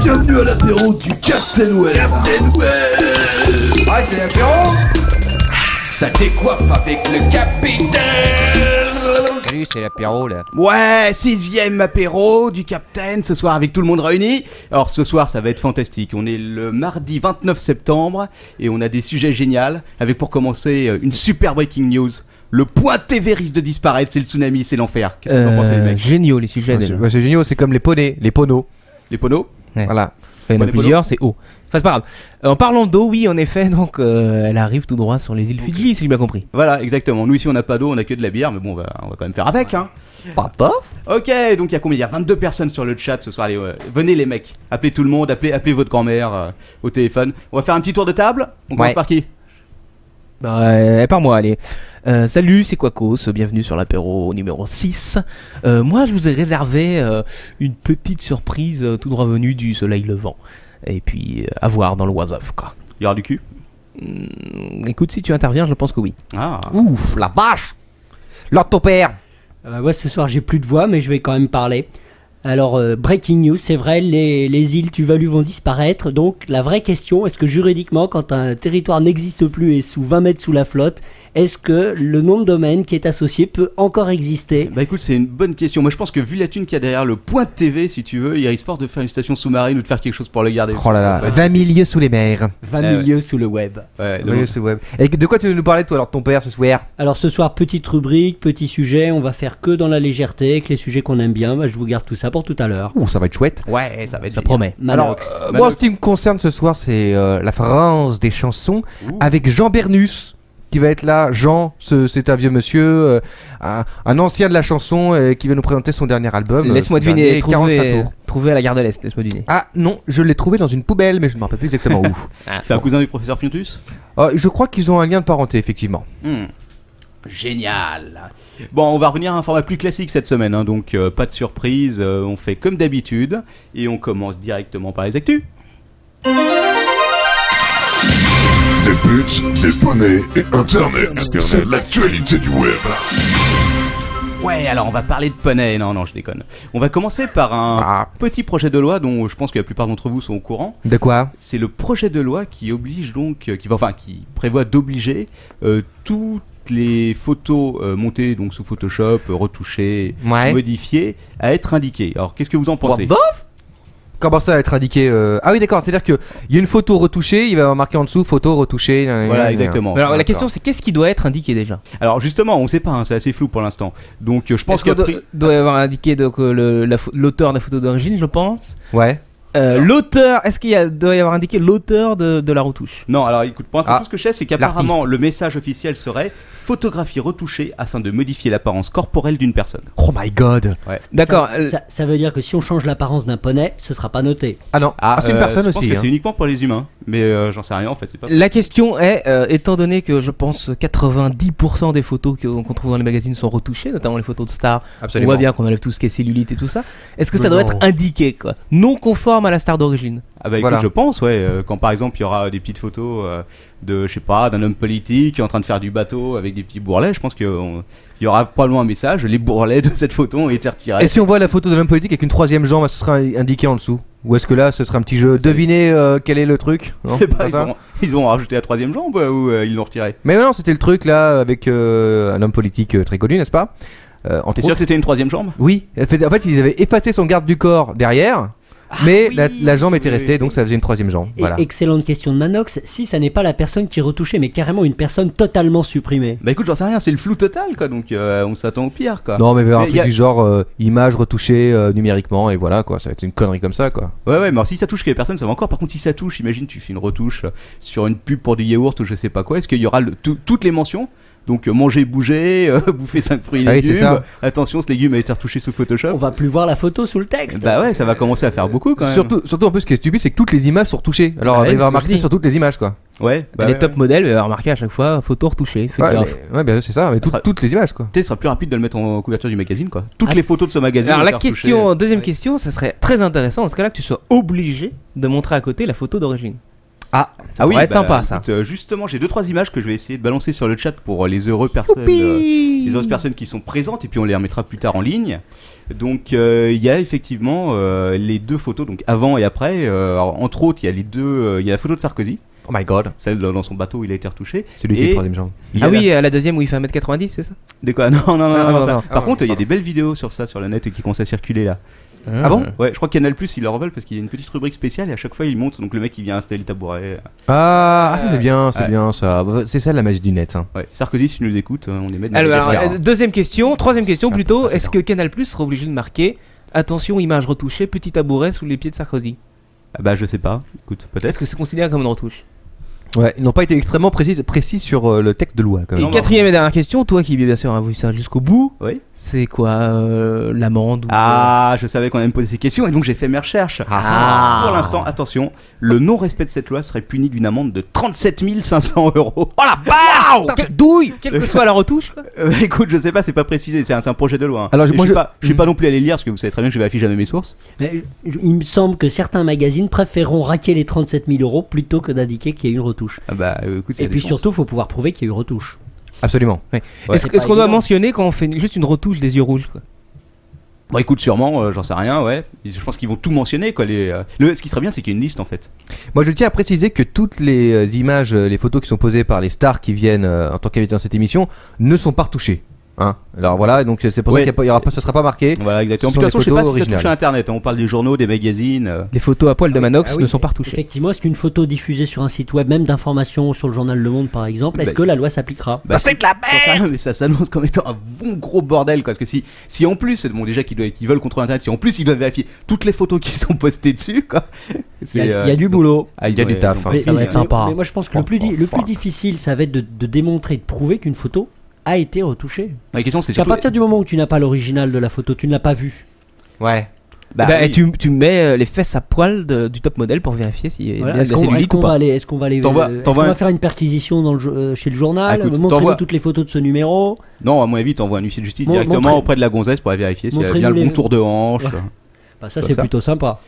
Bienvenue à l'apéro du Captain Web. Captain Web. Ah, c'est l'apéro. Ça décoiffe avec le capitaine. Salut, c'est l'apéro là. Ouais, 6ème apéro du Captain, ce soir avec tout le monde réuni. Alors ce soir ça va être fantastique, on est le mardi 29 septembre et on a des sujets géniaux. Avec pour commencer une super breaking news. Le point TV risque de disparaître, c'est le tsunami, c'est l'enfer. Qu'est-ce que vous en pensez les mecs? Géniaux les sujets. C'est génial, c'est comme les poneys, les poneaux. Les poneaux? Ouais. Voilà. Enfin, il y en a Les plusieurs, c'est eau. Enfin, c'est pas grave. En parlant d'eau, oui, en effet, donc elle arrive tout droit sur les îles Fidji, si j'ai bien compris. Voilà, exactement. Nous ici on n'a pas d'eau, on a que de la bière, mais bon on va quand même faire avec hein. Pas pof. Ok, donc il y a combien? Il y a 22 personnes sur le chat ce soir. Allez, venez les mecs, appelez tout le monde, appelez votre grand-mère au téléphone. On va faire un petit tour de table. On commence par qui? Bah, par moi, allez. Salut, c'est Quacos, bienvenue sur l'apéro numéro 6. Moi, je vous ai réservé une petite surprise tout droit venue du soleil levant. Et puis, à voir dans le was-of, quoi. Il y aura du cul? Écoute, si tu interviens, je pense que oui. Ah. Ouf, la vache. Lord ton père. Ouais, ce soir j'ai plus de voix, mais je vais quand même parler. Alors, breaking news, c'est vrai, les îles Tuvalu vont disparaître. Donc, la vraie question, est-ce que juridiquement, quand un territoire n'existe plus et est sous 20 mètres sous la flotte, est-ce que le nom de domaine qui est associé peut encore exister? Bah écoute, c'est une bonne question. Moi je pense que vu la thune qu'il y a derrière le point TV, si tu veux, il risque fort de faire une station sous-marine ou de faire quelque chose pour le garder. Oh là là, 20 milieux sous les mers. 20 milieux sous le web. Ouais, 20 milieux sous le web. Et de quoi tu veux nous parler toi, alors ton père, ce soir? Alors ce soir, petite rubrique, petit sujet, on va faire que dans la légèreté, avec les sujets qu'on aime bien. Bah, je vous garde tout ça pour tout à l'heure. Ouh, ça va être chouette. Ouais, ça va être Ça promet. Alors, moi, ce qui me concerne ce soir, c'est la France des chansons avec Jean Bernus. Qui va être là. Jean, c'est un vieux monsieur, un ancien de la chanson qui va nous présenter son dernier album. Laisse-moi son deviner, dernier, 45 tours. trouvé à la gare de l'Est, laisse-moi deviner. Ah non, je l'ai trouvé dans une poubelle, mais je ne me rappelle plus exactement où. C'est un cousin du professeur Fiontus? Je crois qu'ils ont un lien de parenté, effectivement. Génial. Bon, on va revenir à un format plus classique cette semaine, hein, donc pas de surprise, on fait comme d'habitude et on commence directement par les actus. Des buts, des poneys et Internet. C'est l'actualité du web. Ouais, alors on va parler de poney. Non, je déconne. On va commencer par un petit projet de loi dont je pense que la plupart d'entre vous sont au courant. De quoi? C'est le projet de loi qui oblige donc, qui prévoit d'obliger toutes les photos montées donc sous Photoshop, retouchées, modifiées, à être indiquées. Alors qu'est-ce que vous en pensez? Comment ça va être indiqué Ah oui, d'accord, c'est-à-dire qu'il y a une photo retouchée, il va y avoir marqué en dessous photo retouchée. Voilà, exactement. Alors la question c'est qu'est-ce qui doit être indiqué déjà? Alors justement, on sait pas, hein, c'est assez flou pour l'instant. Donc je pense qu'il qu'après doit y avoir indiqué donc, l'auteur de la photo d'origine, je pense. Ouais. L'auteur, est-ce qu'il doit y avoir indiqué l'auteur de la retouche? Non, alors écoute, pour l'instant tout ce que je sais c'est qu'apparemment le message officiel serait photographie retouchée afin de modifier l'apparence corporelle d'une personne. Oh my god. Ouais. D'accord. Ça veut dire que si on change l'apparence d'un poney, ce sera pas noté. Ah non, c'est une personne je aussi. pense que c'est uniquement pour les humains, mais j'en sais rien en fait. C'est pas. La question est, étant donné que je pense 90% des photos qu'on trouve dans les magazines sont retouchées, notamment les photos de stars, Absolument. on voit bien qu'on enlève tout ce qui est cellulite et tout ça. Est-ce que ça doit être indiqué, quoi, non conforme à la star d'origine? Ah bah écoute, je pense, ouais, quand par exemple il y aura des petites photos de, je sais pas, d'un homme politique qui est en train de faire du bateau avec des petits bourrelets, je pense qu'il y aura probablement un message, les bourrelets de cette photo ont été retirés. Et si on voit la photo de l'homme politique avec une troisième jambe, ce sera indiqué en dessous? Ou est-ce que là ce sera un petit jeu? Devinez quel est le truc? Non, ils ont rajouté la troisième jambe ou ils l'ont retiré? Mais non, c'était le truc là avec un homme politique très connu, n'est-ce pas? T'es sûr que c'était une troisième jambe? Oui, en fait ils avaient effacé son garde du corps derrière. Mais la jambe était restée, donc ça faisait une troisième jambe. Voilà. Excellente question de Manox. Si ça n'est pas la personne qui est retouchée, mais carrément une personne totalement supprimée. Bah écoute, j'en sais rien, c'est le flou total quoi, donc on s'attend au pire quoi. Non, mais un truc du genre image retouchée numériquement, et voilà quoi, ça va être une connerie comme ça quoi. Ouais, mais alors si ça touche les personnes, ça va encore. Par contre, si ça touche, imagine tu fais une retouche sur une pub pour du yaourt ou je sais pas quoi, est-ce qu'il y aura toutes les mentions? Donc manger, bouger, bouffer 5 fruits et légumes. C'est ça. Attention, ce légume a été retouché sous Photoshop. On va plus voir la photo sous le texte. Bah ouais, ça va commencer à faire beaucoup quand même. Surtout en plus, ce qui est stupide, c'est que toutes les images sont retouchées. Alors il va remarquer sur toutes les images quoi. Ouais. Les top modèles, il va remarquer à chaque fois photo retouchée. Fais gaffe. Ouais, bien c'est ça. Mais toutes les images quoi. Peut-être ce sera plus rapide de le mettre en couverture du magazine quoi. Toutes les photos de ce magazine. Alors la question, deuxième question, ça serait très intéressant dans ce cas-là que tu sois obligé de montrer à côté la photo d'origine. Ah oui, être sympa ça. Écoute, justement, j'ai 2-3 images que je vais essayer de balancer sur le chat pour les heureuses personnes qui sont présentes et puis on les remettra plus tard en ligne. Donc il y a effectivement les deux photos, donc avant et après. Alors, entre autres, il y a les deux. Il y a la photo de Sarkozy, Oh my god. celle dans son bateau où il a été retouché. C'est lui qui est Et le troisième jambe. il y a Ah la- oui, la deuxième où il fait 1m90, c'est ça? De quoi? Non, non, ça. non. Par contre, il y a des belles vidéos sur ça sur le net qui commencent à circuler là. Ah bon? Ouais, je crois que Canal Plus ils leur veulent parce qu'il y a une petite rubrique spéciale et à chaque fois ils montent. Donc le mec il vient installer le tabouret. Ah, ça, c'est bien, c'est Ouais. bien ça. C'est ça la magie du net. Hein. Ouais. Sarkozy, si tu nous écoutes, on les met de Alors, Madagascar. troisième question, C'est plutôt. impressionnant. Est-ce que Canal Plus sera obligé de marquer attention, image retouchée, petit tabouret sous les pieds de Sarkozy? Ah bah je sais pas. Écoute, Est-ce peut-être. que c'est considéré comme une retouche? Ouais, ils n'ont pas été extrêmement précis sur le texte de loi quand Et même. Non, quatrième et dernière question, toi qui bien sûr as vu ça jusqu'au bout, Oui. c'est quoi l'amende ou, Ah, je savais qu'on allait me poser ces questions et donc j'ai fait mes recherches. Pour l'instant, attention, le non-respect de cette loi serait puni d'une amende de 37 500 €. Oh la bâche! Douille! Quelle que soit la retouche, quoi. Écoute, je sais pas, c'est pas précisé, c'est un projet de loi. Hein. Alors, Et moi, je suis pas non plus allé lire parce que vous savez très bien que je vérifie jamais mes sources. Mais il me semble que certains magazines préféreront raquer les 37 000 € plutôt que d'indiquer qu'il y a eu une retouche. Ah bah écoute, il y a Et des puis chances. surtout, il faut pouvoir prouver qu'il y a eu retouche. Absolument. Ouais. Est-ce C'est pas qu'on doit évident. mentionner quand on fait juste une retouche des yeux rouges, quoi? Bon, écoute, sûrement, j'en sais rien, ouais. Je pense qu'ils vont tout mentionner, quoi. Ce qui serait bien, c'est qu'il y ait une liste en fait. Moi, je tiens à préciser que toutes les images, les photos qui sont posées par les stars qui viennent en tant qu'invités dans cette émission ne sont pas retouchées. Hein. Alors voilà, donc c'est pour Ouais. ça qu'il y aura pas, ça sera pas marqué. Voilà, exactement. Ce De toute sont façon, des je sais pas photos si ça touche originales. à Internet. Hein. On parle des journaux, des magazines. Les photos à poil de Manox Ah oui, ne sont pas retouchées. Effectivement, est-ce qu'une photo diffusée sur un site web, même d'information sur le journal Le Monde par exemple, est-ce Bah, que la loi s'appliquera? Bah, c'est de la merde. Mais ça s'annonce comme étant un bon gros bordel, quoi. Parce que si en plus, bon, déjà qu'ils veulent contrôler Internet, si en plus ils doivent vérifier toutes les photos qui sont postées dessus, quoi. Il y a du boulot. Il y a du taf, hein. Ça va être sympa. Mais moi je pense que le plus difficile, ça va être de démontrer, de prouver qu'une photo a été retouchée. La question, c'est Parce qu'à surtout. partir du moment où tu n'as pas l'original de la photo, tu ne l'as pas vue. Ouais. Bah, Bah, oui. tu mets les fesses à poil du top modèle pour vérifier s'il y a Voilà. bien de Est-ce la qu'on cellulite ou pas. est-ce qu'on va aller T'envoies- est-ce t'envoies qu'on va un- faire une perquisition dans chez le journal, Ah, écoute, montrez-nous t'envoies- toutes les photos de ce numéro. Non, à mon avis, t'envoies un huissier de justice Mon- directement montrez- auprès de la gonzesse pour aller vérifier s'il y a montrez-nous bien le les- bon tour de hanche. Ouais. Bah, ça Comme c'est ça. plutôt sympa.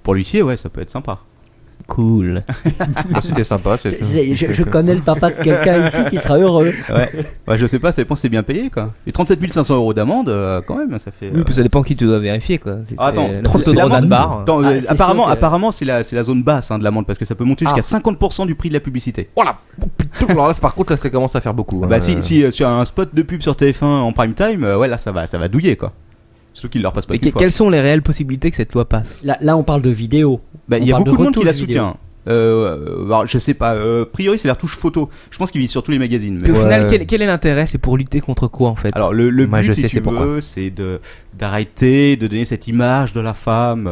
Pour l'huissier, ouais, ça peut être sympa. Cool. Bon, c'était sympa. Je connais le papa de quelqu'un ici qui sera heureux. Ouais, je sais pas, ça dépend si c'est bien payé, quoi. Et 37 500 € d'amende, quand même, ça fait. Oui, puis ça dépend qui tu dois vérifier, quoi. Ah, attends, la photo c'est de l'amende. Rosanne Barre. Attends, Ah, c'est apparemment, sûr que- apparemment c'est la zone basse hein, de l'amende parce que ça peut monter jusqu'à 50% du prix de la publicité. Voilà. Alors là, par contre, là, ça commence à faire beaucoup. hein. Bah si sur un spot de pub sur TF1 en prime time, ouais là ça va douiller quoi. Surtout qu'ils leur passent pas Mais qu'une fois. quelles sont les réelles possibilités que cette loi passe? Là on parle de vidéo. Bah, On il y a parle beaucoup de monde qui la retouche vidéo. soutient. Alors, je sais pas. A priori c'est la retouche photo. Je pense qu'ils visent surtout les magazines. Puis Mais... au Ouais. final, quel est l'intérêt? C'est pour lutter contre quoi, en fait? Alors le Moi, but je si sais, tu c'est pourquoi. veux, c'est d'arrêter de donner cette image de la femme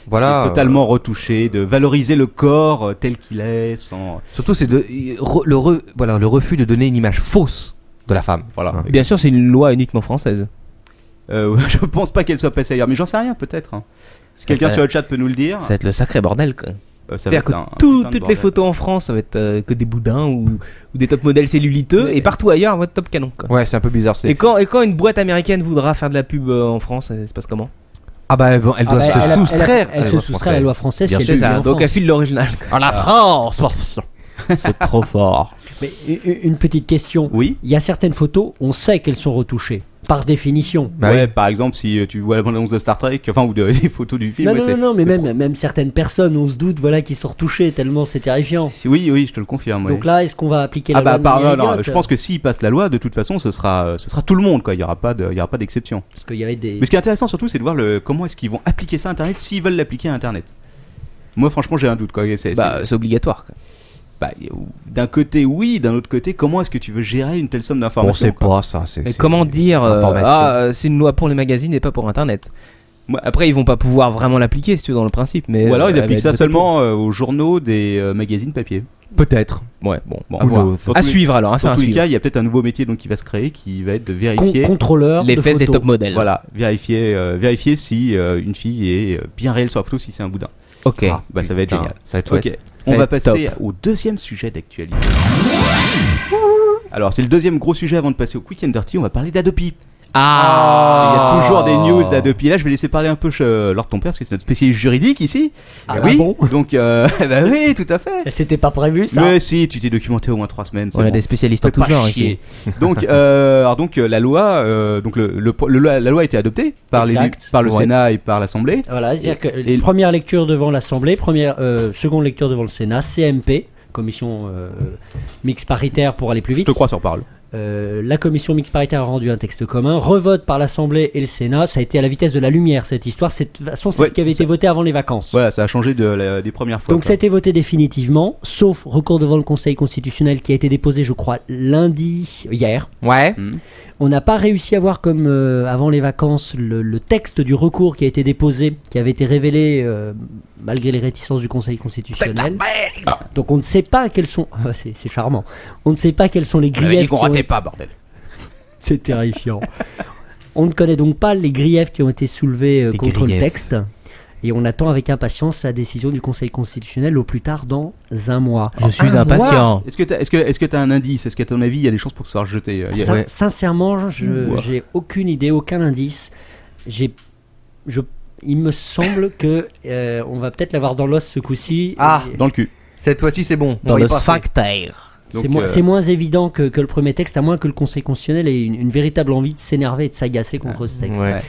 Voilà. totalement retouchée, de valoriser le corps tel qu'il est, sans. Surtout, c'est le refus de donner une image fausse de la femme. Voilà. Hein. Bien sûr, c'est une loi uniquement française. Je pense pas qu'elle soit passée ailleurs, mais j'en sais rien peut-être. Hein. Si quelqu'un sur le chat peut nous le dire. Ça va être le sacré bordel, quoi. Ça va C'est-à-dire être que un toutes putain de les bordel. photos en France, ça va être que des boudins ou des top modèles celluliteux, et partout ailleurs, on va être top canon, quoi. Ouais, c'est un peu bizarre. Et quand une boîte américaine voudra faire de la pub en France, ça se passe comment? Ah bah, elles doivent Ah bah, se soustraire. Elle se soustrait à la loi française. Bien si sûr, elle est ça. publiée en Donc, elle France. file l'original. À la France, C'est trop fort. Mais une petite question. Oui. Il y a certaines photos, on sait qu'elles sont retouchées. Par définition. Bah ouais, oui. par exemple, si tu vois la bande-annonce de Star Trek, enfin, ou des photos du film. Non, ouais, non, c'est- non, mais c'est même certaines personnes, on se doute, voilà, qui sont retouchées tellement c'est terrifiant. Oui, je te le confirme. Donc là, est-ce qu'on va appliquer ah la bah, loi de manière non, idiote je pense que s'ils passent la loi, de toute façon, ce sera tout le monde, quoi. Il y aura pas d'exception. Parce qu'il y avait des. Mais ce qui est intéressant surtout, c'est de voir comment est-ce qu'ils vont appliquer ça à Internet, s'ils veulent l'appliquer à Internet. Moi, franchement, j'ai un doute, quoi. C'est- C'est obligatoire, quoi. bah, d'un côté, oui, d'un autre côté, comment est-ce que tu veux gérer une telle somme Bon, d'informations c'est quoi. pas ça. Mais comment dire information. c'est une loi pour les magazines et pas pour Internet. Après, ils vont pas pouvoir vraiment l'appliquer, si tu veux, dans le principe. Mais Ou alors ils elle appliquent va ça être seulement aux journaux des magazines papier. Peut-être. Ouais, bon. Bon, Ou à voir. le- Dans À tous les- suivre alors, Dans affaire à tous les suivre. cas, il y a peut-être un nouveau métier donc qui va se créer, qui va être de vérifier. Contrôleur. Les de fesses des photos. top modèles. Voilà, vérifier si une fille est bien réelle sur la photo, si c'est un boudin. Ok. Ah, bah ça va être Putain, génial. Ça va être chouette. Ok, Ça on va va être passer au deuxième sujet d'actualité. Alors, c'est le deuxième gros sujet avant de passer au Quick and Dirty. On va parler d'Adopi. Il y a toujours des news d'Adopi. Là, je vais laisser parler un peu Lord ton père, parce que c'est notre spécialiste juridique ici. Oui, bon donc, bah oui, tout à fait. C'était pas prévu ça. Mais si, tu t'es documenté au moins 3 semaines. On a des spécialistes en tout genre ici. Donc, la loi, la loi a été adoptée par Exact. le Sénat et par l'Assemblée. Voilà, c'est-à-dire que première lecture devant l'Assemblée, seconde lecture devant le Sénat, CMP, commission mixte paritaire pour aller plus Je vite. te crois sur parole. La commission mixte paritaire a rendu un texte commun, revote par l'Assemblée et le Sénat. Ça a été à la vitesse de la lumière cette histoire. De toute façon, c'est Ouais, ce qui avait été voté avant les vacances. Voilà, ça a changé des premières fois. Donc ça a été voté définitivement, sauf recours devant le Conseil constitutionnel qui a été déposé, je crois, hier. Ouais. On n'a pas réussi à voir comme avant les vacances le texte du recours qui a été déposé, qui avait été révélé malgré les réticences du Conseil constitutionnel. Donc on ne sait pas quels sont... c'est charmant. On ne sait pas quels sont les griefs... pas, bordel. C'est terrifiant. On ne connaît donc pas les griefs qui ont été soulevés contre le texte. Et on attend avec impatience la décision du Conseil constitutionnel au plus tard dans un mois. Je suis impatient. Est-ce que t'as un indice? Est-ce qu'à ton avis, il y a des chances pour que ça soit rejeté? Sincèrement, j'ai aucune idée, aucun indice. Il me semble que on va peut-être l'avoir dans l'os ce coup-ci. Dans le cul. Cette fois-ci, c'est bon. Dans On va y le passer. sphincter. C'est moins évident que le premier texte, à moins que le Conseil constitutionnel ait une véritable envie de s'énerver et de s'agacer contre ce texte. Ouais.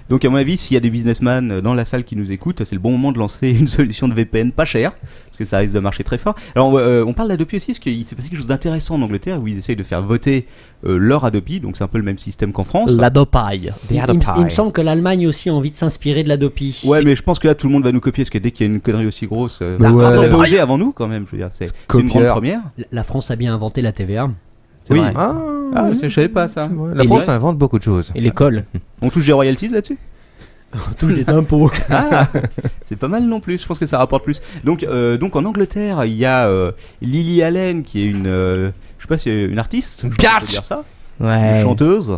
Donc à mon avis, s'il y a des businessmen dans la salle qui nous écoutent, c'est le bon moment de lancer une solution de VPN pas chère, parce que ça risque de marcher très fort. Alors on parle d'Adopi aussi, parce qu'il s'est passé quelque chose d'intéressant en Angleterre, où ils essayent de faire voter leur Adopi, donc c'est un peu le même système qu'en France. L'Adopaille. Il me semble que l'Allemagne aussi a envie de s'inspirer de l'Adopi. Ouais, mais je pense que là tout le monde va nous copier, parce que dès qu'il y a une connerie aussi grosse, ouais. on a osé avant nous quand même, je veux dire, c'est une grande première. La France a bien inventé la TVA. Oui. vrai. Je savais pas ça. La France invente beaucoup de choses. Et l'école. On touche des royalties là-dessus? On touche des impôts. C'est pas mal non plus, je pense que ça rapporte plus. Donc en Angleterre, il y a Lily Allen qui est une je sais pas si c'est une artiste, je pense qu'on peut dire ça. Ouais. Une chanteuse,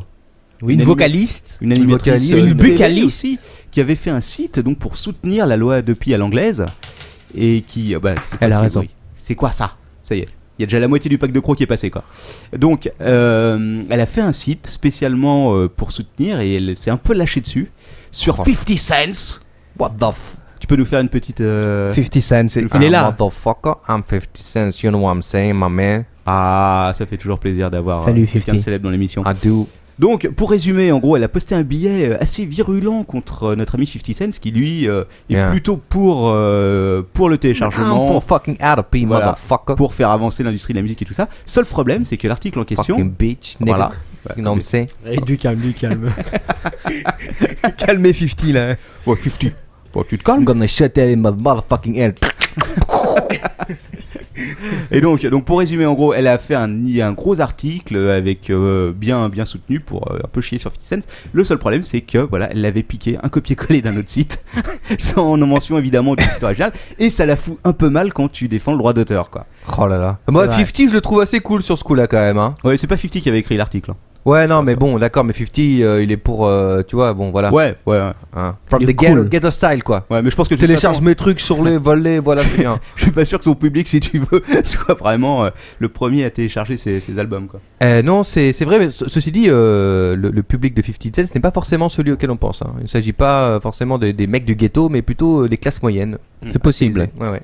Oui, une vocaliste. une animatrice, vocaliste, une télé bucaliste aussi, qui avait fait un site donc pour soutenir la loi Adopi à l'anglaise et qui c'est quoi, Elle a c'est- raison. oui. C'est quoi ça? Ça y est. Il y a déjà la moitié du pack de crocs qui est passé quoi. Donc elle a fait un site spécialement pour soutenir et elle s'est un peu lâchée dessus sur 50 cents. What the f... Tu peux nous faire une petite 50 cents. Il est là. Motherfucker, I'm 50 cents, you know what I'm saying, my man. Ah, ça fait toujours plaisir d'avoir Salut, quelqu'un 50. de célèbre dans l'émission. I do. Donc, pour résumer, en gros, elle a posté un billet assez virulent contre notre ami 50 Cent, qui lui est Yeah. plutôt pour le téléchargement, I'm for fucking Adopi, Voilà. motherfucker. pour faire avancer l'industrie de la musique et tout ça. Seul problème, c'est que l'article en question, Fucking bitch, nigga. voilà, You know what I'm saying? Du calme, du calme. Calmez 50 là. ouais, 50. Bon, tu te I'm calmes. gonna shut that in my motherfucking head. Et donc pour résumer, en gros, elle a fait un gros article avec bien soutenu pour un peu chier sur 50 Cent. Le seul problème, c'est que voilà, elle l'avait piqué un copier-coller d'un autre site, sans mention évidemment du site original, et ça la fout un peu mal quand tu défends le droit d'auteur, quoi. Oh là là. Moi, vrai. 50, je le trouve assez cool sur ce coup-là quand même. Hein. Ouais, c'est pas 50 qui avait écrit l'article. Ouais, non, mais bon, d'accord, mais 50, il est pour, tu vois, bon, voilà. Ouais. Hein. From Il est the ghetto, cool. ghetto style, quoi. Ouais, mais je pense que de toute Télécharge façon, mes trucs sur les volets, voilà, c'est bien. je suis pas sûr que son public, si tu veux, soit vraiment le premier à télécharger ses albums, quoi. Non, c'est vrai, mais ceci dit, le public de 50 Cent, ce n'est pas forcément celui auquel on pense. Hein. Il ne s'agit pas forcément des mecs du ghetto, mais plutôt des classes moyennes. C'est possible. Ouais.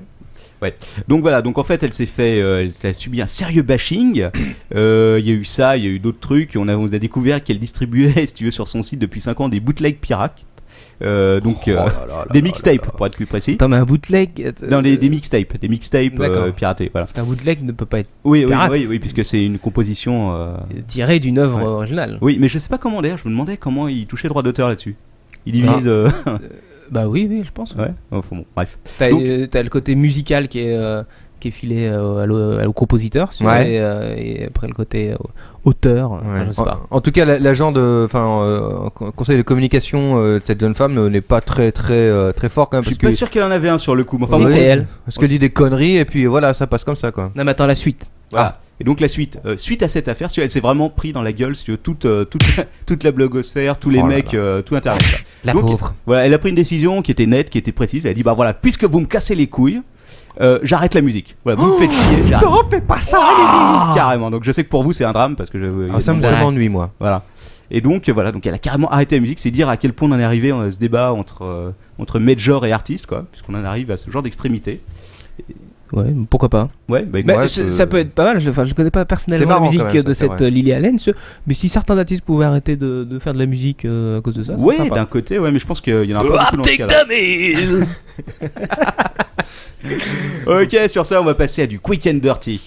Donc voilà, donc en fait elle a subi un sérieux bashing. Il y a eu ça, il y a eu d'autres trucs. On a découvert qu'elle distribuait, si tu veux, sur son site depuis 5 ans des bootlegs pirates. Des mixtapes pour être plus précis. Attends, mais un bootleg. Non, des mixtapes D'accord. piratés, voilà. Un bootleg ne peut pas être Oui, pirate. puisque c'est une composition. tiré d'une œuvre Ouais. originale. Oui, mais je sais pas comment d'ailleurs, je me demandais comment ils touchaient le droit d'auteur là-dessus. Ils divisent. Bah oui, oui, je pense. Ouais, enfin bon, bref. T'as Donc- t'as le côté musical qui est filé au compositeur, si tu Ouais. veux, et après le côté auteur. Ouais. Je sais pas. En tout cas, l'agent de, conseil de communication de cette jeune femme n'est pas très fort quand même. Je suis parce pas que sûr qu'elle en avait un sur le coup. Mais enfin, Si, bon, c'était elle. Parce qu'elle dit des conneries et puis voilà, ça passe comme ça quoi. Non, mais attends, la suite. Voilà. Et donc la suite, suite à cette affaire, elle s'est vraiment pris dans la gueule, si tu veux, toute la blogosphère, tous les Oh là mecs, tout Internet. quoi. La Donc, pauvre. Voilà, elle a pris une décision qui était nette, qui était précise. Elle a dit bah voilà, puisque vous me cassez les couilles, j'arrête la musique. Voilà, vous me faites chier. J'arrête. Non, fais pas ça. Carrément. Donc je sais que pour vous c'est un drame parce que Ça m'ennuie moi. voilà. Et donc voilà, donc elle a carrément arrêté la musique, c'est dire à quel point on en est arrivé à ce débat entre major et artistes, quoi, puisqu'on en arrive à ce genre d'extrémité. Ouais, pourquoi pas. Ouais, bah, Mais Ouais, ça peut être pas mal. Je connais pas C'est personnellement marrant la musique quand même, ça, de c'est cette vrai. Lily Allen, mais si certains artistes pouvaient arrêter de faire de la musique à cause de ça, c'est ouais, sympa. d'un côté, ouais, mais je pense qu'il y en a pas beaucoup dans ce cas-là. Ok, sur ça, on va passer à du quick and dirty.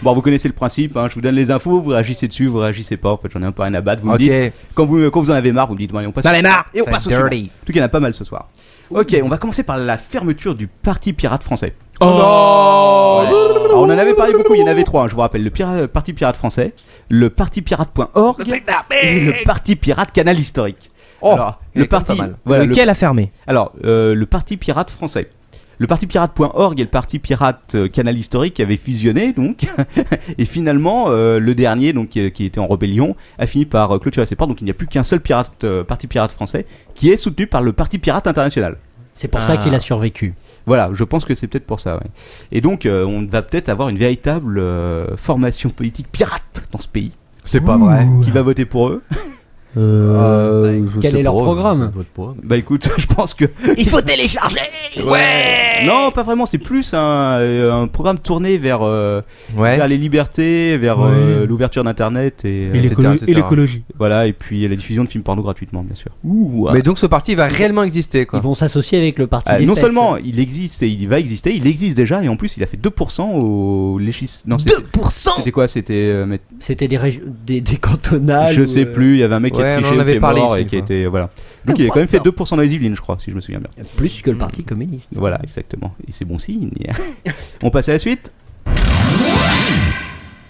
Bon, vous connaissez le principe, hein, je vous donne les infos, vous réagissez dessus, vous réagissez pas, en fait j'en ai un peu rien à battre, vous me Ok. dites, quand vous en avez marre, vous me dites, bon, allez, on passe J'en ai marre. et on C'est passe au suivant. dirty. En tout cas, il y en a pas mal ce soir. Ok, on va commencer par la fermeture du Parti Pirate français. Oh Ouais. Alors, on en avait parlé beaucoup, il y en avait trois, hein, je vous rappelle, le Parti Pirate français, le Parti Pirate.org et le Parti Pirate Canal Historique. Oh, Alors, il est le quand même parti, pas mal. voilà, Lequel a fermé? le Parti Pirate français. Le Parti Pirate.org et le Parti Pirate Canal Historique avaient fusionné, donc, et finalement, le dernier, donc, qui était en rébellion, a fini par clôturer ses portes, donc il n'y a plus qu'un seul Parti Pirate français, qui est soutenu par le Parti Pirate International. C'est pour ça qu'il a survécu. Voilà, je pense que c'est peut-être pour ça, ouais. Et donc, on va peut-être avoir une véritable formation politique pirate dans ce pays, C'est pas vrai. qui va voter pour eux. Quel est leur programme? Bah écoute, je pense que... Il faut télécharger. Non, pas vraiment, c'est plus un programme tourné vers Ouais. les libertés, vers l'ouverture d'internet et etc. l'écologie. voilà, et puis la diffusion de films porno gratuitement, bien sûr. Mais donc ce parti va réellement exister, quoi. Ils vont s'associer avec le parti des Non fesses. seulement il existe et il va exister, il existe déjà, et en plus il a fait 2% au non, 2%. c'était quoi? C'était C'était des cantonales. je sais plus, il y avait un mec qui Ouais, a on triché en ou avait qui est parlé mort ici, et qui a quoi. été voilà. Donc il a quand même fait 2% dans les Yvelines, je crois, si je me souviens bien. Plus que le parti communiste. Voilà, exactement. Et c'est bon signe. On passe à la suite.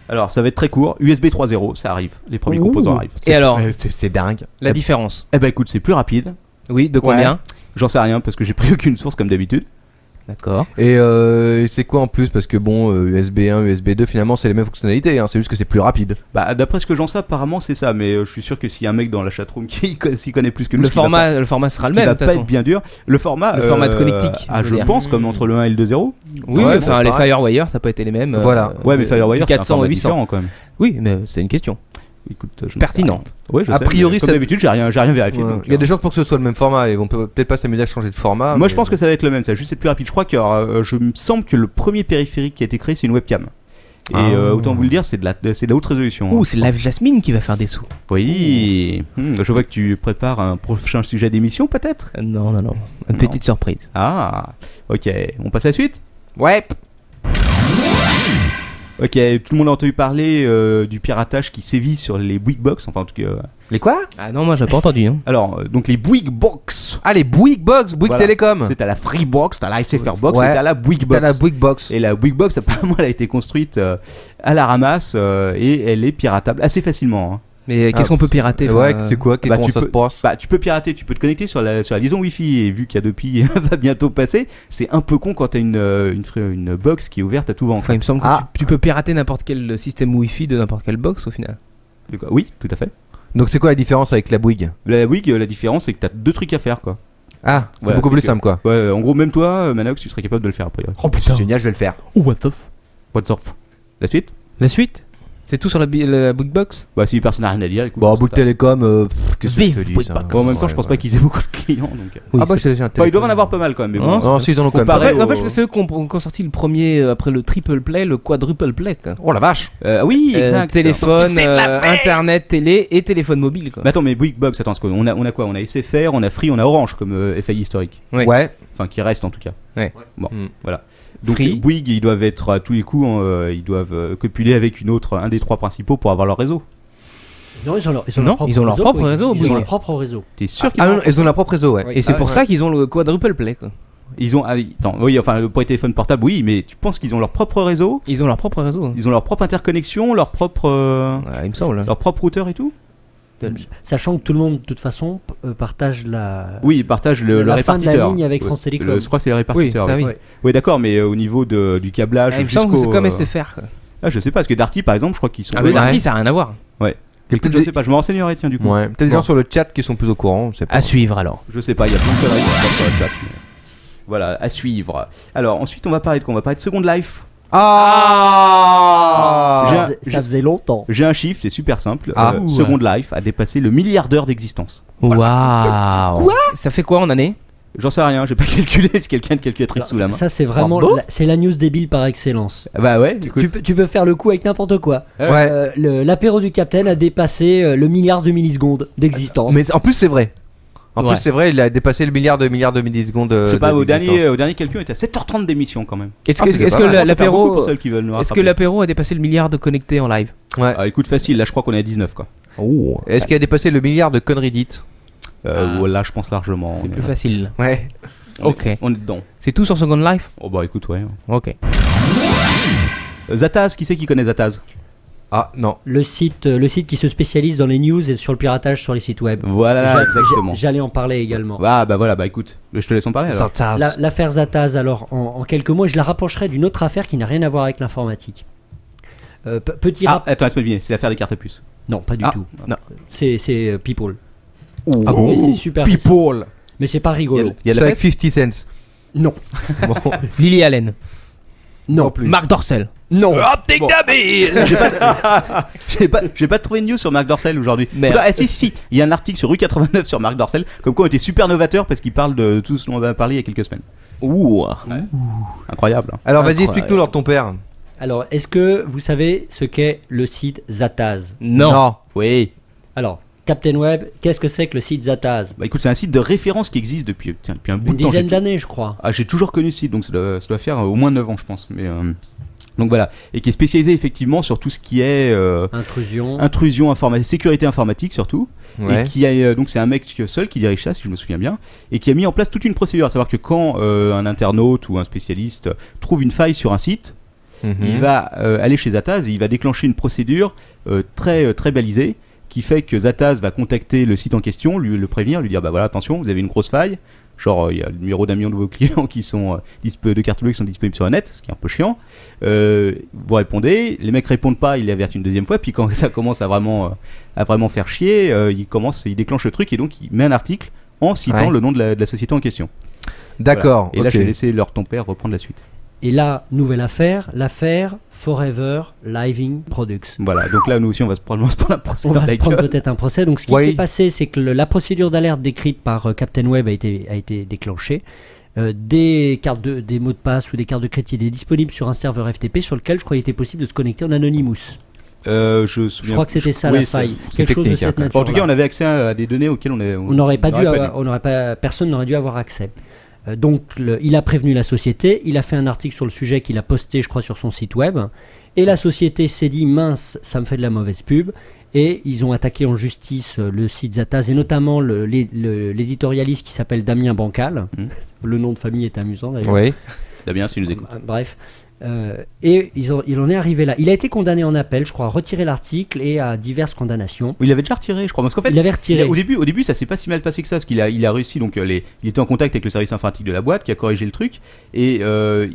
Alors, ça va être très court. USB 3.0, ça arrive. Les premiers composants arrivent. Et alors, C'est dingue. la différence? Eh ben écoute, c'est plus rapide. Oui, de combien? J'en sais rien parce que j'ai pris aucune source comme d'habitude. D'accord. Et c'est quoi en plus? Parce que bon, USB 1, USB 2, finalement, c'est les mêmes fonctionnalités, hein. C'est juste que c'est plus rapide. Bah, d'après ce que j'en sais, apparemment c'est ça. Mais je suis sûr que s'il y a un mec dans la chatroom qui s'y connaît plus que nous, Le ce qui va pas- format sera ce le qui même. va de toute pas façon. être bien dur. Le format de connectique, Ah, je je veux dire. pense, comme entre le 1 et le 2.0. Oui, Ouais, enfin bon, les pareil. Firewire, ça n'a pas été les mêmes. Voilà. Ouais, mais Firewire, c'est un 400 format et 800. différent quand même. Oui, mais c'est une question Écoute, je ne sais pertinente. rien. Ouais, je A sais, priori, mais comme ça- d'habitude, j'ai rien vérifié. Ouais. donc, Il y a des gens pour que ce soit le même format et on peut peut-être pas s'amuser à changer de format. Moi, mais je pense que ça va être le même, ça va juste être plus rapide. Je crois que je me semble que le premier périphérique qui a été créé, c'est une webcam. Et autant vous le dire, c'est de la haute résolution. Ouh, hein. c'est Live Jasmine qui va faire des sous. Oui. Je vois que tu prépares un prochain sujet d'émission, peut-être. Non, non, non. Une Non. petite surprise. Ah. Ok. On passe à la suite. Ouais. Ok. Tout le monde a entendu parler du piratage qui sévit sur les Bouygues enfin en tout cas. Les quoi? Ah non, moi j'ai pas entendu. Hein. Alors, donc les Bouygues Box. Ah, les Bouygues Box, Bouygues Voilà. Télécom. C'est à la Freebox, t'as la SFR Box Ouais. et t'as la Bouygues T'as Box. la Bouygues Box. Et la Bouygues Box, apparemment, elle a été construite à la ramasse et elle est piratable assez facilement. Hein. Mais qu'est-ce qu'on peut pirater? Ouais, enfin, c'est quoi? bah, Comment tu ça se peux- passe? Bah, tu peux pirater, tu peux te connecter sur la liaison Wi-Fi et vu qu'Adopi va bientôt passer, c'est un peu con quand t'as une box qui est ouverte à tout vent. Enfin, il me semble que Ah. tu peux pirater n'importe quel système Wi-Fi de n'importe quelle box au final. De quoi Oui, tout à fait. Donc c'est quoi la différence avec la Bouygues? La Bouygues, la différence c'est que t'as deux trucs à faire quoi. Ah, c'est Voilà, beaucoup c'est plus que- simple, quoi. Ouais, en gros, même toi, Manox, tu serais capable de le faire après. Oh putain, c'est génial, je vais le faire. What the f... What's up La suite La suite? C'est tout sur la Bouygues Box? Bah, si personne n'a rien à dire, écoute. Bon, c'est Bouygues ça. Télécom, qu'est-ce que Vive je te dis Bouygues ça? Box. Bon, en même temps, je pense pas qu'ils aient beaucoup de clients donc. Oui, Ah bah c'est- j'ai un Enfin, ils doivent en téléphone. avoir pas mal quand même, mais Hein bon. Non, si ils en ont quand même pas. Comparé Ouais, au- n'empêche que c'est eux qui ont sorti le premier, après le triple play, le quadruple play. Quoi. Oh la vache. Oui, exact. Téléphone, internet, télé et téléphone mobile. Quoi. Mais attends, mais Bouygues Box, attends, on a quoi? On a SFR, on a Free, on a Orange comme FAI historique. Ouais. Ouais. Enfin, qui reste en tout cas. Ouais. Bon, Mm. voilà. Donc Free. Bouygues, ils doivent être à tous les coups, ils doivent copuler avec un des trois principaux pour avoir leur réseau. Non, ils ont leur, Non, ils ont leur propre réseau, Ils ont Bouygues. leur propre réseau. T'es sûr qu'ils Ah ont non, ils ont leur propre réseau, ouais. Et c'est Ah, pour ouais. ça qu'ils ont le quadruple play. Quoi. Ils ont. Attends, oui, enfin, pour les téléphones portables, oui, mais tu penses qu'ils ont leur propre réseau? Ils ont leur propre réseau. Hein. Ils ont leur propre interconnexion, leur propre Il me semble. leur propre routeur et tout? Sachant que tout le monde, de toute façon, partage la. Oui, ils partagent le La fin de la répartiteur. ligne avec Ouais, France Télécom. je crois que c'est le Oui, répartiteur. ça ouais. oui. Ouais. Oui, d'accord, mais au niveau du câblage Il me semble que c'est jusqu'au, comme SFR. Quoi. Ah, je sais pas, parce que Darty, par exemple, je crois qu'ils sont. Ah, mais ouais. Darty, ça n'a rien à voir. Peut-être, je sais pas, je me renseignerai, tiens, du coup. Ouais. Peut-être des Bon. gens sur le chat qui sont plus au courant, c'est pas. À suivre alors. Je sais pas, il y a plein de conneries qui se passent sur le chat. Mais... Voilà, à suivre. Alors, ensuite, on va parler de quoi? On va parler de Second Life. Ah. Ça faisait longtemps. J'ai un chiffre, c'est super simple. Ah. Second Life a dépassé le milliard d'heures d'existence. Waouh. Quoi? Ça fait quoi en année? J'en sais rien, j'ai pas calculé, c'est quelqu'un de calculatrice sous la main. Ça, c'est vraiment c'est la news débile par excellence. Bah ouais, écoute. Tu peux faire le coup avec n'importe quoi. Ouais. L'apéro du Capitaine a dépassé le milliard de millisecondes d'existence. Mais en plus, c'est vrai. En Ouais. plus, c'est vrai, il a dépassé le milliard de millisecondes. Je sais pas, au d'existence. dernier calcul, on était à 7h30 d'émission quand même. Est-ce Ah, que, c'est est-ce pas que mal. Ça fait beaucoup l'apéro pour ceux qui veulent nous est-ce rattraper. que l'apéro a dépassé le milliard de connectés en live? Ouais. Ah, écoute, facile, là je crois qu'on est à 19 quoi. Oh. Est-ce qu'il a dépassé le milliard de conneries dites? Là je pense largement. C'est on plus est- facile. Ouais. Ok. On est dedans. C'est tout sur Second Life? Oh bah écoute, ouais. Ok. Zataz, qui c'est qui connaît Zataz? Ah non. Le site qui se spécialise dans les news et sur le piratage sur les sites web. Voilà, exactement. J'allais en parler également. Ah bah voilà, bah écoute, je te laisse en parler alors. L'affaire Zataz, alors en quelques mots, je la rapprocherai d'une autre affaire qui n'a rien à voir avec l'informatique. Petit Ah, rap. attends, laisse-moi deviner, c'est l'affaire des cartes à puce. Non, pas du Ah, tout. non. C'est People. Ah bon? Mais c'est super. People. Mais c'est pas Il y a, rigolo. il y a C'est la avec fête 50 cents. Non. Bon. Lily Allen. Non. plus. Marc Dorcel. Non. Bon. J'ai pas trouvé de news sur Marc Dorcel aujourd'hui. Merde. Ah, si, il y a un article sur Rue 89 sur Marc Dorcel, comme quoi on était super novateur parce qu'il parle de tout ce dont on va parler il y a quelques semaines. Ouh. Incroyable. Hein. Alors vas-y, Incroyable. explique-nous leur ton père. Alors, est-ce que vous savez ce qu'est le site Zataz? Non. Oui. Alors, Captain Web, qu'est-ce que c'est que le site Zataz? Bah écoute, c'est un site de référence qui existe depuis un bout Une de temps. dizaine d'années, je crois. J'ai toujours connu ce site, donc ça doit faire au moins 9 ans, je pense. Mais, donc voilà. Et qui est spécialisé effectivement sur tout ce qui est intrusion informatique, sécurité informatique surtout. Ouais. Et qui a, donc c'est un mec seul qui dirige ça, si je me souviens bien, et qui a mis en place toute une procédure. À savoir que quand un internaute ou un spécialiste trouve une faille sur un site, il va aller chez Zataz et il va déclencher une procédure très balisée qui fait que Zataz va contacter le site en question, le prévenir, lui dire bah voilà, attention, vous avez une grosse faille. Genre, il y a le numéro d'un million de vos clients qui sont de cartes bleues qui sont disponibles sur le net, ce qui est un peu chiant. Vous répondez, les mecs répondent pas, il les avertit une deuxième fois, puis quand ça commence à vraiment faire chier, il déclenche le truc et donc il met un article en citant le nom de la société en question. D'accord. Voilà. Et là, ok. j'ai laissé ton père reprendre la suite. Et là, nouvelle affaire, l'affaire Forever Living Products. Voilà, donc là, nous aussi, on va se prendre un On procédure va se avec prendre peut-être un procès. Donc, ce qui Oui. s'est passé, c'est que la procédure d'alerte décrite par Captain Web a été déclenchée. Des mots de passe ou des cartes de crédit étaient disponibles sur un serveur FTP sur lequel je crois qu'il était possible de se connecter en Anonymous. Je crois que c'était ça la faille. c'est Quelque chose de technique, cette hein. nature. En tout cas, on avait accès à des données auxquelles Personne n'aurait dû avoir accès. Donc il a prévenu la société, il a fait un article sur le sujet qu'il a posté, je crois, sur son site web. Et la société s'est dit mince, ça me fait de la mauvaise pub. Et ils ont attaqué en justice le site Zataz et notamment l'éditorialiste qui s'appelle Damien Bancal. Le nom de famille est amusant d'ailleurs. Oui. Damien, si tu nous écoutes. Bref. Et il en est arrivé là. Il a été condamné en appel, je crois, à retirer l'article et à diverses condamnations. Il avait déjà retiré, je crois. Parce qu'en fait, Il avait retiré. Au début, ça s'est pas si mal passé que ça, parce qu'il a réussi. Donc, il était en contact avec le service informatique de la boîte, qui a corrigé le truc, et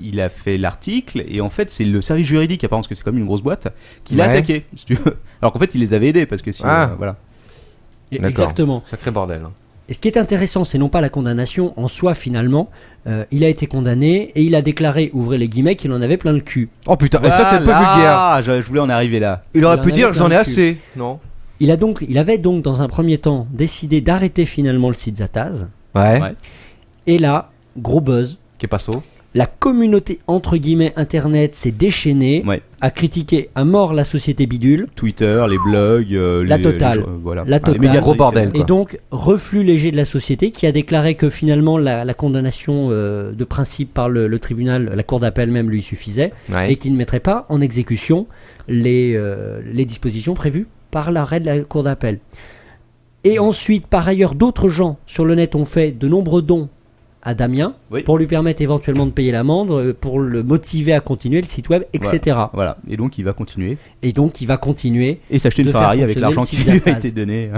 il a fait l'article. Et en fait, c'est le service juridique, apparemment, parce que c'est comme une grosse boîte, qui l'a Ouais. attaqué. Si tu veux. Alors qu'en fait, il les avait aidés, parce que si, voilà. D'accord. Exactement. Sacré bordel. hein. Et ce qui est intéressant, c'est non pas la condamnation en soi finalement. Il a été condamné et il a déclaré, ouvrez les guillemets, qu'il en avait plein le cul. Oh putain, et ça c'est un peu vulgaire. Ah, je voulais en arriver là. Il aurait Il en pu dire avait j'en ai plein le cul. assez. Non. Il avait donc dans un premier temps décidé d'arrêter finalement le site Zataz. Ouais. Ouais. Et là, gros buzz. Qu'est pas ça? La communauté entre guillemets internet s'est déchaînée, Ouais. a critiqué à mort la société bidule. Twitter, les blogs, La totale. voilà. La Enfin, les totale. médias Gros traditionnels. bordel. Et donc, reflux léger de la société qui a déclaré que finalement la condamnation de principe par le tribunal, la cour d'appel même lui suffisait, Ouais. et qui ne mettrait pas en exécution les dispositions prévues par l'arrêt de la cour d'appel. Et ensuite, par ailleurs, d'autres gens sur le net ont fait de nombreux dons à Damien Oui. pour lui permettre éventuellement de payer l'amende, pour le motiver à continuer le site web, etc. Voilà. Et donc, il va continuer. Et donc, il va continuer. Et s'acheter une De faire Ferrari avec fonctionner l'argent le qui site lui a Zataz. été donné.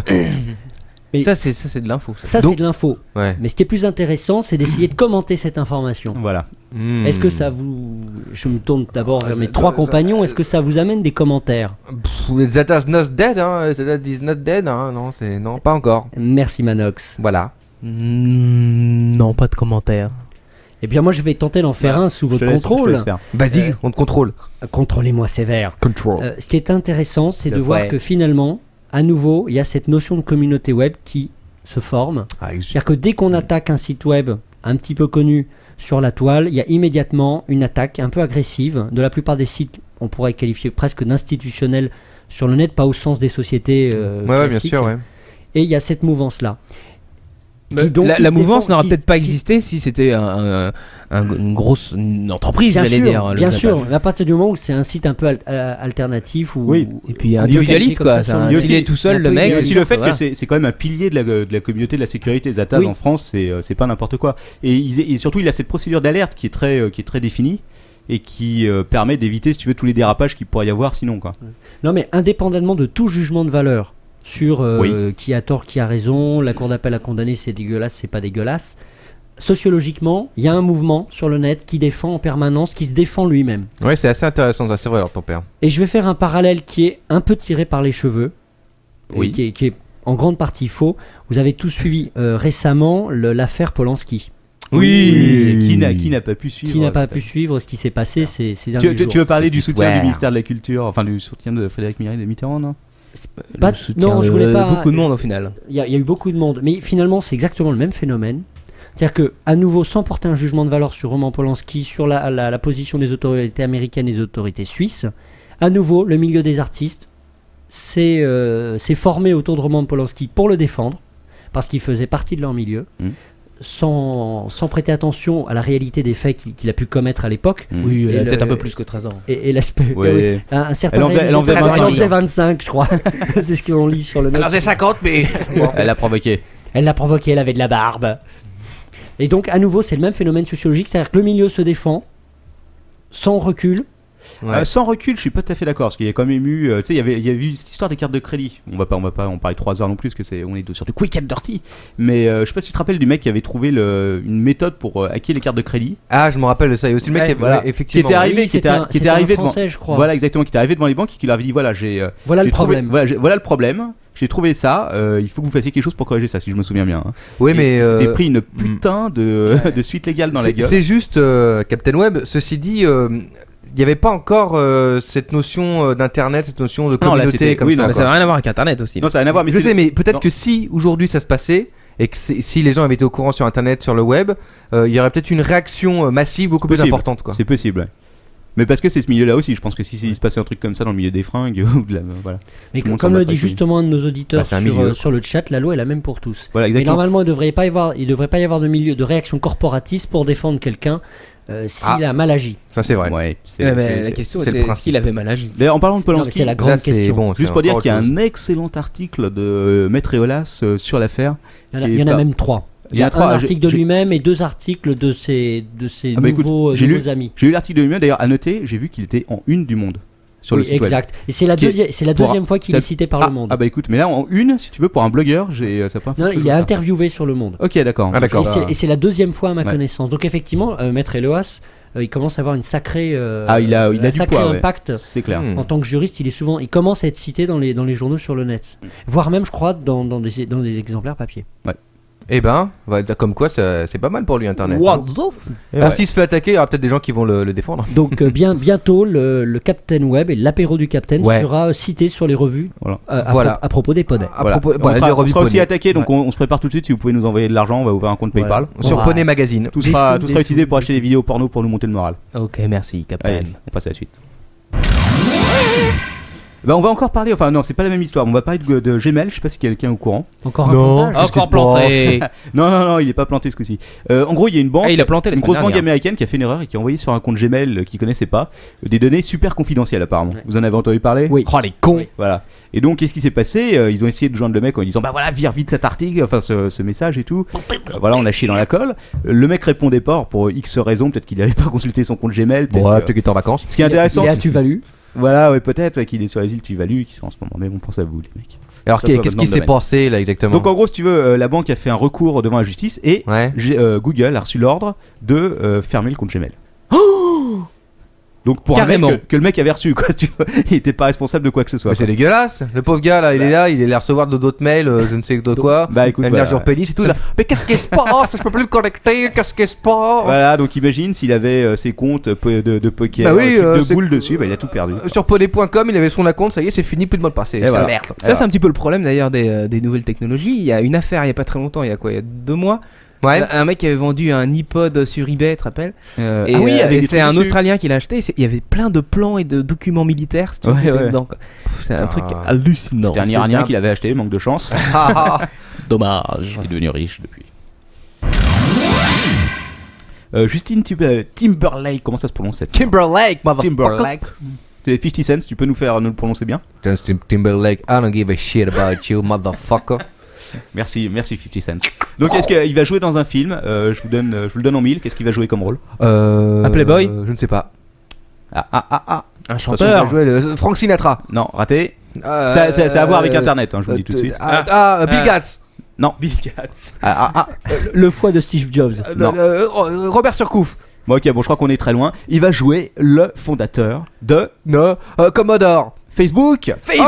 Et Ça, c'est de l'info. ça. ça, Donc- c'est de l'info. Ouais. Mais ce qui est plus intéressant, c'est d'essayer de commenter cette information. Voilà. Est-ce que ça vous... Je me tourne d'abord vers mes ça- trois ça- compagnons. Est-ce que ça vous amène des commentaires? Zataz not dead, hein. Zataz is not dead, hein. Non, c'est non, pas encore. Merci Manox. Voilà. Non, pas de commentaire. Eh bien, moi, je vais tenter d'en faire un sous votre contrôle. Vas-y, on te contrôle. Contrôlez-moi sévère. Control. Ce qui est intéressant, c'est de Le voir vrai. que finalement, à nouveau, il y a cette notion de communauté web qui se forme. C'est-à-dire que dès qu'on attaque un site web un petit peu connu sur la toile, il y a immédiatement une attaque un peu agressive de la plupart des sites, on pourrait qualifier presque d'institutionnels sur le net, pas au sens des sociétés bien classiques. sûr, ouais. Et il y a cette mouvance-là. La mouvance n'aurait peut-être pas existé si c'était une grosse entreprise, Bien j'allais sûr, dire. bien sûr. Mais à partir du moment où c'est un site un peu alternatif ou Oui. Et puis Il y a individualiste, aussi- quoi. il y a aussi- Il est tout seul, le il y a mec. Il y a aussi le fait voilà. que c'est quand même un pilier de la communauté de la sécurité. Zataz Oui. en France, c'est pas n'importe quoi. Et surtout, il a cette procédure d'alerte qui est très définie et qui permet d'éviter, si tu veux, tous les dérapages qu'il pourrait y avoir sinon, quoi. Non, mais indépendamment de tout jugement de valeur sur qui a tort, qui a raison, la cour d'appel a condamné, c'est dégueulasse, c'est pas dégueulasse. Sociologiquement, il y a un mouvement sur le net qui défend en permanence, qui se défend lui-même. Ouais, c'est assez intéressant, ça, c'est vrai, alors ton père. Et je vais faire un parallèle qui est un peu tiré par les cheveux, Oui. et qui est en grande partie faux. Vous avez tous suivi récemment l'affaire Polanski. Qui n'a pas pu suivre Qui n'a pas pu suivre ce qui s'est passé ces derniers jours. Tu veux parler du soutien Ouais. du ministère de la Culture, enfin du soutien de Frédéric Mitterrand, non? Pas- Le soutien non, je de voulais pas. beaucoup de monde au final. Il y a eu beaucoup de monde, mais finalement c'est exactement le même phénomène. C'est-à-dire que, à nouveau, sans porter un jugement de valeur sur Roman Polanski, sur la position des autorités américaines et des autorités suisses, à nouveau, le milieu des artistes s'est formé autour de Roman Polanski pour le défendre, parce qu'il faisait partie de leur milieu, sans prêter attention à la réalité des faits qu'il a pu commettre à l'époque. Oui, Et elle a le- peut-être un peu plus que 13 ans. Et l'aspect. Ouais. Un certain Elle en faisait réalisateur, 25, elle en faisait 25, je crois. C'est ce qu'on lit sur le net. 50, mais. Elle a provoqué. Elle l'a provoqué, elle avait de la barbe. Et donc, à nouveau, c'est le même phénomène sociologique, c'est-à-dire que le milieu se défend sans recul. Ouais. Sans recul, je suis pas tout à fait d'accord, parce qu'il y a quand même eu, tu sais, il y a eu cette histoire des cartes de crédit. On va pas en parler 3 heures non plus, parce que on est sur du quick and dirty. Mais je sais pas si tu te rappelles du mec qui avait trouvé une méthode pour hacker les cartes de crédit. Ah, je me rappelle de ça. Il y a aussi le mec Ouais, qui avait- voilà. effectivement. Qui était arrivé, Oui, qui était c'était arrivé un devant. Français, je crois. Voilà, exactement, qui était arrivé devant les banques et qui leur avait dit voilà, Voilà j'ai le trouvé- problème. voilà le problème. J'ai trouvé ça. Il faut que vous fassiez quelque chose pour corriger ça, si je me souviens bien. Hein. Oui, Et mais. il s'était pris une putain de suite légale dans la gueule. C'est juste, Captain Web, ceci dit, il n'y avait pas encore cette notion d'internet, cette notion de Non, là, communauté c'était- comme oui, ça. non, Mais quoi. ça n'a rien à voir avec Internet aussi. Non, ça n'a rien à voir. Mais Je c'est- sais, mais peut-être non. que si aujourd'hui ça se passait et que si les gens avaient été au courant sur internet, sur le web, il y aurait peut-être une réaction massive beaucoup plus Possible. importante, quoi. C'est possible. Ouais. Mais parce que c'est ce milieu-là aussi. Je pense que si il se passait un truc comme ça dans le milieu des fringues ou de la, voilà. Mais Tout le monde comme s'en le bat dit pas les justement un de nos auditeurs Bah, c'est un milieu, sur le chat, la loi est la même pour tous. Voilà, Mais exactement. normalement, il ne devrait pas y avoir de réaction corporatiste pour défendre quelqu'un s'il a mal agi. Ça c'est vrai. Ouais, Ouais, mais la question c'est le était principe. s'il avait mal agi. D'ailleurs, en parlant de Non, mais Polanski, c'est la grande Là, c'est question. bon. juste c'est pour dire encore qu'il y a autre chose. un excellent article de Maître Eolas sur l'affaire. Il y en a même 3. Il y a trois, un j'ai- article de j'ai- lui-même et 2 articles de ses Ah bah écoute, nouveaux amis. J'ai lu l'article de lui-même, d'ailleurs, à noter, j'ai vu qu'il était en une du Monde sur le Oui, site web. exact. Et c'est la, Ce qui est- c'est la pour- deuxième fois qu'il ça- est cité par ah, Le Monde. Ah bah écoute, mais là en une, si tu veux, pour un blogueur, ça peut Non, il est interviewé sur Le Monde. Ok, d'accord. Ah, d'accord. Et c'est la deuxième fois à ma Ouais. connaissance. Donc effectivement, Maître Eloas, il commence à avoir une sacrée, Il a un du sacré poids, ouais. impact. C'est clair. Hmm. En tant que juriste, il commence à être cité dans les journaux sur le net. Voire même, je crois, dans des exemplaires papier. Eh ben, comme quoi, c'est pas mal pour lui internet. What hein. the Et ben, s'il se fait attaquer, il y aura peut-être des gens qui vont le défendre. Donc bientôt, le Captain Web et l'apéro du Captain Ouais. sera cité sur les revues Voilà. Voilà. à propos des poneys. À Voilà. propos, on voilà, sera, des on revues sera aussi Poney. attaqué, donc on se prépare tout de suite. Si vous pouvez nous envoyer de l'argent, on va ouvrir un compte Voilà. PayPal. Sur Ouais. Poney Magazine. Tout Des sera, sous, tout des sera sous. utilisé pour acheter des vidéos porno pour nous monter le moral. Ok, merci, Captain. Allez, on passe à la suite. Bah, on va encore parler, enfin non, c'est pas la même histoire. On va parler de Gmail, je sais pas si quelqu'un est au courant. Encore un Non. comptage Encore planté. Non, il est pas planté ce coup-ci. En gros, il y a une banque, Ah, il a planté la une semaine grosse banque dernière. américaine qui a fait une erreur et qui a envoyé sur un compte Gmail qu'il connaissait pas des données super confidentielles apparemment. Ouais. Vous en avez entendu parler? Oui. Oh les cons. Oui. Voilà. Et donc, qu'est-ce qui s'est passé? Ils ont essayé de joindre le mec en lui disant bah voilà, vire vite cet article, enfin ce message et tout. Voilà, on a chié dans la colle. Le mec répondait pas pour X raisons, peut-être qu'il n'avait pas consulté son compte Gmail. Bon, ouais, peut-être qu'il est en vacances. Ce qui est intéressant, Il est à c'est- Tuvalu. voilà, ouais, peut-être ouais, qu'il est sur les îles Tuvalu, qui sont en ce moment. Mais on pense à vous, les mecs. Alors, Ça peut qu'est-ce dans qui le s'est domaine. passé là exactement? Donc en gros, si tu veux, la banque a fait un recours devant la justice et Ouais. Google a reçu l'ordre de fermer le compte Gmail. Donc pour Carrément. un mec que le mec avait reçu, quoi, si tu veux, il était pas responsable de quoi que ce soit. Mais c'est dégueulasse. Le pauvre gars là, il est là, il est allé recevoir d'autres mails, je ne sais de quoi. Bah écoute, L'énergie voilà. pénis et tout là. Mais qu'est-ce qui se passe? Je peux plus me connecter. Qu'est-ce qui se passe? Voilà, donc imagine s'il avait ses comptes de poker, Bah oui, de c'est- boules dessus, bah il a tout perdu. Sur poney.com, il avait son compte, ça y est, c'est fini, plus de mot de passe. C'est voilà. la merde. Ça, c'est un petit peu le problème d'ailleurs des nouvelles technologies. Il y a une affaire il y a pas très longtemps, il y a quoi? Il y a 2 mois. Ouais. Un mec qui avait vendu un iPod sur eBay, tu te rappelles? Et, ah oui, avec et des c'est trucs un dessus. Australien qui l'a acheté. Il y avait plein de plans et de documents militaires si tu veux, Ouais, qui étaient ouais. dedans, quoi. C'est un truc Putain. hallucinant. C'était un C'est Iranien un- qui l'avait acheté, manque de chance. Dommage. Il est devenu riche depuis. Justine Timberlake, comment ça se prononce cette Timberlake, motherfucker. Timberlake. C'est 50 Cent, tu peux nous le prononcer bien? Justin Timberlake, I don't give a shit about you, motherfucker. Merci 50 Cent. Donc est-ce qu'il va jouer dans un film? Je vous le donne en mille. Qu'est-ce qu'il va jouer comme rôle? Un Playboy Je ne sais pas. Ah. Un Il va chanteur. jouer Frank Sinatra. Non, raté. Ça a à voir avec Internet, hein, je vous le dis tout de suite. Bill Gates. Non, Bill Gates. Le foie de Steve Jobs. Non. Robert Surcouf. Bon, ok, bon, je crois qu'on est très loin. Il va jouer le fondateur de Non. Commodore. Facebook. Oh, c'est pas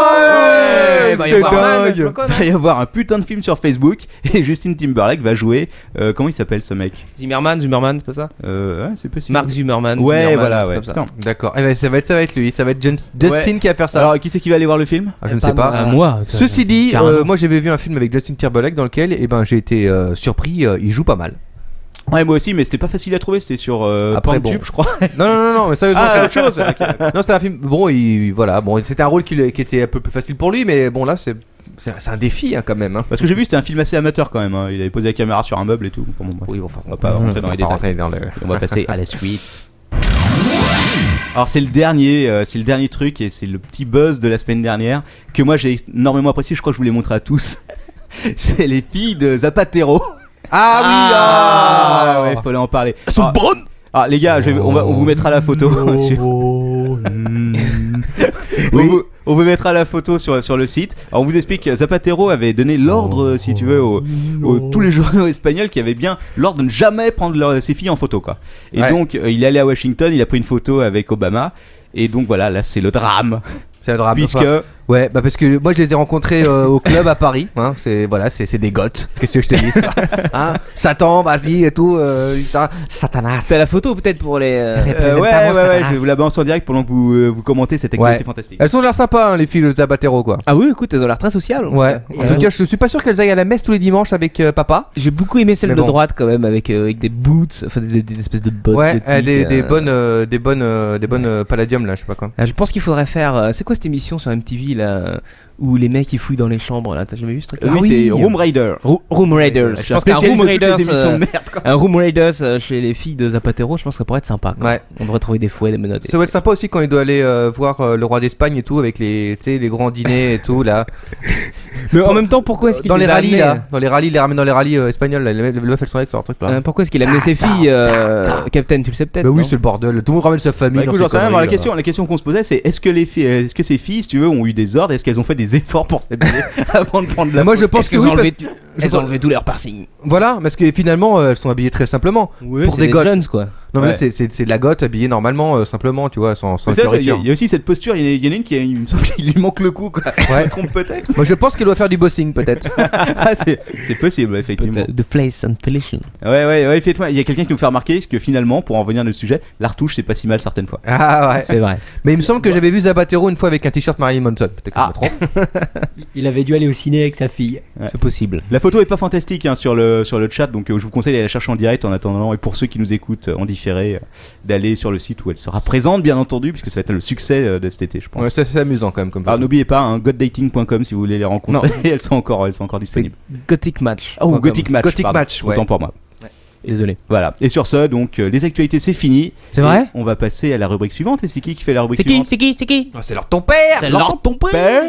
vrai. Il va y C'est avoir dingue. il va y avoir un putain de film sur Facebook et Justin Timberlake va jouer. Comment il s'appelle ce mec? Zimmerman, c'est pas ça? Ouais, c'est possible. Mark Zimmerman. Ouais, Zimmerman, voilà, c'est ouais. comme ça. Putain. D'accord. Eh ben, ça va être lui. Ça va être Justin Ouais. qui va faire ça. Alors, qui c'est qui va aller voir le film? Ah, je ne Pas sais pas. moi. Moi. Ceci dit, Carrément. moi j'avais vu un film avec Justin Timberlake dans lequel j'ai été surpris, il joue pas mal. Ouais, moi aussi, mais c'était pas facile à trouver. C'était sur Après, Pornhub, bon. je crois. Non, mais sérieusement, Ah, c'est autre chose. Ok. Non, c'était un film. Bon, c'était un rôle qui était un peu plus facile pour lui, mais bon, là, c'est un défi quand même. Hein. Parce que j'ai vu, c'était un film assez amateur quand même. Hein. Il avait posé la caméra sur un meuble et tout. Bon, bref. Oui, enfin, On va pas rentrer dans les détails. rentrer dans le. On va passer à la suite. Alors c'est le dernier truc et c'est le petit buzz de la semaine dernière que moi j'ai énormément apprécié. Je crois que je vous l'ai montré à tous. C'est les filles de Zapatero. Ah oui, ouais, fallait en parler. Elles sont bonnes. Ah les gars, on vous mettra la photo. On vous mettra la photo sur le site. Alors on vous explique que Zapatero avait donné l'ordre, si tu veux, tous les journaux espagnols qui avaient bien l'ordre de ne jamais prendre ses filles en photo, quoi. Et Ouais. donc il est allé à Washington, il a pris une photo avec Obama. Et donc voilà, là c'est le drame. C'est le drame. Puisque Enfin, ouais, parce que moi je les ai rencontrés au club à Paris. Hein, c'est des goths. Qu'est-ce que je te dis ça hein, Satan, vas-y et tout. Satanas. C'est la photo peut-être pour les. ouais, je vais vous la balancer en direct pendant que vous commentez cette activité Ouais. fantastique. Elles ont l'air sympas, hein, les filles de Zapatero, quoi. Ah oui, écoute, elles ont l'air très sociales. Ouais. En tout cas, je suis pas sûr qu'elles aillent à la messe tous les dimanches avec papa. J'ai beaucoup aimé celle Mais de bon. droite quand même avec des boots, enfin des espèces de bottes. Ouais, gothiques, des bonnes palladium là, je sais pas quoi. Je pense qu'il faudrait faire. C'est quoi cette émission sur MTV là où les mecs ils fouillent dans les chambres là? T'as jamais vu ce truc? Oui, c'est Room Raider. Room Raiders. Je Je pense qu'un Room spécialiste de toutes Raiders, les émissions de merde, quoi. un Room Raiders chez les filles de Zapatero, je pense que ça pourrait être sympa. Quoi. Ouais. On devrait trouver des fouets, des menottes. Ça va être sympa aussi quand il doit aller voir le roi d'Espagne et tout avec les grands dîners et tout là. Mais en même temps, pourquoi est-ce qu'il Dans les a rallyes amenés, là, les ramène dans les rallyes espagnols là, les meufs elles sont avec leur truc là. pourquoi est-ce qu'il a amené ses filles, Captain? Tu le sais peut-être? Bah oui, non c'est le bordel. Tout le monde ramène sa famille. Bah, écoute, dans j'en ces sais rien, mais conneries, la question qu'on se posait, c'est est-ce que ces filles, si tu veux, ont eu des ordres? Est-ce qu'elles ont fait des efforts pour s'habiller avant de prendre la là. Moi je pense Est-ce que qu'ils oui ont parce enlevé- que Elles ont enlevé tout leur piercing. voilà, parce que finalement elles sont habillées très simplement. Pour c'est des goths. jeunes quoi. Non mais là, Ouais. c'est de la gotte habillée normalement simplement, tu vois, sans Mais ça, il y fioriture. a aussi cette posture, il y en a une qui il me semble qu'il lui manque le cou, quoi. Je Ouais. me trompe peut-être. Moi je pense qu'elle doit faire du bossing peut-être. Ah, c'est possible, effectivement. The Place and Felician. Ouais, effectivement. Il y a quelqu'un qui nous fait remarquer que finalement, pour en revenir dans le sujet, la retouche c'est pas si mal certaines fois. Ah ouais. C'est vrai. Mais il me semble que j'avais vu Zapatero une fois avec un t-shirt Marilyn Manson. Peut-être que je me trompe. Il avait dû aller au ciné avec sa fille. C'est possible. La photo est pas fantastique hein, sur le chat, donc je vous conseille d'aller la chercher en direct en attendant, et pour ceux qui nous écoutent en différé, d'aller sur le site où elle sera présente, bien entendu, puisque ça va être le succès de cet été, je pense. Ouais, c'est amusant quand même comme Alors photo. n'oubliez pas, hein, goddating.com si vous voulez les rencontrer, elles sont encore C'est disponibles. Gothic Match. Oh, Gothic Match. Gothic pardon. Match, ouais. Autant pour moi. Désolé. Voilà. Et sur ce, donc les actualités c'est fini. C'est Et vrai on va passer à la rubrique suivante. Et c'est qui fait la rubrique C'est qui? suivante? C'est qui? Ah, c'est leur ton père. C'est Lord ton père.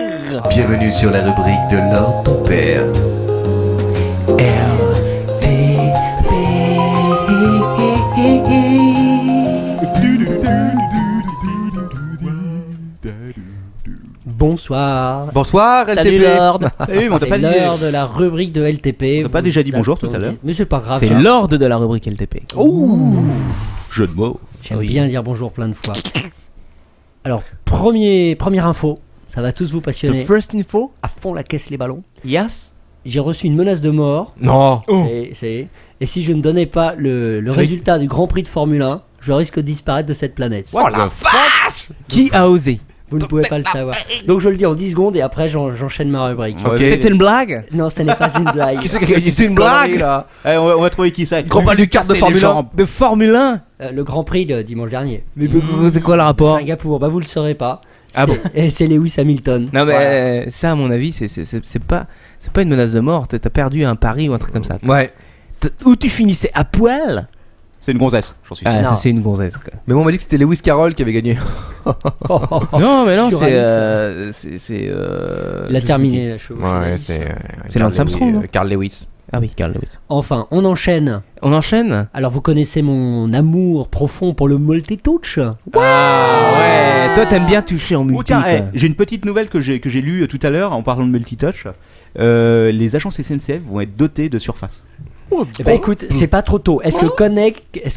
Bienvenue sur la rubrique de Lord ton père. Bonsoir. Bonsoir Salut LTP. Lord. Salut, mais on t'a C'est pas dit. l'heure de la rubrique de LTP. On t'a pas Vous déjà dit bonjour attendez. tout à l'heure Mais c'est pas grave. C'est ça. Lord de la rubrique LTP. Jeu de mots. J'aime bien dire bonjour plein de fois. Alors, première info, ça va tous vous passionner. The first info. À fond la caisse les ballons. Yes. J'ai reçu une menace de mort. Non. Et si je ne donnais pas le résultat du Grand Prix de Formule 1, je risque de disparaître de cette planète. Oh la vache. Qui a osé? Vous ne pouvez pas le savoir. Donc je le dis en 10 secondes et après j'enchaîne ma rubrique. Ok. C'était une blague? Non, ce n'est pas une blague. Qui c'est qui a dit c'est une blague là? Allez, on va trouver qui ça. Grand bal du quart de Formule 1. De Formule 1? Le Grand Prix de dimanche dernier. Mais c'est quoi le rapport? Singapour, bah vous le saurez pas. Ah bon? Et c'est Lewis Hamilton. Non mais Voilà. ça à mon avis c'est pas une menace de mort. T'as perdu un pari ou un truc comme ça. Ouais. Où tu finissais à poil. C'est une gonzesse, j'en suis sûr. Ah Non. ça c'est une gonzesse. Quoi. Mais moi on m'a dit que c'était Lewis Carroll qui avait gagné. Non mais non Sur c'est Il a terminé la chose. c'est Lance Armstrong, non Carl Lewis. Ah oui Carl Lewis. Enfin, on enchaîne. On enchaîne. Alors vous connaissez mon amour profond pour le multitouch. Ah ouais. Toi t'aimes bien toucher en multi. Oh, tiens, quoi. j'ai une petite nouvelle que j'ai lue tout à l'heure en parlant de multitouch. Les agences SNCF vont être dotées de surface. Eh ben, écoute, c'est pas trop tôt. Est-ce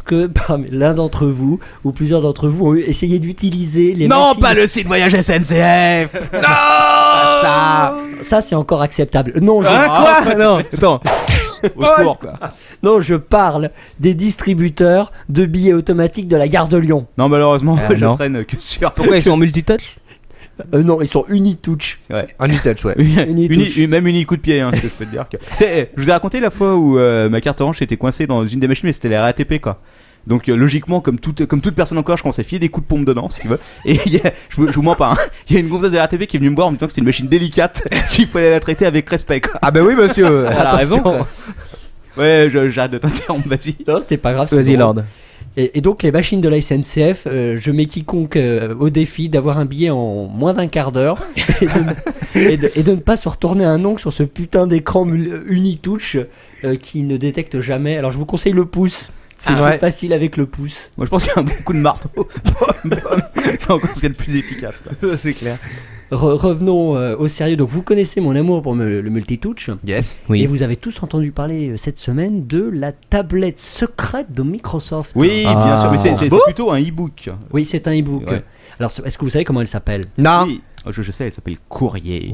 que parmi l'un d'entre vous ou plusieurs d'entre vous ont essayé d'utiliser les machines... le site voyage SNCF. Ça c'est encore acceptable. Non, Quoi Non. Attends. Au secours, quoi. non, je parle des distributeurs de billets automatiques de la gare de Lyon. Non, malheureusement, Ah, je non. traîne que sur. Pourquoi ils sont en multitouch? Non, ils sont Unitouch. Un e-touch, ouais. Unitouch. Même une coup de pied, hein, ce que je peux te dire. Tu sais, je vous ai raconté la fois où ma carte orange était coincée dans une des machines, mais c'était la RATP, quoi. Donc logiquement, comme toute personne encore, je commençais à filer des coups de pompe dedans, si tu veux. Et je vous mens pas, hein, il y a une gonzesse de la RATP qui est venue me voir en me disant que c'était une machine délicate, qu'il fallait la traiter avec respect, quoi. Ah bah oui monsieur. Elle a raison, Attention. quoi. Ouais, j'arrête de t'interrompre, vas-y. Non, c'est pas grave. c'est Vas-y drôle. Lord. Et donc les machines de la SNCF, je mets quiconque au défi d'avoir un billet en moins d'un quart d'heure et de ne pas se retourner un ongle sur ce putain d'écran Unitouch qui ne détecte jamais. Alors je vous conseille le pouce. C'est vrai. plus facile avec le pouce. Moi, je pense qu'il y a un bon coup de marteau. Bom, bom. C'est encore ce qu'il y a de plus efficace, quoi. C'est clair. Revenons au sérieux. Donc vous connaissez mon amour pour le multitouch. Yes. Oui. Et vous avez tous entendu parler cette semaine de la tablette secrète de Microsoft. Oui, bien Ah. sûr, mais c'est plutôt un e-book. Oui, c'est un e-book. Ouais. Alors est-ce que vous savez comment elle s'appelle? Non. Oui. Oh, je sais, elle s'appelle Courrier.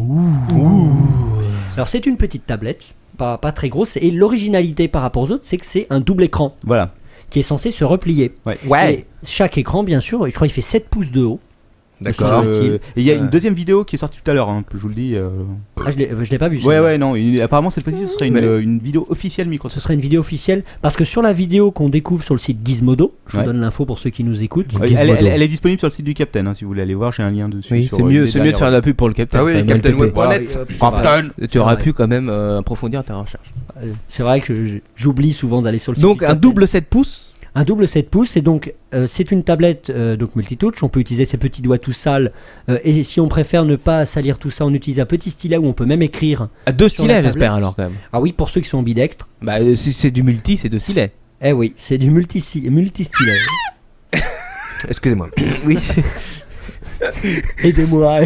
Alors c'est une petite tablette, pas très grosse, et l'originalité par rapport aux autres, c'est que c'est un double écran Voilà. qui est censé se replier. Ouais. Et chaque écran, bien sûr, je crois qu'il fait 7 pouces de haut. D'accord. Et il y a une deuxième vidéo qui est sortie tout à l'heure, hein, je vous le dis. Ah, je l'ai pas vu. Ouais, celle-là. ouais, non. Apparemment, cette fois-ci, ce serait une vidéo officielle Ce Microsoft. serait une vidéo officielle, parce que sur la vidéo qu'on découvre sur le site Gizmodo, je vous Ouais. donne l'info pour ceux qui nous écoutent. Elle est disponible sur le site du Captain, hein, si vous voulez aller voir, j'ai un lien dessus. Oui, sur, c'est une mieux des de faire dernières- de la pub pour le Captain. Ah oui, quand même, CaptainWeb.net. Voilà, oui, c'est vrai. Tu aurais vrai. pu quand même approfondir ta recherche. C'est vrai que j'oublie souvent d'aller sur le site. Donc du un Captain. double 7 pouces. Un double 7 pouces, et donc c'est une tablette donc multitouch, on peut utiliser ses petits doigts tout sales, et si on préfère ne pas salir tout ça, on utilise un petit stylet où on peut même écrire. À deux Sur la stylets j'espère tablette. alors quand même. Ah oui, pour ceux qui sont ambidextres. Bah si c'est du multi c'est deux stylets. Eh oui, c'est du multi-stylet. Excusez-moi. Oui. Aidez-moi,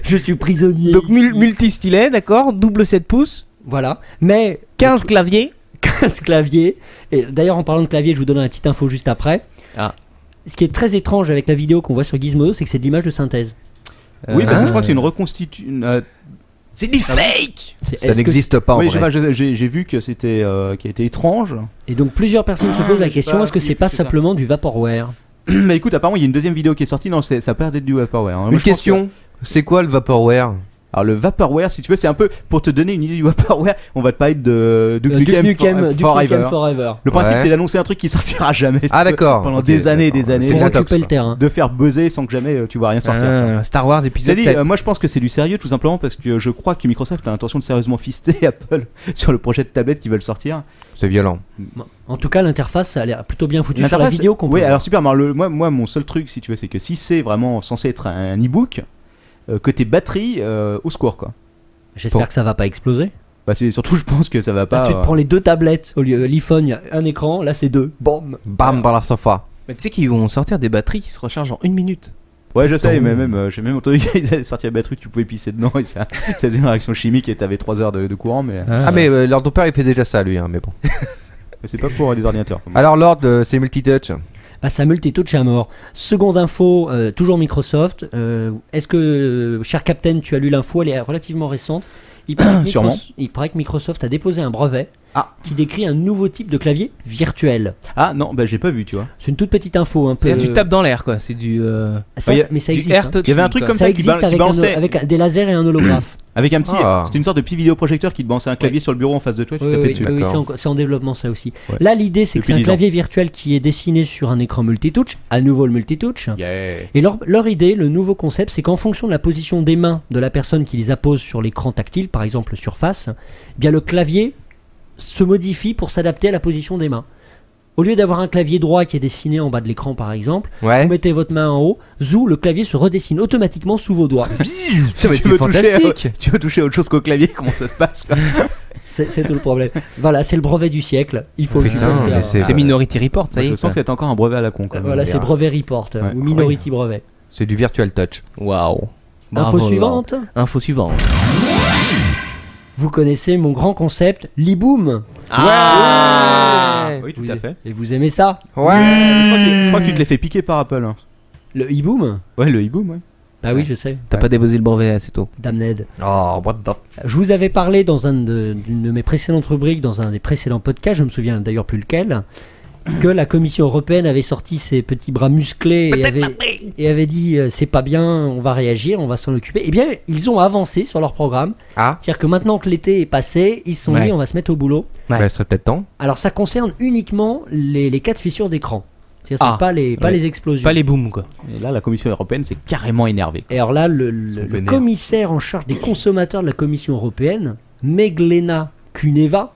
je suis prisonnier. Donc ici. multi stylet d'accord, double 7 pouces, Voilà, mais 15 claviers. 15 claviers, et d'ailleurs en parlant de clavier, je vous donne une petite info juste après. Ah. Ce qui est très étrange avec la vidéo qu'on voit sur Gizmodo, c'est que c'est de l'image de synthèse. Oui, parce que je crois que c'est une reconstitution. C'est du fake. C'est- Ça est-ce que- n'existe pas en Oui, vrai. j'ai vu que c'était qui a été étrange. Et donc plusieurs personnes se posent la je sais question, pas, est-ce que oui, c'est pas c'est ça. simplement du vaporware? Mais écoute, apparemment, il y a une deuxième vidéo qui est sortie. Non, ça a pas l'air d'être du Vaporware. Moi, Une je pense question. C'est quoi le Vaporware? Alors le Vaporware, si tu veux, c'est un peu pour te donner une idée du Vaporware. On va te parler de Duke Nukem Nukem Forever. Forever. Le principe, Ouais. c'est d'annoncer un truc qui sortira jamais. Ah d'accord. Pendant Ok, des années et d'accord. des années. C'est Pour de la tox, occuper le quoi. terrain. De faire buzzer sans que jamais tu vois rien sortir. Star Wars épisode Cela dit, 7. moi je pense que c'est du sérieux tout simplement parce que je crois que Microsoft a l'intention de sérieusement fister Apple sur le projet de tablette qu'ils veulent sortir. C'est violent. En tout cas, l'interface a l'air plutôt bien foutue sur la L'interface- vidéo qu'on peut Oui, voir. alors super. Alors, moi, mon seul truc, si tu veux, c'est que si c'est vraiment censé être un e-book, côté batterie, au secours quoi. J'espère que ça va pas exploser. Bah, c'est surtout, je pense que ça va Là, pas. tu te prends les deux tablettes. Au lieu l'iPhone, il y a un écran. Là, c'est deux. Bam. Bam dans la sofa. Mais tu sais qu'ils vont sortir des batteries qui se rechargent en 1 minute. Ouais, je sais, mais même, j'ai même entendu qu'ils avaient sorti la batterie, tu pouvais pisser dedans et ça faisait une réaction chimique et t'avais 3 heures de courant, mais Ah mais Lord ton père il fait déjà ça lui hein, mais bon. c'est pas pour les ordinateurs. Alors Lord c'est multitouch. Bah, ça multitouch à mort. Seconde info, toujours Microsoft. Est-ce que, cher Captain, tu as lu l'info? Elle est relativement récente. Sûrement. Il paraît que Microsoft a déposé un brevet Ah. qui décrit un nouveau type de clavier virtuel. Ah non, bah j'ai pas vu, tu vois. C'est une toute petite info, un peu. C'est-à-dire, tu tapes dans l'air, quoi. C'est du. Ça, il y a mais ça du existe. air hein. touch. Il y avait un truc quoi. comme Ça ça qui existe avec, balançait avec des lasers et un holographe. avec un petit. Ah. C'était une sorte de petit vidéoprojecteur qui te balançait un clavier sur le bureau en face de toi. Et tu Oui, tapais oui, dessus. oui, D'accord. c'est en développement ça aussi. Ouais. Là, l'idée, c'est que Depuis c'est un 10 ans. clavier virtuel qui est dessiné sur un écran multitouch. À nouveau le multitouch. Yeah. Et leur idée, le nouveau concept, c'est qu'en fonction de la position des mains de la personne qui les appose sur l'écran tactile, par exemple Surface, eh bien le clavier se modifie pour s'adapter à la position des mains. Au lieu d'avoir un clavier droit qui est dessiné en bas de l'écran, par exemple, Ouais. vous mettez votre main en haut, le clavier se redessine automatiquement sous vos doigts. Ça, mais c'est fantastique. Si tu veux toucher à autre chose qu'au clavier, comment ça se passe quoi? C'est tout le problème. Voilà, c'est le brevet du siècle. Il faut Putain, le dire. mais c'est- C'est Minority Report, ça y Je est. sens que c'est encore un brevet à la con. Quoi. Voilà, c'est brevet report Ouais. ou minority brevet. C'est du virtual touch. Waouh. Info suivante. Info suivante. Vous connaissez mon grand concept, l'e-boom. Ah Oui, tout Vous- à fait. Et vous aimez ça? Ouais. Je crois que tu te l'as fait piquer par Apple. Hein. Le e-boom? Ouais, le e-boom, ouais. Bah oui, je sais. T'as pas déposé le brevet assez tôt. Damned. Oh, what the. Je vous avais parlé dans d'une de mes précédentes rubriques, dans un des précédents podcasts, je me souviens d'ailleurs plus lequel, que la Commission européenne avait sorti ses petits bras musclés et avait dit c'est pas bien, on va réagir, on va s'en occuper. Eh bien, ils ont avancé sur leur programme. Ah. C'est-à-dire que maintenant que l'été est passé, ils se sont Ouais. dit on va se mettre au boulot. Bah, ce serait peut-être temps. Alors ça concerne uniquement les cas de fissure d'écran. C'est-à-dire Ah. c'est pas Ouais. les explosions. Pas les booms, quoi. Et là, la Commission européenne s'est carrément énervée. Et alors là, le vénères. commissaire en charge des consommateurs de la Commission européenne, Meglena Kuneva,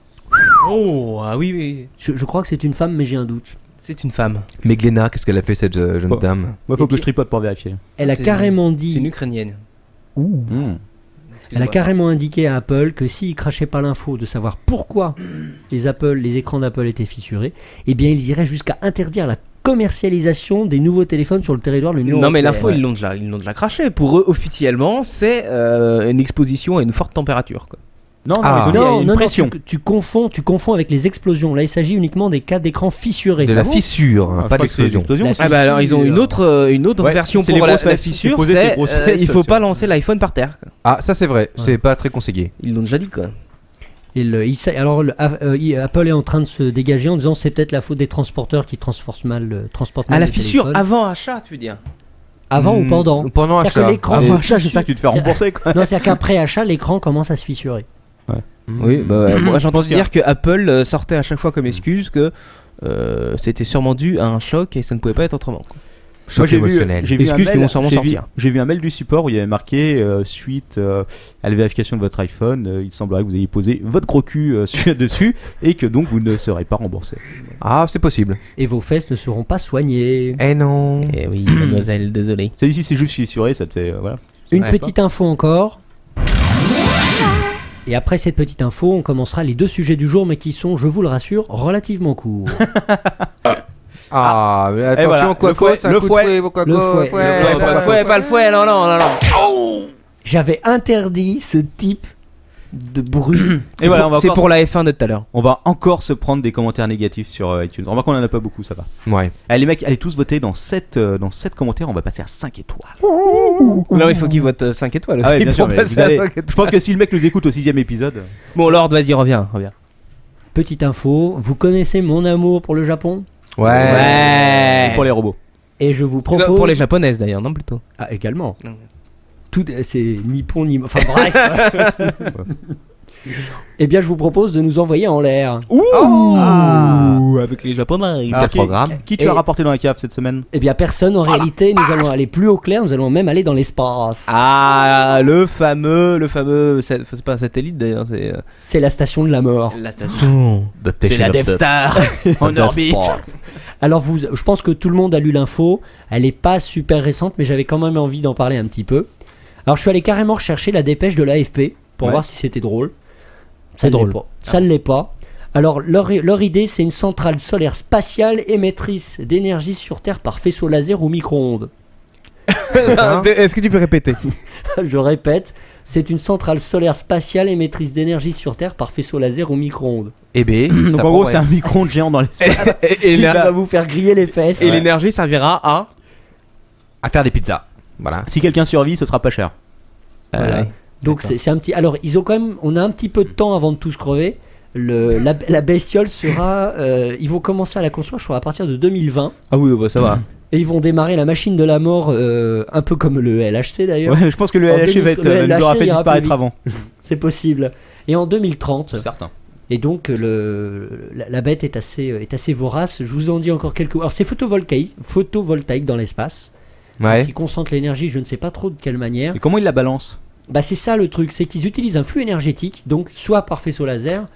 Oh, ah oui, oui. je crois que c'est une femme, mais j'ai un doute. C'est une femme. Mais Gléna, qu'est-ce qu'elle a fait cette jeune Bon. dame? Moi, faut Et que je puis- tripote pour vérifier. Elle a C'est- carrément C'est dit, une ukrainienne. elle a carrément indiqué à Apple que s'ils crachaient pas l'info de savoir pourquoi les écrans d'Apple étaient fissurés, eh bien ils iraient jusqu'à interdire la commercialisation des nouveaux téléphones sur le territoire de l'Union Non, mais européenne. l'info, ils l'ont déjà craché. Pour eux, officiellement, c'est une exposition à une forte température, quoi. Non, non, Ah. ils ont dit il y a une pression. tu confonds avec les explosions. Là, il s'agit uniquement des cas d'écran fissurés. De la Ah bon fissure, hein, Ah, je pas crois que c'est d'explosion. l'explosion. La aussi. Ah bah alors ils ont une autre Ouais, version c'est pour les la grosses fesses. fissure, C'est poser ses c'est grosses fesses il faut sur- pas lancer l'iPhone par terre, quoi. Ah, ça c'est vrai, c'est pas très conseillé. Ils l'ont déjà dit, quoi. Apple est en train de se dégager en disant c'est peut-être la faute des transporteurs qui transportent mal À la les fissure téléphones. avant achat, tu veux dire. Avant ou pendant. Pendant C'est-à-dire que achat. l'écran- Ah, Avant et achat, j'espère tu te fais rembourser quoi. Non, c'est-à-dire qu'après achat, l'écran commence à se fissurer. Oui, bah moi j'ai entendu qu'il y a- dire que Apple sortait à chaque fois comme excuse que c'était sûrement dû à un choc et ça ne pouvait pas être autrement, quoi. Choc émotionnel. J'ai vu un Excuses qui mail- vont sûrement j'ai vu- sortir. J'ai vu un mail du support où il y avait marqué suite à la vérification de votre iPhone, il semblerait que vous ayez posé votre gros cul dessus et que donc vous ne serez pas remboursé. Ah, c'est possible. Et vos fesses ne seront pas soignées. Eh non. Eh oui, mademoiselle, désolé. Ça ici c'est juste fissuré, ça te fait voilà. Une Ouais. petite info encore. Et après cette petite info, on commencera les deux sujets du jour, mais qui sont, je vous le rassure, relativement courts. Ah, mais attention, voilà, quoi le fouet, c'est un le coup de fouet. fouet, quoi, Le quoi, fouet, fouet, le fouet, ouais, pas le ouais, fouet, pas le fouet, non, non, non, non. J'avais interdit ce type de bruit. Et voilà, on va C'est encore- pour la F1 de tout à l'heure. On va encore se prendre des commentaires négatifs sur iTunes. Remarque qu'on en a pas beaucoup, ça va. Ouais. Allez les mecs, allez tous voter dans 7 commentaires, on va passer à 5 étoiles. Non, il faut qu'il vote 5 étoiles aussi. Ah ouais, bien sûr, pour mais passer vous à allez- 5 Je étoiles. pense que si le mec nous écoute au 6ème épisode. Bon, Lord, vas-y, reviens. Petite info, vous connaissez mon amour pour le Japon? Ouais. Pour les robots. Et je vous propose... Pour les japonaises d'ailleurs, non plutôt. Ah, également. Non. Tout, c'est nippon, ni... Enfin bref. Eh bien, je vous propose de nous envoyer en l'air. Ouh, avec les japonais. Quel programme. Qui tu Et- as rapporté dans la cave cette semaine? Eh bien, personne. En réalité, nous allons aller plus au clair. Nous allons même aller dans l'espace. Ah, le fameux, c'est pas un satellite d'ailleurs, c'est C'est la station de la mort. la station. C'est la Death Star en orbite. Alors, je pense que tout le monde a lu l'info. Elle n'est pas super récente, mais j'avais quand même envie d'en parler un petit peu. Alors, je suis allé carrément rechercher la dépêche de l'AFP pour Ouais. voir si c'était drôle. Ça C'est ne l'est drôle. pas. Ça ne l'est pas. Alors, leur idée, c'est une centrale solaire spatiale émettrice d'énergie sur Terre par faisceau laser ou micro-ondes. Est-ce que tu peux répéter? Je répète, c'est une centrale solaire spatiale émettrice d'énergie sur Terre par faisceau laser ou micro-ondes. Et B. Donc ça en gros, pourrait. c'est un micro-ondes géant dans l'espace. Et Qui l'éner- va vous faire griller les fesses. et l'énergie servira à. À faire des pizzas. Voilà. Si quelqu'un survit, ce sera pas cher. Voilà. Ouais. Donc D'accord. c'est un petit. Alors ils ont quand même. On a un petit peu de temps avant de tous crever. La bestiole sera. Ils vont commencer à la construire, je crois, à partir de 2020. Ah oui, bah ça va. Et ils vont démarrer la machine de la mort, un peu comme le LHC d'ailleurs. Ouais, je pense que le En LHC 2000, va être, le nous aura LHC fait ira disparaître plus vite. avant. C'est possible. Et en 2030. Certain. Et donc la bête est assez vorace. Je vous en dis encore quelques. Alors c'est photovoltaïque dans l'espace, Ouais. qui concentre l'énergie. Je ne sais pas trop de quelle manière. Et comment il la balance? Bah c'est ça le truc, c'est qu'ils utilisent un flux énergétique, donc soit par faisceau laser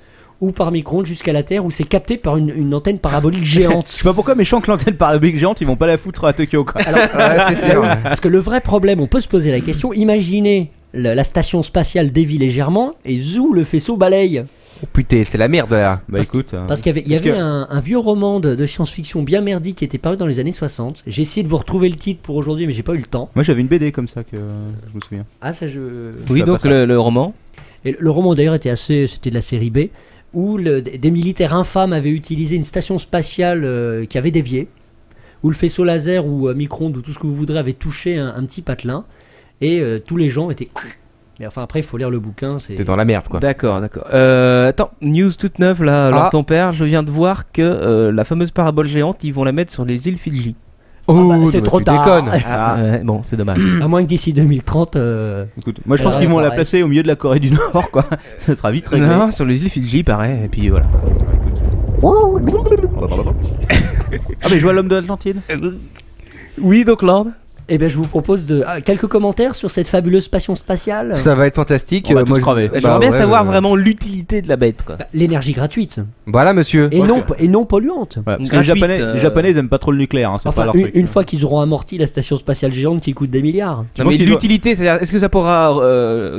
ou par micro-ondes jusqu'à la Terre, où c'est capté par une antenne parabolique Je géante. sais pas pourquoi, mais je sens que l'antenne parabolique géante, ils vont pas la foutre à Tokyo, quoi. Ouais, c'est sûr. ouais. Parce que le vrai problème, on peut se poser la question. Imaginez la station spatiale dévie légèrement et zou, le faisceau balaye. Oh, putain, c'est la merde là. Bah écoute. Parce qu'il y avait, Parce que- un vieux roman de science-fiction bien merdique qui était paru dans les années 60. J'ai essayé de vous retrouver le titre pour aujourd'hui, mais j'ai pas eu le temps. Moi j'avais une BD comme ça que je me souviens. Ah, ça je. Oui, pas donc ça. le roman. Et le roman d'ailleurs c'était de la série B, où des militaires infâmes avaient utilisé une station spatiale qui avait dévié, où le faisceau laser ou micro-ondes ou tout ce que vous voudrez avait touché un petit patelin, et tous les gens étaient. Mais enfin après il faut lire le bouquin. T'es dans la merde quoi. D'accord, d'accord. Attends, news toute neuve là, alors Ah. ton père, je viens de voir que la fameuse parabole géante, ils vont la mettre sur les îles Fidji. Oh, bah, c'est mais trop tu tard. déconnes. Ah, ouais, bon, c'est dommage. À moins que d'ici 2030. Écoute, moi je pense Alors, qu'ils vont la pareil. placer au milieu de la Corée du Nord, quoi. Ça sera vite réglé. Non, sur les îles Fidji, pareil, et puis voilà. Ah mais je vois l'homme de l'Atlantide. Oui, donc Lord. Eh bien je vous propose quelques commentaires sur cette fabuleuse passion spatiale. Ça va être fantastique. On va tous crever. Bah, J'aimerais bien ouais, savoir ouais. vraiment l'utilité de la bête, quoi. Bah, l'énergie gratuite Voilà, monsieur. et Parce non polluante. Ouais, parce que Gratuite, les Japonais ils aiment pas trop le nucléaire, hein, c'est pas Enfin, leur une, truc. une fois qu'ils auront amorti la station spatiale géante qui coûte des milliards. Non, pense mais qu'ils l'utilité, c'est-à-dire, est-ce que ça pourra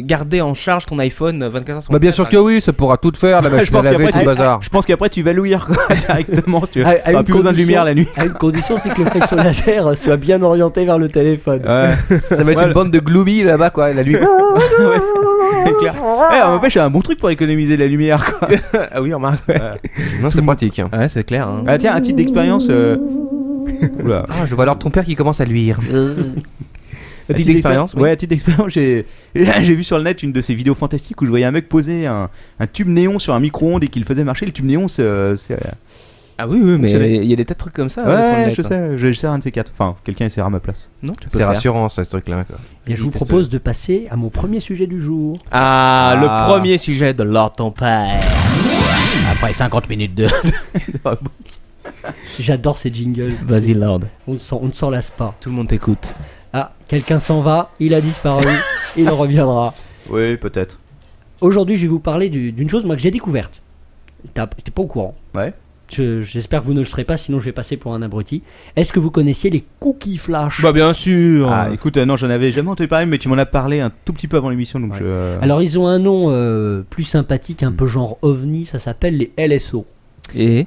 garder en charge ton iPhone 24h sur Bah bien sûr que oui, ça pourra tout faire, la Je machine à pense laver, qu'après, tout le bazar. Je pense qu'après tu vas l'ouïr quoi, directement si tu veux. À T'auras une plus besoin de condition- lumière la nuit. À une condition, c'est que le faisceau laser soit bien orienté vers le téléphone. Ouais, Ça va être Ouais, une bande de gloomy là-bas quoi, la nuit. c'est clair. Eh, en fait, j'ai un bon truc pour économiser la lumière quoi. Ah oui, remarque. Non, c'est pratique. hein. Ouais, c'est clair. Hein. Ah tiens, un titre d'expérience. Oula. Ah, je vois alors ton père qui commence à luire. À titre d'expérience, oui. Ouais, à titre d'expérience, j'ai vu sur le net une de ces vidéos fantastiques où je voyais un mec poser un tube néon sur un micro-ondes et qu'il faisait marcher. Le tube néon, c'est. Ah oui, oui, mais Fonctionner. il y a des tas de trucs comme ça. sur le Ouais, net, je hein. sais, je sais un de ces quatre. Enfin, quelqu'un essaiera à ma place. Non, tu peux C'est faire. rassurant ça, ce truc-là. quoi. Et je vous propose de passer à mon premier sujet du jour. Ah, Ah. le premier sujet de Lord ton père. Après 50 minutes de. J'adore ces jingles. Vas-y, Lord. On ne s'en lasse pas. Tout le monde t'écoute. Ah, quelqu'un s'en va, il a disparu, il reviendra. Oui, peut-être. Aujourd'hui, je vais vous parler d'une chose moi que j'ai découverte. T'es pas au courant. Ouais. J'espère que vous ne le serez pas, sinon je vais passer pour un abruti. Est-ce que vous connaissiez les cookies flash? Bah, bien sûr. Ah, écoute, non, j'en avais jamais entendu parler, mais tu m'en as parlé un tout petit peu avant l'émission, donc Ouais. je. Alors ils ont un nom plus sympathique, un peu genre ovni, ça s'appelle les LSO. Et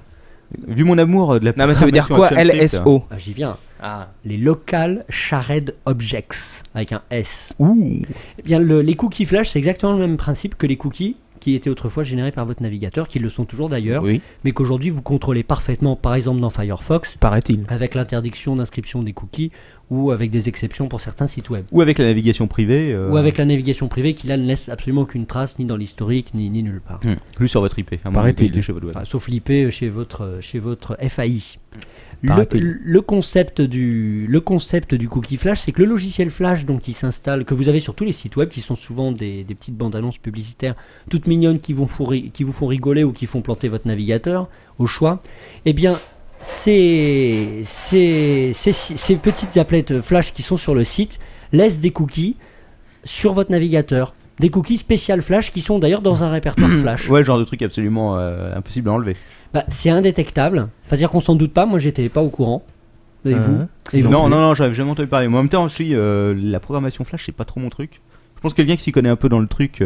Vu mon amour de la. non, mais ça veut dire quoi, programmation Action LSO? Ah, j'y viens. Ah. Les Local Shared Objects, avec un S. Ouh. Eh bien, les cookies flash, c'est exactement le même principe que les cookies qui étaient autrefois générés par votre navigateur, qui le sont toujours d'ailleurs, Oui, mais qu'aujourd'hui vous contrôlez parfaitement, par exemple dans Firefox, paraît-il. avec l'interdiction d'inscription des cookies, ou avec des exceptions pour certains sites web. Ou avec la navigation privée. Ou avec la navigation privée qui là ne laisse absolument aucune trace, ni dans l'historique, ni nulle part. Plus sur votre IP. à mon Paraît-il. avis, chez votre web. Enfin, sauf l'IP chez votre FAI. Paraît-il. Le concept du cookie flash, c'est que le logiciel flash donc, qui s'installe, que vous avez sur tous les sites web, qui sont souvent des petites bandes annonces publicitaires toutes mignonnes qui vous font rigoler ou qui font planter votre navigateur, au choix, eh bien, ces petites applettes flash qui sont sur le site laissent des cookies sur votre navigateur. Des cookies spéciales flash qui sont d'ailleurs dans un répertoire flash. Ouais, genre de truc absolument impossible à enlever. Bah, c'est indétectable. C'est-à-dire qu'on s'en doute pas. Moi, j'étais pas au courant. Et vous Et vous Non, j'avais jamais entendu parler. Moi, en même temps, la programmation Flash, c'est pas trop mon truc. Je pense que quelqu'un qui s'y connaît un peu dans le truc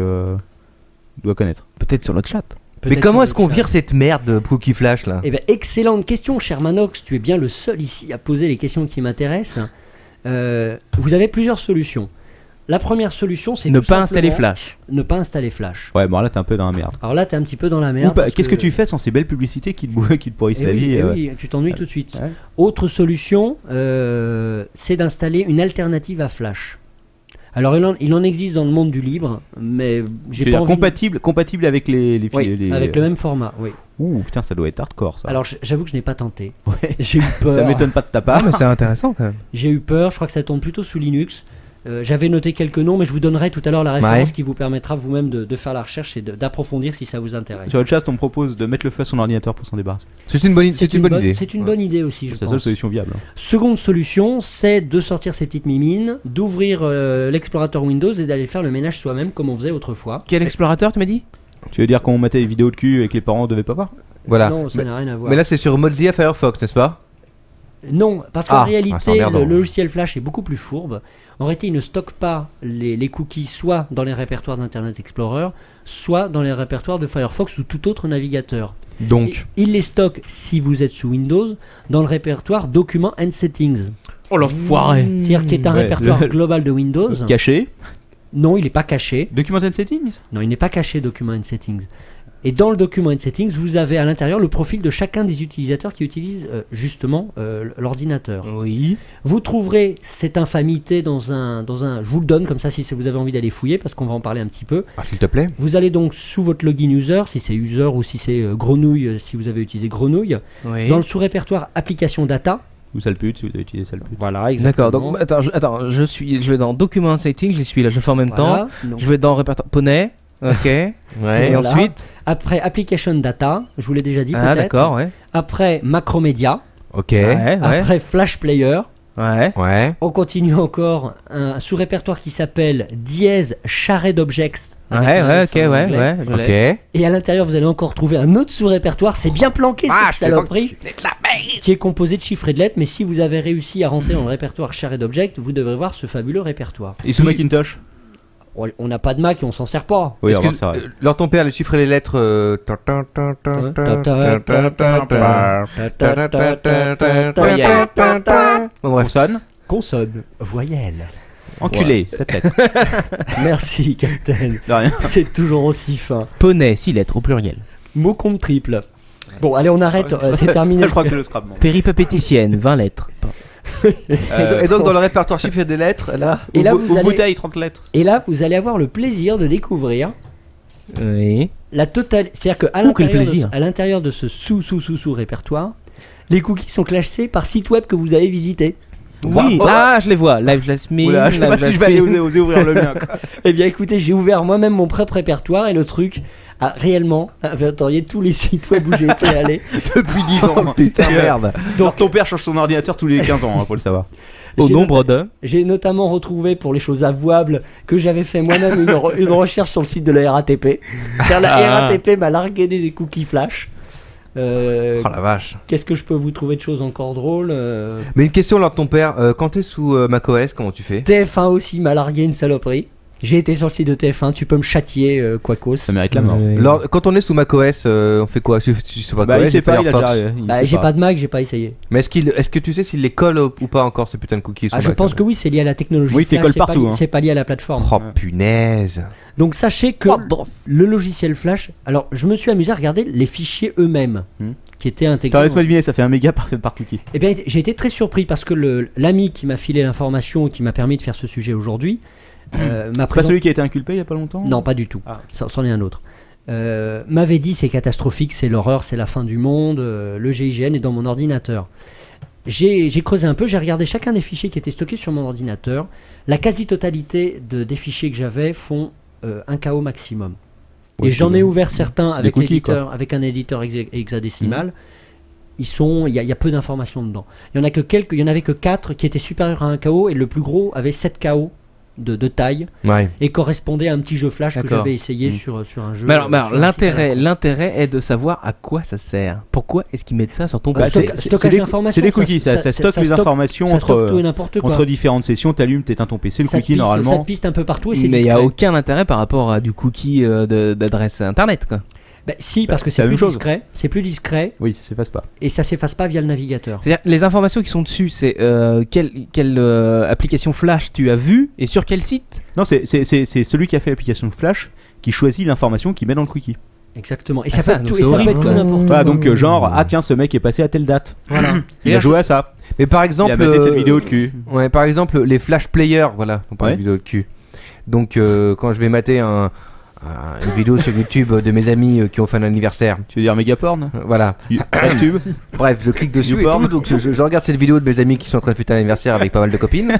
doit connaître. Peut-être sur le chat. Mais Peut-être comment sur est-ce le qu'on chat. vire cette merde Cookie Flash là? Eh ben, excellente question, cher Manox. Tu es bien le seul ici à poser les questions qui m'intéressent. Vous avez plusieurs solutions. La première solution, c'est Ne tout pas installer simplement Flash. Ne pas installer Flash. Ouais, bon là t'es un peu dans la merde. Alors là, t'es un petit peu dans la Ou merde. pas, parce qu'est-ce que tu fais sans ces belles publicités qui te pourrissent Eh la oui, vie eh oui, tu t'ennuies tout de suite. Ouais. Autre solution, c'est d'installer une alternative à Flash. Alors il en existe dans le monde du libre, mais j'ai pas envie. Compatible avec les Oui, les- avec le même format, oui. Ouh, putain, ça doit être hardcore ça. Alors j'avoue que je n'ai pas tenté. Ouais. J'ai eu peur. Ça m'étonne pas de ta part. Ah, mais c'est intéressant quand même. J'ai eu peur, je crois que ça tourne plutôt sous Linux. J'avais noté quelques noms, mais je vous donnerai tout à l'heure la référence Ouais. qui vous permettra vous-même de faire la recherche et d'approfondir si ça vous intéresse. Sur le chat, on me propose de mettre le feu à son ordinateur pour s'en débarrasser. C'est une bonne idée. C'est une bonne idée aussi, je C'est la seule pense. solution viable. Seconde solution, c'est de sortir ses petites mimines, d'ouvrir l'explorateur Windows et d'aller faire le ménage soi-même comme on faisait autrefois. Quel explorateur tu m'as dit? Tu veux dire qu'on mettait des vidéos de cul et que les parents devaient pas voir? Voilà. Non, ça n'a rien à voir. Mais là, c'est sur Mozilla Firefox, n'est-ce pas? Non, parce qu'en Ah, c'est réalité, emmerdant. le logiciel Flash est beaucoup plus fourbe. En réalité, il ne stocke pas les cookies soit dans les répertoires d'Internet Explorer, soit dans les répertoires de Firefox ou tout autre navigateur. Donc. Il les stocke, si vous êtes sous Windows, dans le répertoire Documents and Settings. Oh l'enfoiré. C'est-à-dire qui est un Ouais, répertoire le- global de Windows. Caché. Non, il n'est pas caché. Document and Settings. Non, il n'est pas caché Document and Settings. Et dans le Document and Settings, vous avez à l'intérieur le profil de chacun des utilisateurs qui utilisent justement l'ordinateur. Oui. Vous trouverez cette infamité dans un... Je vous le donne comme ça si vous avez envie d'aller fouiller, parce qu'on va en parler un petit peu. Ah, s'il te plaît. Vous allez donc sous votre login user, si c'est user ou si c'est grenouille, si vous avez utilisé grenouille, Oui. dans le sous-répertoire application data. Ou sale pute, si vous avez utilisé sale pute. Voilà, D'accord, donc attends, je vais dans Document Settings, j'y suis là, je fais en même temps. Je vais dans répertoire poney, ok. Et Ouais. Voilà. ensuite. Après application data, je vous l'ai déjà dit Ah peut-être. d'accord, ouais. Après macromedia. Ok. Ouais, ouais. Après flash player. Ouais. Ouais. On continue encore un sous-répertoire qui s'appelle dièse shared objects. avec Ouais, un ouais, S ok, en ouais, anglais. ouais. je l'ai. Ok. Et à l'intérieur, vous allez encore trouver un autre sous-répertoire. C'est bien planqué cette saloperie. Qui est composé de chiffres et de lettres. Mais si vous avez réussi à rentrer dans le répertoire shared object, vous devrez voir ce fabuleux répertoire. Et sous Macintosh. On n'a pas de Mac et on s'en sert pas. Oui, Excuse- c'est vrai. Lors ton père, les chiffres et les lettres. Bon, bref. Consonne. Consonne. Voyelle. Enculé, cette lettre. Merci, Captain. De rien. C'est toujours aussi fin. Poney, 6 lettres au pluriel. Mot compte triple. Bon, allez, on arrête. C'est terminé. Je crois que c'est le Scrabble. Péripapéticienne, 20 lettres. Et donc, dans le répertoire chiffre et des lettres, là. Et là, vous allez... Bouteille, 30 lettres. Et là, vous allez avoir le plaisir de découvrir Oui. la totale. C'est-à-dire qu'à Oh, quel l'intérieur, plaisir. à l'intérieur de ce sous-répertoire, les cookies sont classés par site web que vous avez visité. Oui, ah, je les vois. Live Jasmine. Oula, je sais pas Live si je vais aller Jasmine. oser ouvrir le mien. Quoi. Eh bien, écoutez, j'ai ouvert moi-même mon propre répertoire et le truc a réellement inventorié tous les sites web où j'ai été allé. Depuis 10 ans. Putain, merde. Donc ton père change son ordinateur tous les 15 ans, hein, faut le savoir. Au J'ai nombre de. J'ai notamment retrouvé pour les choses avouables que j'avais fait moi-même une recherche sur le site de la RATP. Car la RATP m'a largué des cookies flash. Oh la vache. Qu'est-ce que je peux vous trouver de choses encore drôles Mais une question, Lord ton père. Quand t'es sous macOS, comment tu fais? TF1 aussi m'a largué une saloperie. J'ai été sur le site de TF1, tu peux me châtier, Quacos. Ça mérite la mort. Lord, quand on est sous macOS, on fait quoi? Je sais pas Bah, quoi. il sait pas, il a Firefox. déjà. il Bah, sait j'ai pas de Mac, j'ai pas essayé. Mais est-ce que tu sais s'il les colle ou pas encore ces putains de cookies sous Ah, je Mac, pense que oui, c'est lié à la technologie. Oui, t'es Flash, colle c'est pas partout, li- hein. C'est pas lié à la plateforme. Oh punaise. Donc sachez que le logiciel Flash. Alors, je me suis amusé à regarder les fichiers eux-mêmes qui étaient intégrés. Attends, laisse-moi deviner, ça fait un méga par cookie. Eh bien, j'ai été très surpris parce que l'ami qui m'a filé l'information qui m'a permis de faire ce sujet aujourd'hui m'a C'est pas présenté. celui qui a été inculpé il y a pas longtemps? Non, pas du tout. Ah. C'en est un autre. M'avait dit c'est catastrophique, c'est l'horreur, c'est la fin du monde, le GIGN est dans mon ordinateur. J'ai creusé un peu, j'ai regardé chacun des fichiers qui étaient stockés sur mon ordinateur. La quasi-totalité des fichiers que j'avais font 1 KO maximum. Ouais, Et j'en c'est ai bon. ouvert certains C'est avec des cookies, l'éditeur, avec un éditeur hexadécimal. Il y a peu d'informations dedans. Il y en avait que 4 qui étaient supérieurs à 1 KO et le plus gros avait 7 KO de taille Ouais. et correspondait à un petit jeu flash que D'accord. j'avais essayé sur un jeu. Mais alors, sur un site à la con. l'intérêt est de savoir à quoi ça sert. Pourquoi est-ce qu'ils mettent ça sur ton Bah, PC? stockage d'informations, C'est des ça- cookies, ça ça stocke les stocke- informations Ça stocke tout et entre n'importe quoi. entre différentes sessions. T'allumes, t'éteins ton PC, le Ça te cookie piste- Ça normalement. te piste un peu partout et c'est Mais il n'y a discret. aucun intérêt par rapport à du cookie d'adresse internet, quoi. Bah, si, parce que c'est c'est la plus même chose. discret. C'est plus discret Oui, ça s'efface pas. et ça s'efface pas via le navigateur. C'est-à-dire, les informations qui sont dessus, c'est quelle application Flash tu as vue et sur quel site? Non, c'est celui qui a fait l'application Flash qui choisit l'information qu'il met dans le quickie. Exactement. Et Ah, ça, ça, peut être donc tout, et c'est ça peut horrible, être tout quoi. n'importe quoi. Voilà, donc genre, ah tiens, ce mec est passé à telle date. Voilà. Il a joué à ça. Mais par Il exemple, a maté cette vidéo de cul. ouais, par exemple, les flash players, voilà, on parle Ouais. de vidéos de cul. Donc, quand je vais mater une vidéo sur YouTube de mes amis qui ont fait un anniversaire, Tu veux dire Megaporn voilà. YouTube. Bref, je clique dessus et YouPorn. tout, donc je regarde cette vidéo de mes amis qui sont en train de fêter un anniversaire avec pas mal de copines.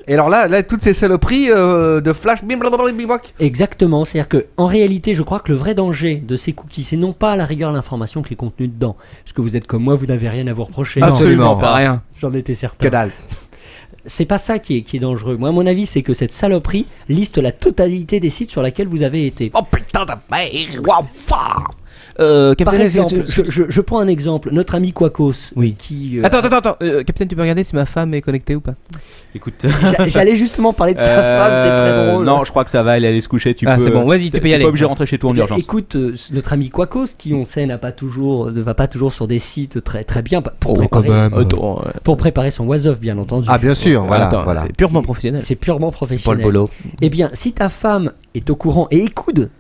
Et alors là, toutes ces saloperies de flash, bim, blablabla, bim, bac. Exactement. C'est-à-dire que, en réalité, je crois que le vrai danger de ces cookies, c'est non pas à la rigueur l'information qui est contenue dedans. Parce que vous êtes comme moi, vous n'avez rien à vous reprocher. Absolument pas rien. J'en étais certain. Que dalle. C'est pas ça qui est dangereux. Moi, à mon avis, c'est que cette saloperie liste la totalité des sites sur lesquels vous avez été. Oh putain de merde, wow, fuck. Par Captain, exemple, je prends un exemple. Notre ami Quacos, Oui. qui... Attends. Captain, tu peux regarder si ma femme est connectée ou pas? Écoute. J'allais justement parler de sa femme, c'est très drôle. Non, je crois que ça va, elle est allée se coucher. Tu Ah, peux. c'est bon, vas-y, tu peux y aller. T'es pas obligé de rentrer chez toi en Eh bien, urgence. écoute, notre ami Quacos, qui on sait ne va pas toujours sur des sites très bien pour, préparer, pour préparer son was-of, bien entendu. Ah bien sûr, voilà, Attends, voilà. c'est purement professionnel. C'est purement Paul professionnel. Bolo. Eh bien, si ta femme est au courant et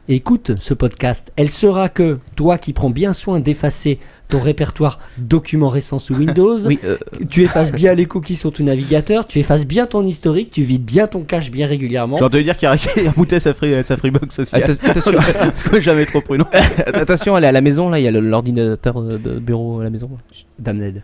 écoute ce podcast, elle saura que toi qui prends bien soin d'effacer ton répertoire documents récents sous Windows, Oui, tu effaces bien les cookies sur ton navigateur, tu effaces bien ton historique, tu vides bien ton cache bien régulièrement. J'ai entendu dire qu'il rebootait sa Freebox aussi. attention, Parce que jamais trop prudent. attention, elle est à la maison, là, il y a l'ordinateur de bureau à la maison. Damned.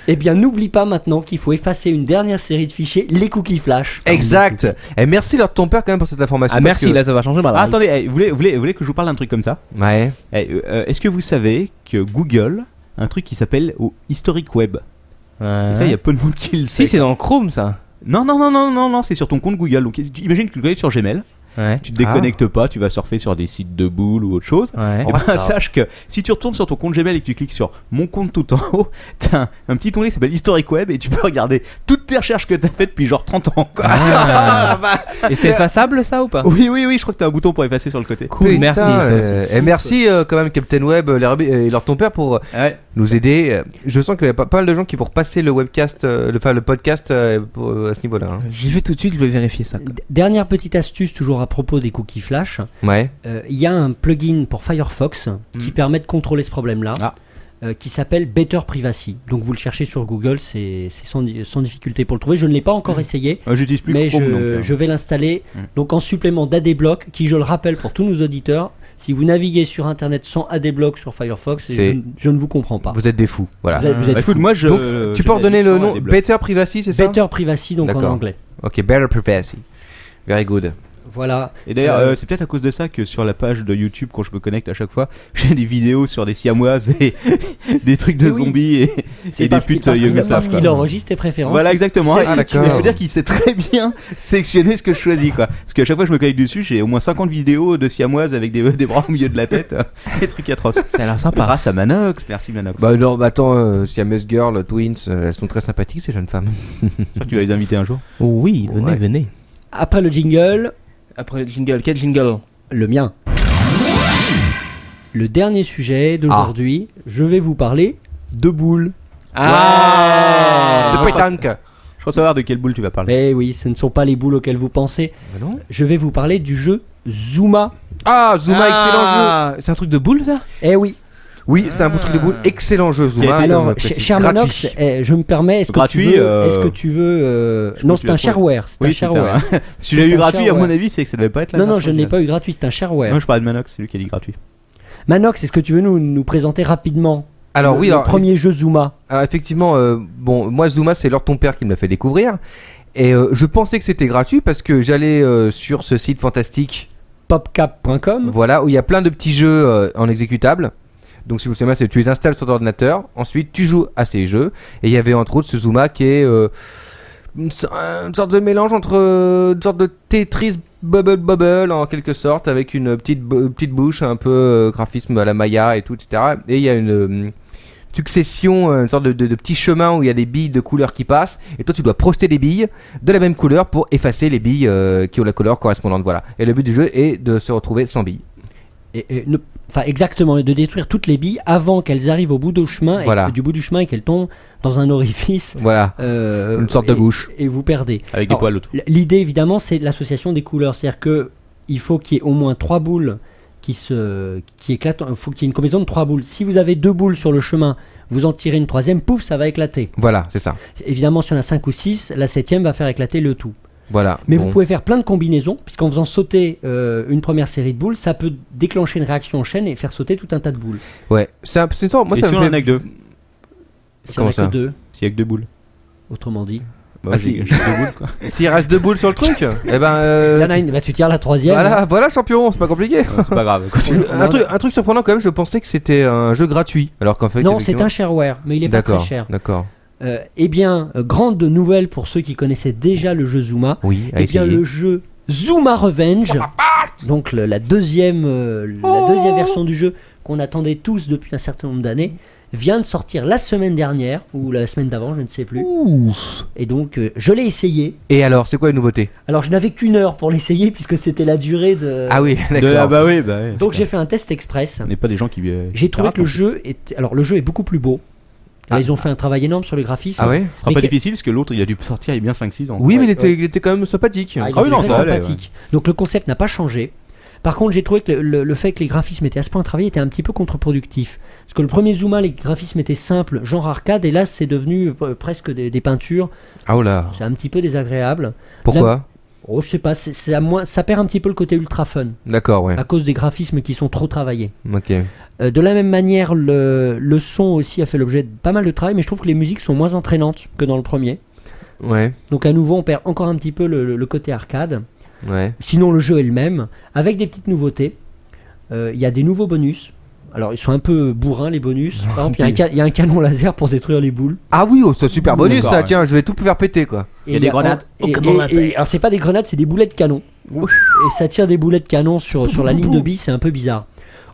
Eh bien, n'oublie pas maintenant qu'il faut effacer une dernière série de fichiers, les cookies flash. Exact. Et merci leur de ton père quand même pour cette information. Ah, parce merci, que- là, ça va changer ma Ah, life. attendez, vous voulez que je vous parle d'un truc comme ça? Ouais. Est-ce que vous savez que Google a un truc qui s'appelle au Historic Web? Et ça, il y a peu de monde qui le sait. Si, c'est dans Chrome, ça. Non, c'est sur ton compte Google. Donc imagine que tu es sur Gmail, Ouais. tu te déconnectes pas, tu vas surfer sur des sites de boules ou autre chose. Ouais. Et ben sache que si tu retournes sur ton compte Gmail et que tu cliques sur mon compte tout en haut, t'as un petit onglet qui s'appelle Historic Web et tu peux regarder toutes tes recherches que t'as faites depuis genre 30 ans quoi. Ah. Et c'est effaçable, ça, ou pas? Oui, je crois que t'as un bouton pour effacer sur le côté. Cool, Putain, merci. ça, c'est- et merci quand même Captain Web et leur ton père pour Ouais. nous aider. Je sens qu'il y a pas mal de gens qui vont repasser le webcast, le podcast à ce niveau-là. Hein. J'y vais tout de suite, je vais vérifier ça. Dernière petite astuce, toujours à propos des cookies flash. Ouais. Il y a un plugin pour Firefox qui permet de contrôler ce problème-là, Ah. qui s'appelle Better Privacy. Donc vous le cherchez sur Google, c'est sans difficulté pour le trouver. Je ne l'ai pas encore essayé, J'utilise plus mais Chrome, donc, je vais l'installer. Donc en supplément d'Adblock, qui je le rappelle pour tous nos auditeurs, si vous naviguez sur Internet sans Adblock sur Firefox, C'est- je ne vous comprends pas. Vous êtes des fous. Voilà. Vous êtes Bah, écoute, fous. moi je. Donc, tu peux redonner le nom Better Privacy, c'est ça? Better Privacy, donc en D'accord. anglais. Ok, Better Privacy. Very good. Voilà. Et d'ailleurs, c'est peut-être à cause de ça que sur la page de YouTube, quand je me connecte à chaque fois, j'ai des vidéos sur des siamoises et des trucs de Mais oui. zombies et des parce putes qu'il yougoslaves. quoi. enregistre tes préférences. Voilà, exactement. C'est ce Ah, que tu d'accord. Je veux dire qu'il sait très bien sélectionner ce que je choisis, quoi. Parce qu'à chaque fois que je me connecte dessus, j'ai au moins 50 vidéos de siamoises avec des bras au milieu de la tête, des trucs atroces. Ça a l'air sympa. Grâce à Manox, merci Manox. Bah non, bah attends, Siamese Girl, Twins, elles sont très sympathiques ces jeunes femmes. Tu vas les inviter un jour. Oui, venez, Ouais. venez. Après le jingle, Après le jingle, quel jingle? le mien. Le dernier sujet d'aujourd'hui, je vais vous parler de boules. Ah, De pétanque. Je crois savoir de quelle boule tu vas parler. Mais oui, ce ne sont pas les boules auxquelles vous pensez. Bah non. Je vais vous parler du jeu Zuma. Ah, Zuma, excellent jeu. jeu. C'est un truc de boule, ça? Eh oui. Oui, c'était un beau truc de boule, excellent jeu Zuma. Alors, comme précis. cher Manox, gratuit. je me permets, est-ce que Gratuit, tu veux je non, pense c'est qu'il un a trouvé. shareware. C'est un Oui, shareware. Si j'ai eu C'est un gratuit, à shareware. mon avis, c'est que ça devait pas être là. Non, non, je ne l'ai pas eu gratuit, c'est un shareware. Moi, je parlais de Manox, c'est lui qui a dit gratuit. Manox, est-ce que tu veux nous présenter rapidement Alors oui, le alors, premier jeu Zuma? alors effectivement, bon, moi Zuma, c'est Lord ton père qui me l'a fait découvrir. Et je pensais que c'était gratuit parce que j'allais sur ce site fantastique, popcap.com. voilà, où il y a plein de petits jeux en exécutable. Donc si vous savez, c'est tu les installes sur ton ordinateur, ensuite tu joues à ces jeux. Et il y avait entre autres ce Zuma qui est une sorte de mélange entre une sorte de Tetris Bubble en quelque sorte, avec une petite bouche, un peu graphisme à la Maya et tout, etc. Et il y a une succession, une sorte de petits chemins où il y a des billes de couleur qui passent, et toi tu dois projeter des billes de la même couleur pour effacer les billes qui ont la couleur correspondante, voilà. Et le but du jeu est de se retrouver sans billes. Et Enfin, exactement, de détruire toutes les billes avant qu'elles arrivent au bout du chemin, Voilà. du bout du chemin et qu'elles tombent dans un orifice. Voilà. Une sorte de bouche. Et vous perdez. Avec des Alors, poils autour. L'idée, évidemment, c'est l'association des couleurs. C'est-à-dire que il faut qu'il y ait au moins 3 boules qui éclatent. Il faut qu'il y ait une combinaison de 3 boules. Si vous avez 2 boules sur le chemin, vous en tirez une troisième, pouf, ça va éclater. Voilà, c'est ça. Évidemment, si on a 5 ou 6, la 7ème va faire éclater le tout. Voilà. Mais Bon. vous pouvez faire plein de combinaisons, puisqu'en faisant sauter une première série de boules, ça peut déclencher une réaction en chaîne et faire sauter tout un tas de boules. Ouais, c'est une sorte. Moi, Et ça si me on en a fait. avec 2? Si Comment on a ça que 2, S'il y a que 2 boules. autrement dit. Bah, Ah, j'ai si. 2 boules quoi. S'il reste 2 boules sur le truc, eh ben. Il y en a une, bah, tu tires la troisième. Voilà, champion, c'est pas compliqué. C'est pas grave. continue. Un truc surprenant quand même, je pensais que c'était un jeu gratuit, alors qu'en fait. Non, c'est effectivement- un shareware, mais il est pas très D'accord, cher. d'accord. Eh bien, grande nouvelle pour ceux qui connaissaient déjà le jeu Zuma. Oui, à Eh bien, essayer. le jeu Zuma Revenge, donc la deuxième version du jeu qu'on attendait tous depuis un certain nombre d'années, vient de sortir la semaine dernière ou la semaine d'avant, je ne sais plus. Et donc, je l'ai essayé. Et alors, c'est quoi les nouveautés? Alors, je n'avais qu'une heure pour l'essayer puisque c'était la durée de. Ah oui, Ah d'accord. bah oui, bah oui. Donc, j'ai fait un test express. On n'est pas des gens qui. J'ai trouvé que le jeu était. Alors, le jeu est beaucoup plus beau. Là, ils ont fait un travail énorme sur le graphisme. Ah ouais. Ce sera Mais pas que- difficile parce que l'autre il a dû sortir il y a bien 5-6 ans. Oui, mais Ouais, il était quand même sympathique. Ah, il Ah oui, est non, très ça allait, sympathique. Donc le concept n'a pas changé. Par contre, j'ai trouvé que le fait que les graphismes étaient à ce point travaillés était un petit peu contre-productif. Parce que le premier Zuma, les graphismes étaient simples, genre arcade, et là c'est devenu presque des peintures. Ah oh là. C'est un petit peu désagréable. Pourquoi? Oh, je sais pas, c'est à moins, ça perd un petit peu le côté ultra fun D'accord, ouais. à cause des graphismes qui sont trop travaillés. Ok. De la même manière, le son aussi a fait l'objet de pas mal de travail, mais je trouve que les musiques sont moins entraînantes que dans le premier. Ouais, Donc à nouveau, on perd encore un petit peu le côté arcade. ouais. Sinon, le jeu est le même, avec des petites nouveautés. Il y a des nouveaux bonus. Alors, ils sont un peu bourrins, les bonus. Par exemple, il y a un canon laser pour détruire les boules. Ah oui, oh, c'est super bonus D'accord, ça, ouais. tiens, je vais tout faire péter quoi. Il y a des grenades. Alors, c'est pas des grenades, c'est des boulets de canon. Et ça tire des boulets de canon sur la ligne de billes, c'est un peu bizarre.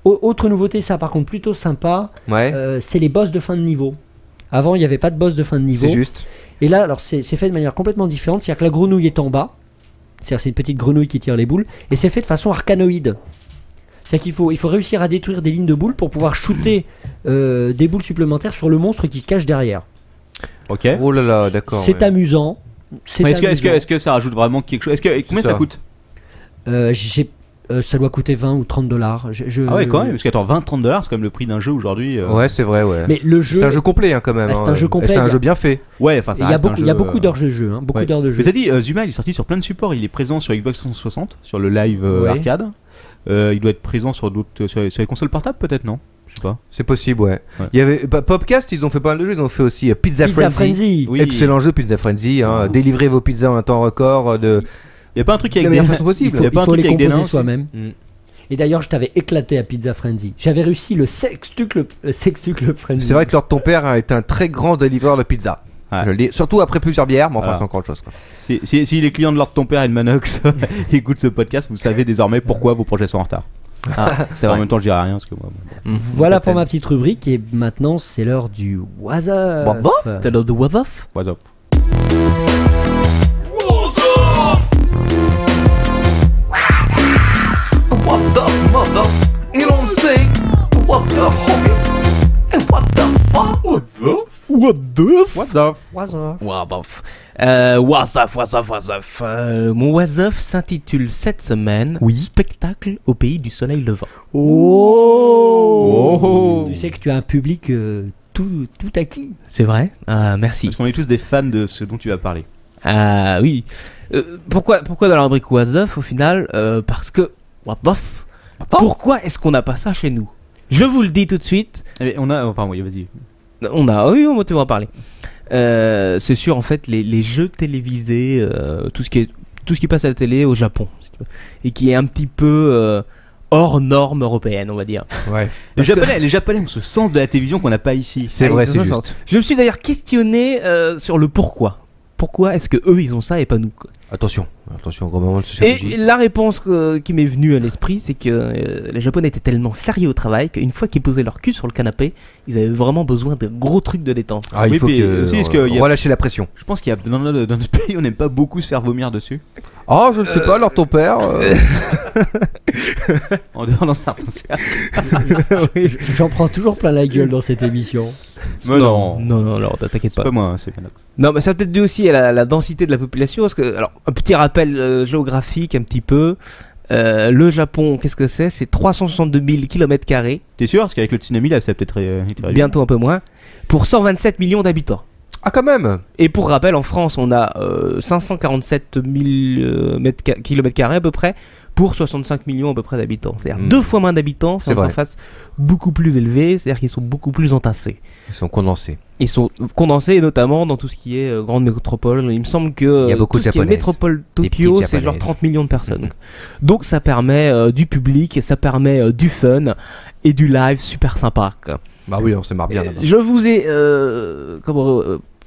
Autre nouveauté, ça par contre plutôt sympa, Ouais, c'est les boss de fin de niveau. Avant, il n'y avait pas de boss de fin de niveau. c'est juste. Et là, alors c'est fait de manière complètement différente. C'est-à-dire que la grenouille est en bas. C'est-à-dire c'est une petite grenouille qui tire les boules. Et c'est fait de façon arcanoïde. C'est-à-dire qu'il faut réussir à détruire des lignes de boules pour pouvoir shooter des boules supplémentaires sur le monstre qui se cache derrière. Ok. Oh là là, d'accord. C'est ouais. amusant. C'est Mais amusant. est-ce que ça rajoute vraiment quelque chose? Combien ça ça. coûte? Ça doit coûter 20 ou 30 dollars. Ah ouais, quand même. Parce qu'attends, 20-30$, c'est quand même le prix d'un jeu aujourd'hui. Ouais, c'est vrai, ouais. Mais le jeu. C'est un jeu complet hein, quand même. Ah, c'est hein. un jeu Et complet, c'est un il y a- jeu bien fait. Ouais, enfin ça Il y a reste un beaucoup, il y a jeu, beaucoup d'heures de jeu. Hein, beaucoup ouais. d'heures de jeu. Mais ça dit, Zuma il est sorti sur plein de supports. Il est présent sur Xbox 360, sur le live Ouais. arcade. Il doit être présent sur d'autres, sur les consoles portables peut-être, non? Je sais pas. C'est possible, ouais. Ouais. Il y avait Popcast, ils ont fait pas mal de jeux, ils ont fait aussi Pizza, Pizza Frenzy. Frenzy. Oui. Excellent jeu Pizza Frenzy, hein. Délivrez vos pizzas en un temps record de Il y a pas un truc avec la des meilleure façon possible. Il y a pas un Il faut truc les avec des composer nains soi-même. Mm. Et d'ailleurs, je t'avais éclaté à Pizza Frenzy. J'avais réussi le sextuple Frenzy. C'est vrai que Lord ton père est un très grand délivreur de pizza. Ouais. Je le dis, surtout après plusieurs bières, mais enfin Voilà. c'est encore autre chose. Quoi. Si les clients de l'ordre de ton père et de Manox écoutent ce podcast, vous savez désormais pourquoi vos projets sont en retard. C'est En vrai. même temps, je dirai rien parce que moi. Voilà pour ma petite rubrique. Et maintenant, c'est l'heure du What's Up. What's up T'as l'heure de What's Up? What's up? What the mother? You don't say what the homie? And what the fuck? What the What's up? What's Up. What's up? Mon What's Up s'intitule cette semaine Spectacle au pays du soleil levant. Oh. Tu sais que tu as un public tout acquis. C'est vrai? Merci. Parce qu'on est tous des fans de ce dont tu vas parler. Ah oui. Pourquoi dans la rubrique What's Up au final? Parce que what the f- Pourquoi est-ce qu'on n'a pas ça chez nous? Je vous le dis tout de suite. Eh, on a. Enfin, oui, vas-y. On va en parler. C'est sûr en fait les jeux télévisés, tout ce qui passe à la télé au Japon, si tu veux, et qui est un petit peu hors norme européenne, on va dire. Ouais. Les Japonais ont ce sens de la télévision qu'on n'a pas ici. C'est Ah, vrai, ils ont c'est ça, juste. Je me suis d'ailleurs questionné sur le pourquoi. Pourquoi est-ce que eux ils ont ça et pas nous quoi. Attention, gros moment de sociologie. Et la réponse qui m'est venue à l'esprit, c'est que les Japonais étaient tellement sérieux au travail qu'une fois qu'ils posaient leur cul sur le canapé, ils avaient vraiment besoin de gros trucs de détente. Ah, il Oui, faut puis, que aussi, est-ce qu'il y a- relâcher la pression. Je pense qu'il y a dans notre pays, on n'aime pas beaucoup se faire vomir dessus. Oh, je ne sais pas, alors ton père. En dehors dans certains cercles. J'en prends toujours plein la gueule dans cette émission. Mais non, non, t'inquiète c'est pas. pas moi, c'est Fanox. Non, mais ça a peut-être dû aussi à la densité de la population. Parce que, alors, un petit rappel géographique, un petit peu. Le Japon, qu'est-ce que c'est? C'est 362 000 km², T'es sûr? Parce qu'avec le tsunami là, ça a peut-être été réduit. bientôt un peu moins, pour 127 millions d'habitants. Ah, quand même. Et pour rappel, en France, on a 547 000 km² à peu près, pour 65 millions à peu près d'habitants. C'est-à-dire 2 fois moins d'habitants, C'est c'est une vrai. surface beaucoup plus élevée, c'est-à-dire qu'ils sont beaucoup plus entassés. Ils sont condensés. Ils sont condensés, et notamment dans tout ce qui est grande métropole. Il me semble que Il y a beaucoup tout de ce qui est Japonaises. métropole Des Tokyo, petites c'est genre Japonaises. 30 millions de personnes. Donc ça permet du public, et ça permet du fun et du live super sympa, quoi. Bah oui, on se marre bien là-bas. Je vous ai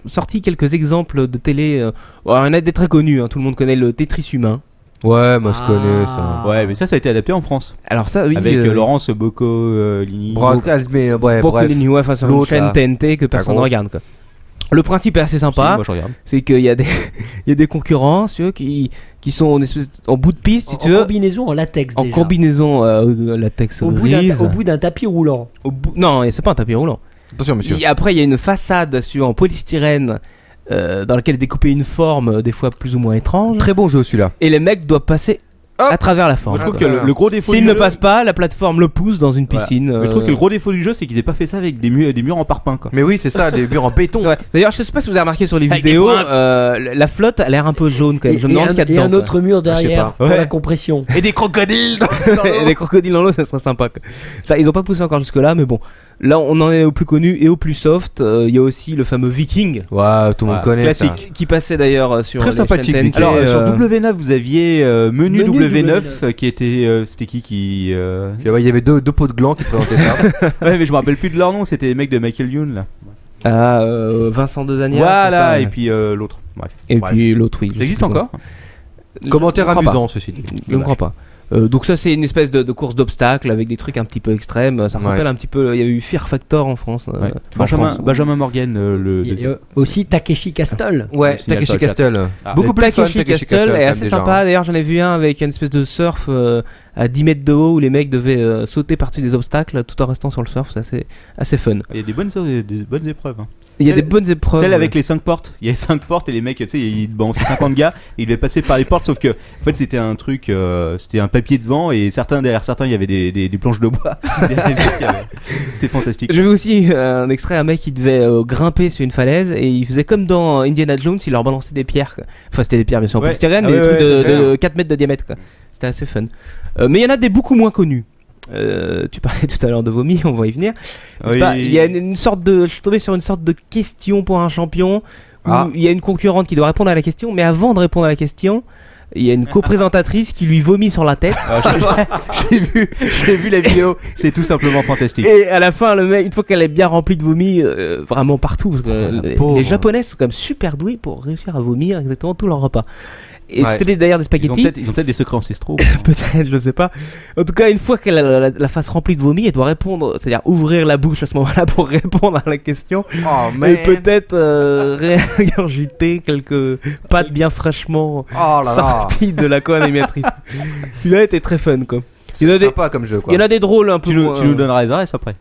sorti quelques exemples de télé. Il y en a des très connus, hein, tout le monde connaît le Tetris humain. Ouais, moi je connais ça. Ouais, mais ça a été adapté en France. Alors ça, oui, Avec Laurence Boccolini. Mais ouais, bref. Broccolini, ouais, enfin, sur une L'autre, chaîne là. TNT que personne ne grosse. regarde, quoi. Le principe est assez sympa. Moi je regarde. C'est qu'il y a des il y a des concurrents, si tu veux, qui sont en bout de piste, si tu En veux, combinaison en latex en déjà. combinaison latex Au grise. bout d'un tapis roulant. Non, c'est pas un tapis roulant. Attention, monsieur. Après, il y a une façade, si tu veux, en polystyrène, dans laquelle est découpée une forme des fois plus ou moins étrange, Très bon jeu celui-là. et les mecs doivent passer Hop. à travers la forme. Moi je trouve quoi. que le gros défaut S'ils du ne jeu- passent pas, la plateforme le pousse dans une Voilà. piscine. Mais je trouve que le gros défaut du jeu, c'est qu'ils aient pas fait ça avec des murs en parpaing quoi. Mais oui, c'est ça, des murs en béton. C'est vrai. D'ailleurs, je sais pas si vous avez remarqué sur les Avec vidéos, des pointes. la flotte a l'air un peu jaune quand même. Je me Et demande ce qu'il y a et dedans. un autre mur je sais derrière pas. pour Ouais. la compression. Et des crocodiles. Et des crocodiles dans l'eau, ça serait sympa, quoi. Ça, ils ont pas poussé encore jusque là, mais bon. Là, on en est au plus connu et au plus soft. Il y a aussi le fameux Viking, Ouais, tout le monde Ouais, connaît ça. classique. qui passait d'ailleurs sur Très les sympathique, chaînes Viking. TNT, Alors sur W9 vous aviez menu Menu W9 W9, qui était c'était qui Il y avait deux pots de gland qui présentaient ça. ouais mais je me rappelle plus de leur nom, c'était les mecs de Michael Youn là. Vincent Dezania. Voilà, c'est et ça, puis l'autre. Bref. et Bref. puis l'autre, oui. je Ça sais existe plus quoi. encore? Commentaire Je ne crois amusant, ceci dit. pas. Je ne crois pas. Donc ça c'est une espèce de course d'obstacles avec des trucs un petit peu extrêmes. Ça me Ouais. rappelle un petit peu. Il y a eu Fear Factor en France. Ouais. en France. Benjamin Morgan le Il y a aussi Takeshi Castle. Ouais, Signal Takeshi sur le chat. Castle. Ah. Beaucoup plus fun, Takeshi Castle est quand même, assez déjà, sympa. hein. D'ailleurs, j'en ai vu un avec une espèce de surf à 10 mètres de haut où les mecs devaient sauter par-dessus des obstacles tout en restant sur le surf. C'est assez fun. Il y a des bonnes épreuves. Hein. Il y a Celle- des bonnes épreuves. Celle avec les 5 portes. Il y a 5 portes et les mecs, tu sais, bon, c'est 50 gars, et ils devaient passer par les portes, sauf que, en fait, c'était un truc, c'était un papier devant, et derrière certains, il y avait des planches de bois. Derrière les autres, il y avait- C'était fantastique. J'ai vu aussi un extrait, un mec qui devait grimper sur une falaise et il faisait comme dans Indiana Jones, il leur balançait des pierres, quoi. Enfin, c'était des pierres bien sûr en Ouais. polystyrène, Ah mais ouais, des trucs ouais, c'est de 4 mètres de diamètre, quoi. C'était assez fun. Mais il y en a des beaucoup moins connus. Tu parlais tout à l'heure de vomi, on va y venir. Oui. Il y a une sorte de. Je suis tombé sur une sorte de question pour un champion où Ah. il y a une concurrente qui doit répondre à la question, mais avant de répondre à la question, il y a une co-présentatrice qui lui vomit sur la tête. J'ai vu la vidéo, c'est tout simplement fantastique. Et à la fin, le mec, une fois qu'elle est bien remplie de vomi, vraiment partout, parce que la pauvre. les Japonais sont quand même super doués pour réussir à vomir exactement tout leur repas. Et Ouais. c'était d'ailleurs des Ils ont spaghettis, peut-être des secrets ancestraux. peut-être, je sais pas. En tout cas, une fois qu'elle a la face remplie de vomi, elle doit répondre, c'est-à-dire ouvrir la bouche à ce moment-là pour répondre à la question. Oh, Et peut-être réingurgiter quelques pâtes bien fraîchement Oh là là. sorties de la co-animatrice. Celui-là était très fun, quoi. Il y en a C'est des- sympa comme jeu, il quoi. y en a des drôles un peu. Tu nous moins- donneras les adresses après.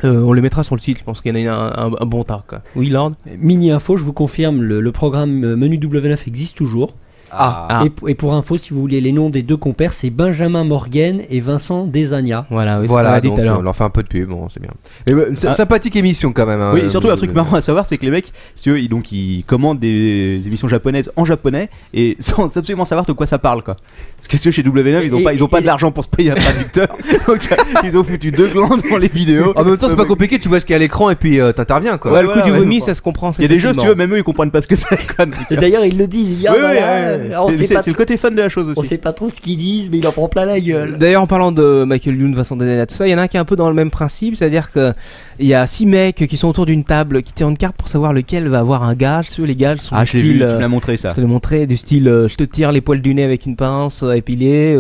On les mettra sur le site, je pense qu'il y en a un bon tas, quoi. Oui, Lord. Mini info, je vous confirme, le programme Menu W9 existe toujours. Ah. Et pour info, si vous voulez les noms des deux compères, c'est Benjamin Morgan et Vincent Desagna. Voilà, oui, Voilà, ça dit donc tout à l'heure. on leur fait un peu de pub, bon, c'est bien. Et, Ah. sympathique émission quand même. Hein, Oui, et surtout un truc le- marrant à savoir, c'est que les mecs, si tu veux, ils commandent des émissions japonaises en japonais et sans absolument savoir de quoi ça parle, quoi. Parce que si tu veux, chez W9, ils ont pas de l'argent pour se payer un traducteur, donc ils ont foutu 2 glands dans les vidéos. En même temps, c'est pas compliqué, tu vois ce qu'il y a à l'écran et puis t'interviens, quoi. Ouais, le coup voilà, du ouais, vomi, je ça se comprend. Il y a des jeux, si tu veux, même eux, ils comprennent pas ce que c'est, quoi. Donc, Et d'ailleurs, ils le disent. Il dit, ah, Oui, voilà, On sait pas C'est le côté fun de la chose On aussi. sait pas trop ce qu'ils disent, mais il en prend plein la gueule. D'ailleurs, en parlant de Michael Youn, Vincent Denena, tout ça, il y en a un qui est un peu dans le même principe, c'est-à-dire que il y a 6 mecs qui sont autour d'une table qui tirent une carte pour savoir lequel va avoir un gage. Les gages sont Ah, du je l'ai vu, style, tu me l'as montré ça. je te l'ai montré, du style je te tire les poils du nez avec une pince épilée.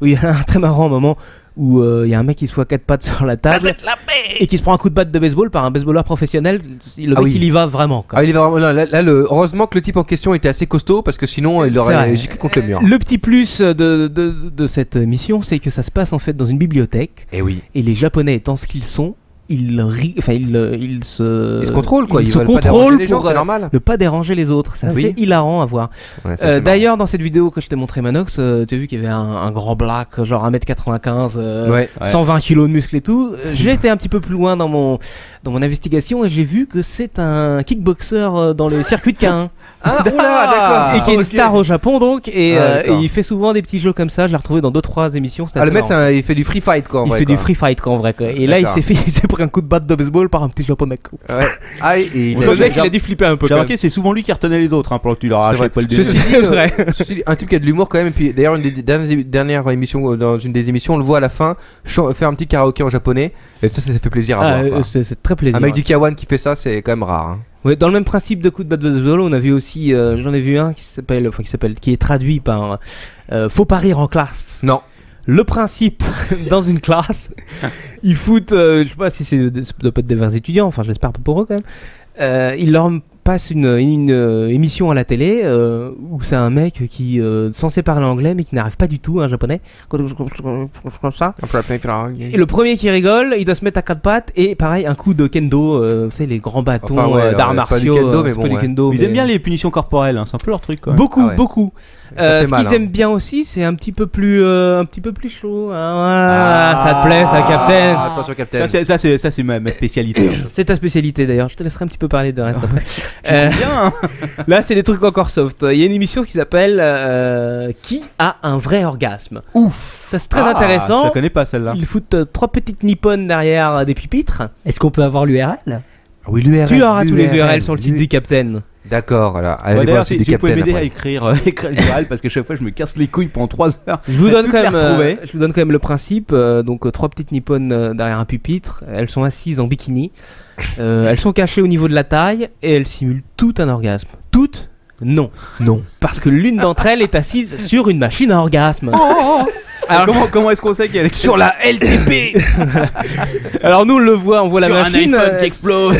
Où il y a un très marrant moment où il y a un mec qui se fout à 4 pattes sur la table et qui se prend un coup de batte de baseball par un baseballeur professionnel. Le mec oui. il y va vraiment. Quoi. Ah, il est vraiment, non, là, heureusement que le type en question était assez costaud parce que sinon il C'est aurait vrai. giclé contre le mur. Le petit plus de cette mission, c'est que ça se passe en fait dans une bibliothèque Et oui. et les Japonais étant ce qu'ils sont, ils se Ils se contrôlent quoi, ils ils se veulent pas contrôlent déranger les gens, pour c'est normal. ne pas déranger les autres. C'est assez Oui. hilarant à voir. Ouais, ça, c'est marrant. D'ailleurs, dans cette vidéo que je t'ai montré, Manox, tu as vu qu'il y avait un grand black, genre 1m95, Ouais. 120 kg de muscles et tout. J'ai été un petit peu plus loin dans mon investigation et j'ai vu que c'est un kickboxer dans les circuits de K1. Ah, oula, d'accord. Et qui est une star au Japon donc, et d'accord. il fait souvent des petits jeux comme ça. Je l'ai retrouvé dans 2-3 émissions. c'était Ah, le assez mec, marrant. il fait du free fight quoi. En Il vrai, fait quoi. du free fight quoi, en vrai quoi. Et là il D'accord. s'est pris un coup de batte de baseball par un petit japonais. Ouais. Ah, et il Ouais, a Le j'ai- mec il a dû flipper un peu J'ai quand même. remarqué, c'est souvent lui qui retenait les autres, pendant que tu leur C'est arrachais vrai. les poils du nez. Ceci dit, C'est vrai. ceci dit, un type qui a de l'humour quand même. Et puis d'ailleurs, une des dernières émissions, dans une des émissions, on le voit à la fin faire un petit karaoké en japonais. Et ça fait plaisir à voir. Quoi. C'est très plaisir. Un mec du Kawan qui fait ça, c'est quand même rare. Hein. Ouais, dans le même principe de coup de batte de baseball, on a vu aussi, j'en ai vu un qui est traduit par faut pas rire en classe. Non. Le principe dans une classe, ils foutent, je sais pas si ça doit pas être des vrais étudiants, enfin j'espère pas pour eux quand même. Ils leur passent une émission à la télé où c'est un mec qui censé parler anglais mais qui n'arrive pas du tout, un japonais, comme ça. Et le premier qui rigole, il doit se mettre à 4 pattes et pareil un coup de kendo, vous savez les grands bâtons Enfin, ouais, d'arts pas du martiaux, kendo, mais c'est bon, pas du ouais. kendo. Ils mais- aiment bien les punitions corporelles, hein, c'est un peu leur truc quand même. Beaucoup, Ah ouais. beaucoup. Ça fait Ce mal, qu'ils hein. aiment bien aussi, c'est un petit peu plus chaud. Hein, voilà. Ça te plaît, ça, Captain. Ah, attention, Captain. Ça c'est ma spécialité. C'est ta spécialité d'ailleurs. Je te laisserai un petit peu parler de reste après. Bien. Là, c'est des trucs encore soft. Il y a une émission qui s'appelle Qui a un vrai orgasme. Ouf. Ça c'est très Je intéressant. la connais pas celle-là. Ils foutent 3 petites nippones derrière des pupitres. Est-ce qu'on peut avoir l'URL? Oui, l'URL. Tu auras tous les URL sur le site du Captain. D'accord, alors. Ouais, Allez voir le D'ailleurs, site si du vous pouvez Captain. m'aider à après. écrire l'URL parce que chaque fois je me casse les couilles pendant 3 heures. Je vous donne Toutes quand les même, retrouver. je vous donne quand même le principe. Donc 3 petites nippones derrière un pupitre. Elles sont assises en bikini. Elles sont cachées au niveau de la taille et elles simulent tout un orgasme. Toutes? Non. Non. Parce que l'une d'entre elles est assise sur une machine à orgasme. Alors, comment est-ce qu'on sait qu'elle est Sur la LTP. Alors nous on le voit, on voit sur la un machine. iPhone qui explose?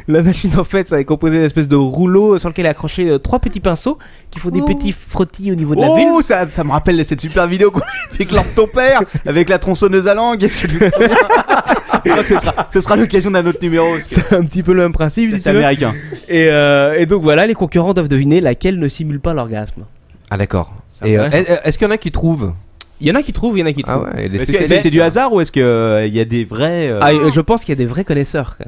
La machine en fait, ça est composé d'une espèce de rouleau sur lequel est accroché 3 petits pinceaux qui font des petits frottis au niveau de la vulve. Oh, ça me rappelle cette super vidéo qu'on a fait avec l'or de ton père, avec la tronçonneuse à langue. Est-ce que tu te souviens? Alors, ce sera l'occasion d'un autre numéro. C'est un petit peu le même principe, si C'est tu veux. américain. Et donc voilà, les concurrents doivent deviner laquelle ne simule pas l'orgasme. Ah, d'accord. C'est Et intéressant. est-ce qu'il y en a qui trouvent? Il y en a qui trouvent, il y en a qui Ah trouvent. ouais, et les Est-ce que spécialistes. c'est du hasard ou est-ce qu'il y a des vrais. Je pense qu'il y a des vrais connaisseurs. Quoi.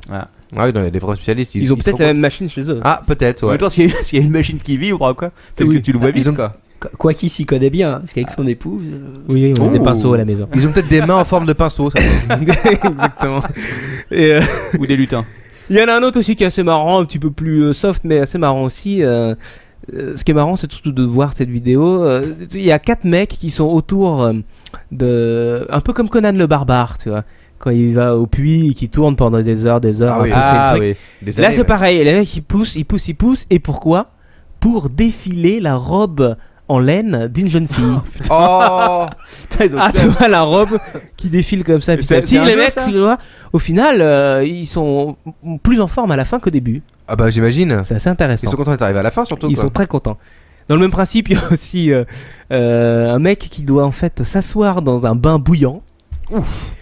Ah oui, non, il y a des vrais spécialistes. Ils ont peut-être sont- la même machine chez eux. Ah, peut-être, En ouais. même temps, s'il y a une machine qui vibre, quoi, peut-être Oui. que tu le vois vite, Ils ont- quoi. Quoi qu'il s'y connaît bien, parce qu'avec son épouse. Oui, on a des Oh. pinceaux à la maison. Ils ont peut-être des mains en forme de pinceau, ça. Exactement. Et Ou des lutins. il y en a un autre aussi qui est assez marrant, un petit peu plus soft, mais assez marrant aussi. Ce qui est marrant, c'est surtout de voir cette vidéo. Il y a 4 mecs qui sont autour de. Un peu comme Conan le barbare, tu vois. Quand il va au puits et qu'il tourne pendant des heures, Ah oui. à pousser le truc. oui. Des Là, années, c'est ouais. pareil. Les mecs, ils poussent. Et pourquoi? Pour défiler la robe en laine d'une jeune fille. Oh. Ah, tu vois la robe qui défile comme ça. Petit à C'est petit, un les jeu, mecs, ça tu vois, au final, ils sont plus en forme à la fin qu'au début. Ah bah j'imagine. C'est assez intéressant. Ils sont contents d'être arrivés à la fin surtout. Ils quoi. sont très contents. Dans le même principe, il y a aussi un mec qui doit en fait s'asseoir dans un bain bouillant.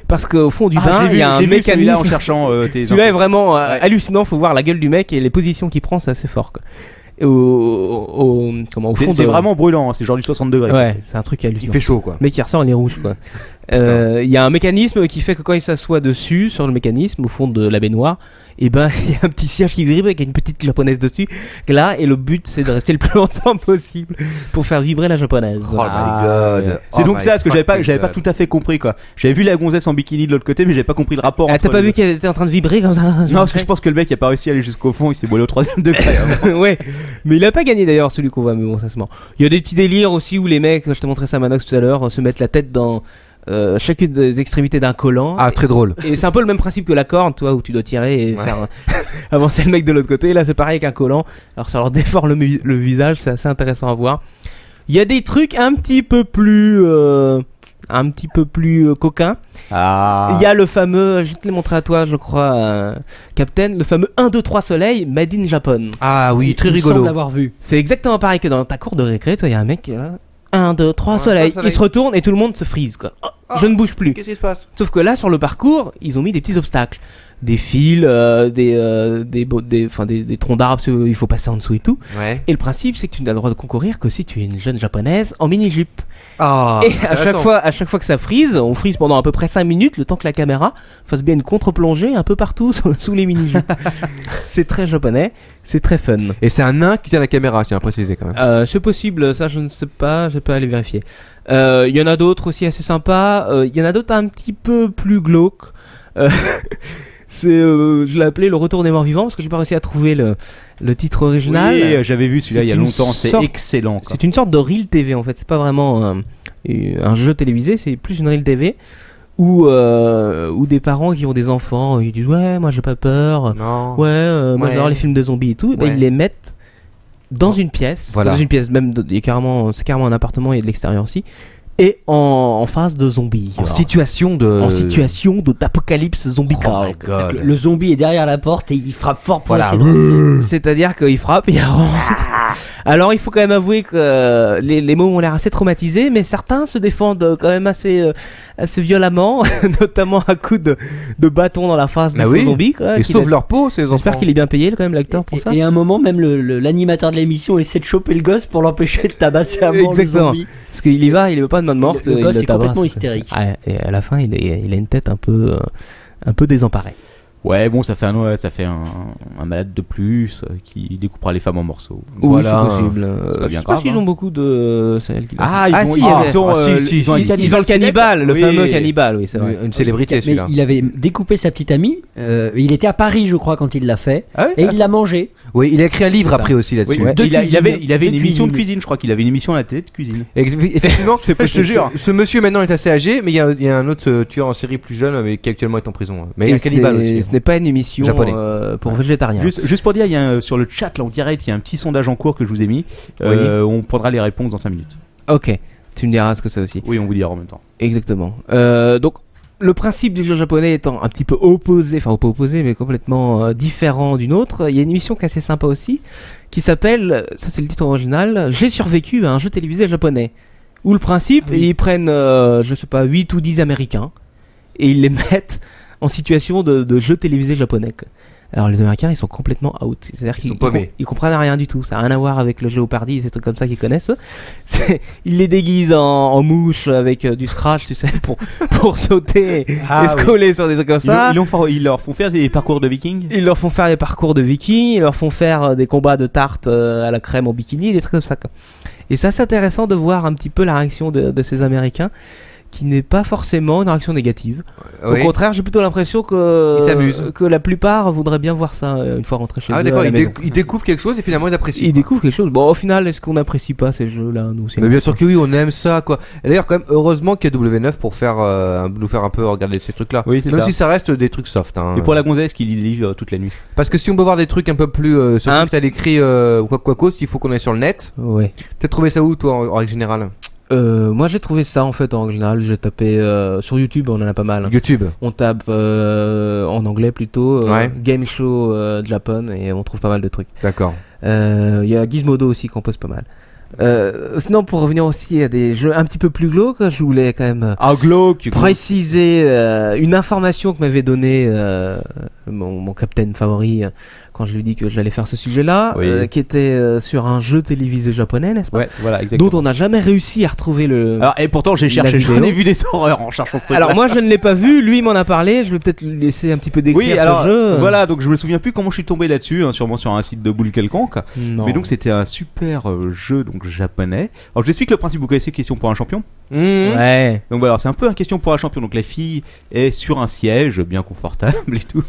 Parce qu'au fond du bain, il y a un J'ai vu celui-là en mécanisme. cherchant tes Celui-là est vraiment Ouais. hallucinant. Faut voir la gueule du mec et les positions qu'il prend, c'est assez fort. Quoi. Et au fond C'est de- vraiment brûlant, hein, c'est genre du 60 degrés. Ouais, c'est un truc Il hallucinant. fait chaud quoi. Mais qui ressort les rouges quoi. Il y a un mécanisme qui fait que quand il s'assoit dessus sur le mécanisme au fond de la baignoire, et ben il y a un petit siège qui vibre avec une petite japonaise dessus là, et le but c'est de rester le plus longtemps possible pour faire vibrer la japonaise. Oh my god. C'est Oh donc my ça, parce que j'avais pas fucking tout à fait compris quoi. J'avais vu la gonzesse en bikini de l'autre côté, mais j'avais pas compris le rapport. Ah, entre t'as pas les vu deux. qu'elle était en train de vibrer comme ça? Non, parce que je pense que le mec a pas réussi à aller jusqu'au fond, il s'est brûlé au 3ème degré. Ouais, mais il a pas gagné d'ailleurs celui qu'on voit, mais bon, ça se ment. Il y a des petits délires aussi où les mecs, je t'ai montré ça Manox tout à l'heure, se mettent la tête dans chacune des extrémités d'un collant. Ah, très drôle. Et c'est un peu le même principe que la corde, toi, où tu dois tirer et Ouais. faire avancer le mec de l'autre côté. Là, c'est pareil avec un collant. Alors, ça leur déforme le visage, c'est assez intéressant à voir. Il y a des trucs un petit peu plus coquins. Ah. Il y a le fameux, je vais te l'ai montré à toi, je crois, Captain, le fameux 1, 2, 3 soleil made in Japan. Ah oui, très Il me rigolo. semble l'avoir vu. C'est exactement pareil que dans ta cour de récré, toi, il y a un mec qui est là. 1, 2, 3 soleil. soleil. Il se retourne et tout le monde se frise, quoi. Oh, je ne bouge plus. Qu'est-ce qui se passe? Sauf que là, sur le parcours, ils ont mis des petits obstacles. Des fils, des troncs d'arbres, il faut passer en dessous et tout. Ouais. Et le principe, c'est que tu n'as le droit de concourir que si tu es une jeune japonaise en mini-jupe. Ah, Et à chaque fois que ça frise, on frise pendant à peu près 5 minutes, le temps que la caméra fasse bien une contre-plongée un peu partout sous les mini-jupes. C'est très japonais, c'est très fun. Et c'est un nain qui tient la caméra, je tiens à préciser quand même. C'est possible, ça je ne sais pas, je vais pas aller vérifier. Il y en a d'autres aussi assez sympas, il y en a d'autres un petit peu plus glauques. Je l'ai appelé Le Retour des Morts Vivants parce que j'ai pas réussi à trouver le titre original. Oui, j'avais vu celui-là C'est il y a une longtemps, c'est sorte- excellent. quoi. C'est une sorte de reel TV en fait, c'est pas vraiment un jeu télévisé, c'est plus une reel TV où des parents qui ont des enfants, ils disent ouais moi j'ai pas peur, Non. ouais moi Ouais. j'adore les films de zombies et tout, et ben, Ouais. ils les mettent dans une pièce, Voilà. dans une pièce même, c'est carrément un appartement et de l'extérieur aussi, et en phase de zombies. En Alors, situation de. en situation d'apocalypse zombie. Oh my god. Le zombie est derrière la porte et il frappe fort pour Voilà. essayer de... C'est-à-dire qu'il frappe et il rentre. Alors il faut quand même avouer que les mots ont l'air assez traumatisés, mais certains se défendent quand même assez violemment, notamment à coups de bâton dans la face Bah du oui. zombie. Quoi, Ils qu'il sauvent a- leur peau, ces enfants. J'espère qu'il est bien payé quand même l'acteur pour ça. Et à un moment, même l'animateur de l'émission essaie de choper le gosse pour l'empêcher de tabasser à mort le Exactement. zombie. Parce qu'il y va, il veut pas de main morte. Le il gosse est tabasse. complètement hystérique. Ouais, et à la fin, il a une tête un peu désemparée. Ouais, bon, ça fait un malade de plus qui découpera les femmes en morceaux. Voilà. Oui, c'est possible. C'est pas bien je sais pas grave, s'ils hein. ont beaucoup de. C'est elle qui l'a Ah, fait. ils ont, si, ils il y avait- ont, ils ont un ils ont le cannibale, le Oui. fameux cannibale, oui, c'est vrai. Une célébrité Mais celui-là. il avait découpé sa petite amie. Il était à Paris, je crois, quand il l'a fait. Ah ouais, Et il l'a mangé. Oui, il a écrit un livre après aussi là-dessus. Oui, De il cuisine. avait une De émission de cuisine. cuisine, je crois qu'il avait une émission à la télé de cuisine. Effectivement, Je te jure. Ce monsieur maintenant est assez âgé, mais il y a un autre tueur en série plus jeune mais qui actuellement est en prison. Mais il y a Et un cannibale aussi. ce n'est pas une émission Japonais. pour végétariens. Juste pour dire, il y a sur le chat, là, en direct, il y a un petit sondage en cours que je vous ai mis. On prendra les réponses dans 5 minutes. Ok, tu me diras ce que c'est aussi. Oui, on vous dira en même temps. Exactement. Donc, le principe du jeu japonais étant un petit peu opposé, enfin pas opposé, mais complètement différent d'une autre, il y a une émission qui est assez sympa aussi, qui s'appelle, ça c'est le titre original, J'ai survécu à un jeu télévisé japonais. Où le principe, ils prennent, je sais pas, 8 ou 10 Américains, et ils les mettent en situation de jeu télévisé japonais. Quoi. Alors les Américains, ils sont complètement out. C'est-à-dire qu'ils sont paumés. ils comprennent rien du tout. Ça n'a rien à voir avec le Jeopardy et ces trucs comme ça qu'ils connaissent. Ils les déguisent en mouche avec du scratch, tu sais, pour sauter et se coller sur des trucs comme ça. Ils leur font faire des parcours de vikings. Ils leur font faire des parcours de vikings, ils leur font faire des combats de tarte à la crème en bikini, des trucs comme ça. Quoi. Et ça, c'est intéressant de voir un petit peu la réaction de ces Américains, qui n'est pas forcément une réaction négative. Oui. Au contraire, j'ai plutôt l'impression que Ils s'amusent. que la plupart voudraient bien voir ça une fois rentrés chez eux. Ah à d'accord, la maison. ils découvrent quelque chose et finalement ils apprécient. Ils découvrent quelque chose. Bon, au final, est-ce qu'on n'apprécie pas ces jeux-là, nous aussi? Mais bien sûr que oui, on aime ça quoi. Et d'ailleurs quand même heureusement qu'il y a W9 pour nous faire un peu regarder ces trucs là. Oui, c'est Même ça. si ça reste des trucs soft. Hein. Et pour la gonzesse qui livre toute la nuit. Parce que si on veut voir des trucs un peu plus sur ce Hein que t'as écrit quoi il faut qu'on aille sur le net. Ouais. T'as trouvé ça où toi en règle générale? Moi, j'ai trouvé ça en fait en original. J'ai tapé sur YouTube, on en a pas mal. YouTube. On tape en anglais plutôt Ouais. Game Show Japan et on trouve pas mal de trucs. D'accord. Il y a Gizmodo aussi qu'on pose pas mal. Sinon, pour revenir aussi à des jeux un petit peu plus glauques, je voulais quand même Ah, glauque. préciser une information que m'avait donnée mon capitaine favori quand je lui ai dit que j'allais faire ce sujet-là, Oui. qui était sur un jeu télévisé japonais, n'est-ce pas? Ouais, voilà, exactement. Dont on n'a jamais réussi à retrouver le. Alors, et pourtant, j'ai cherché, vidéo. j'en ai vu des horreurs en cherchant ce truc. Alors moi je ne l'ai pas vu, lui il m'en a parlé, je vais peut-être lui laisser un petit peu décrire oui, alors ce jeu. voilà, donc je me souviens plus comment je suis tombé là-dessus, hein, sûrement sur un site de boule quelconque. Non. Mais donc c'était un super jeu donc japonais. Alors je vous explique le principe, vous connaissez question pour un champion. Ouais. Donc voilà, c'est un peu un question pour un champion. Donc la fille est sur un siège bien confortable et tout.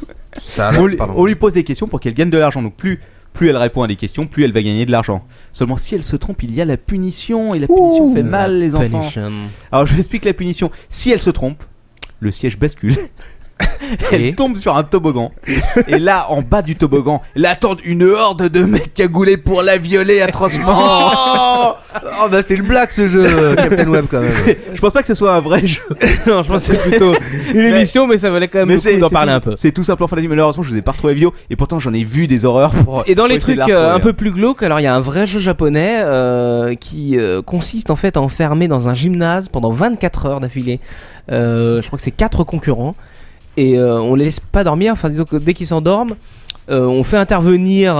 On lui pose des questions pour qu'elle gagne de l'argent. Donc plus elle répond à des questions, plus elle va gagner de l'argent. Seulement si elle se trompe, il y a la punition et la punition fait mal les enfants. Punition. Alors je vous explique la punition. Si elle se trompe, le siège bascule. Elle tombe sur un toboggan. Et là, en bas du toboggan, l'attendent une horde de mecs cagoulés pour la violer atrocement. Oh bah c'est une blague ce jeu, Captain Web quand même. Je pense pas que ce soit un vrai jeu. Non, je pense que c'est plutôt une émission, mais ça valait quand même le coup d'en parler un peu. C'est tout simplement fantastique. Malheureusement, je vous ai pas retrouvé la vidéo. Et pourtant, j'en ai vu des horreurs. Et dans les essayer trucs de la retrouver, un peu plus glauques, alors il y a un vrai jeu japonais qui consiste en fait à enfermer dans un gymnase pendant 24 heures d'affilée. Je crois que c'est 4 concurrents. Et on les laisse pas dormir, enfin disons que dès qu'ils s'endorment, on fait intervenir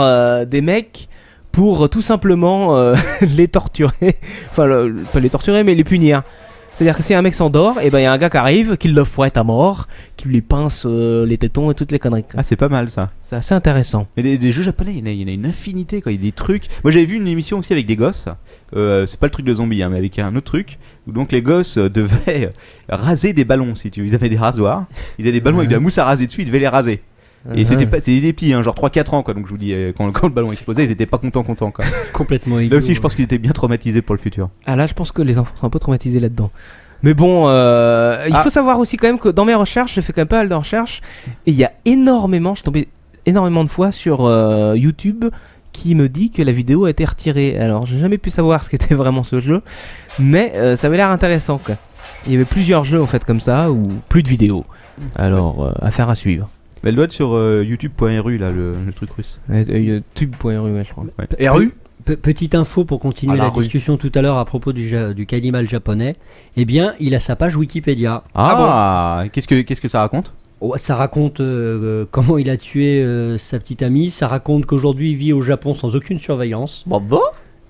des mecs pour tout simplement les torturer, enfin pas les torturer mais les punir. C'est-à-dire que si un mec s'endort, et ben il y a un gars qui arrive, qui le fouette à mort, qui lui pince les tétons et toutes les conneries. Ah, c'est pas mal ça. C'est assez intéressant. Mais des jeux japonais, il y en a une infinité quoi. Il y a des trucs. Moi j'avais vu une émission aussi avec des gosses. C'est pas le truc de zombie, hein, mais avec un autre truc où donc les gosses devaient raser des ballons. Si tu veux, ils avaient des rasoirs, ils avaient des ballons avec de la mousse à raser dessus, ils devaient les raser. Et c'était des petits, hein, genre 3-4 ans quoi. Donc je vous dis, quand le ballon explosait, ils étaient pas contents quoi. Complètement Là idiot. aussi, je pense qu'ils étaient bien traumatisés pour le futur. Ah là, je pense que les enfants sont un peu traumatisés là-dedans. Mais bon, il faut savoir aussi quand même que dans mes recherches, j'ai fait quand même pas mal de recherches, et il y a énormément, je suis tombé énormément de fois sur YouTube qui me dit que la vidéo a été retirée. Alors, j'ai jamais pu savoir ce qu'était vraiment ce jeu, mais ça avait l'air intéressant quoi. Il y avait plusieurs jeux en fait comme ça, ou plus de vidéos. Alors, affaire à suivre. Mais elle doit être sur youtube.ru là, le truc russe. YouTube.ru, ouais, je crois. Ouais. RU Petite info pour continuer À la la rue. discussion tout à l'heure à propos du cannibale japonais. Eh bien, il a sa page Wikipédia. Ah, qu'est-ce que ça raconte? Oh, ça raconte comment il a tué sa petite amie. Ça raconte qu'aujourd'hui il vit au Japon sans aucune surveillance. Bon.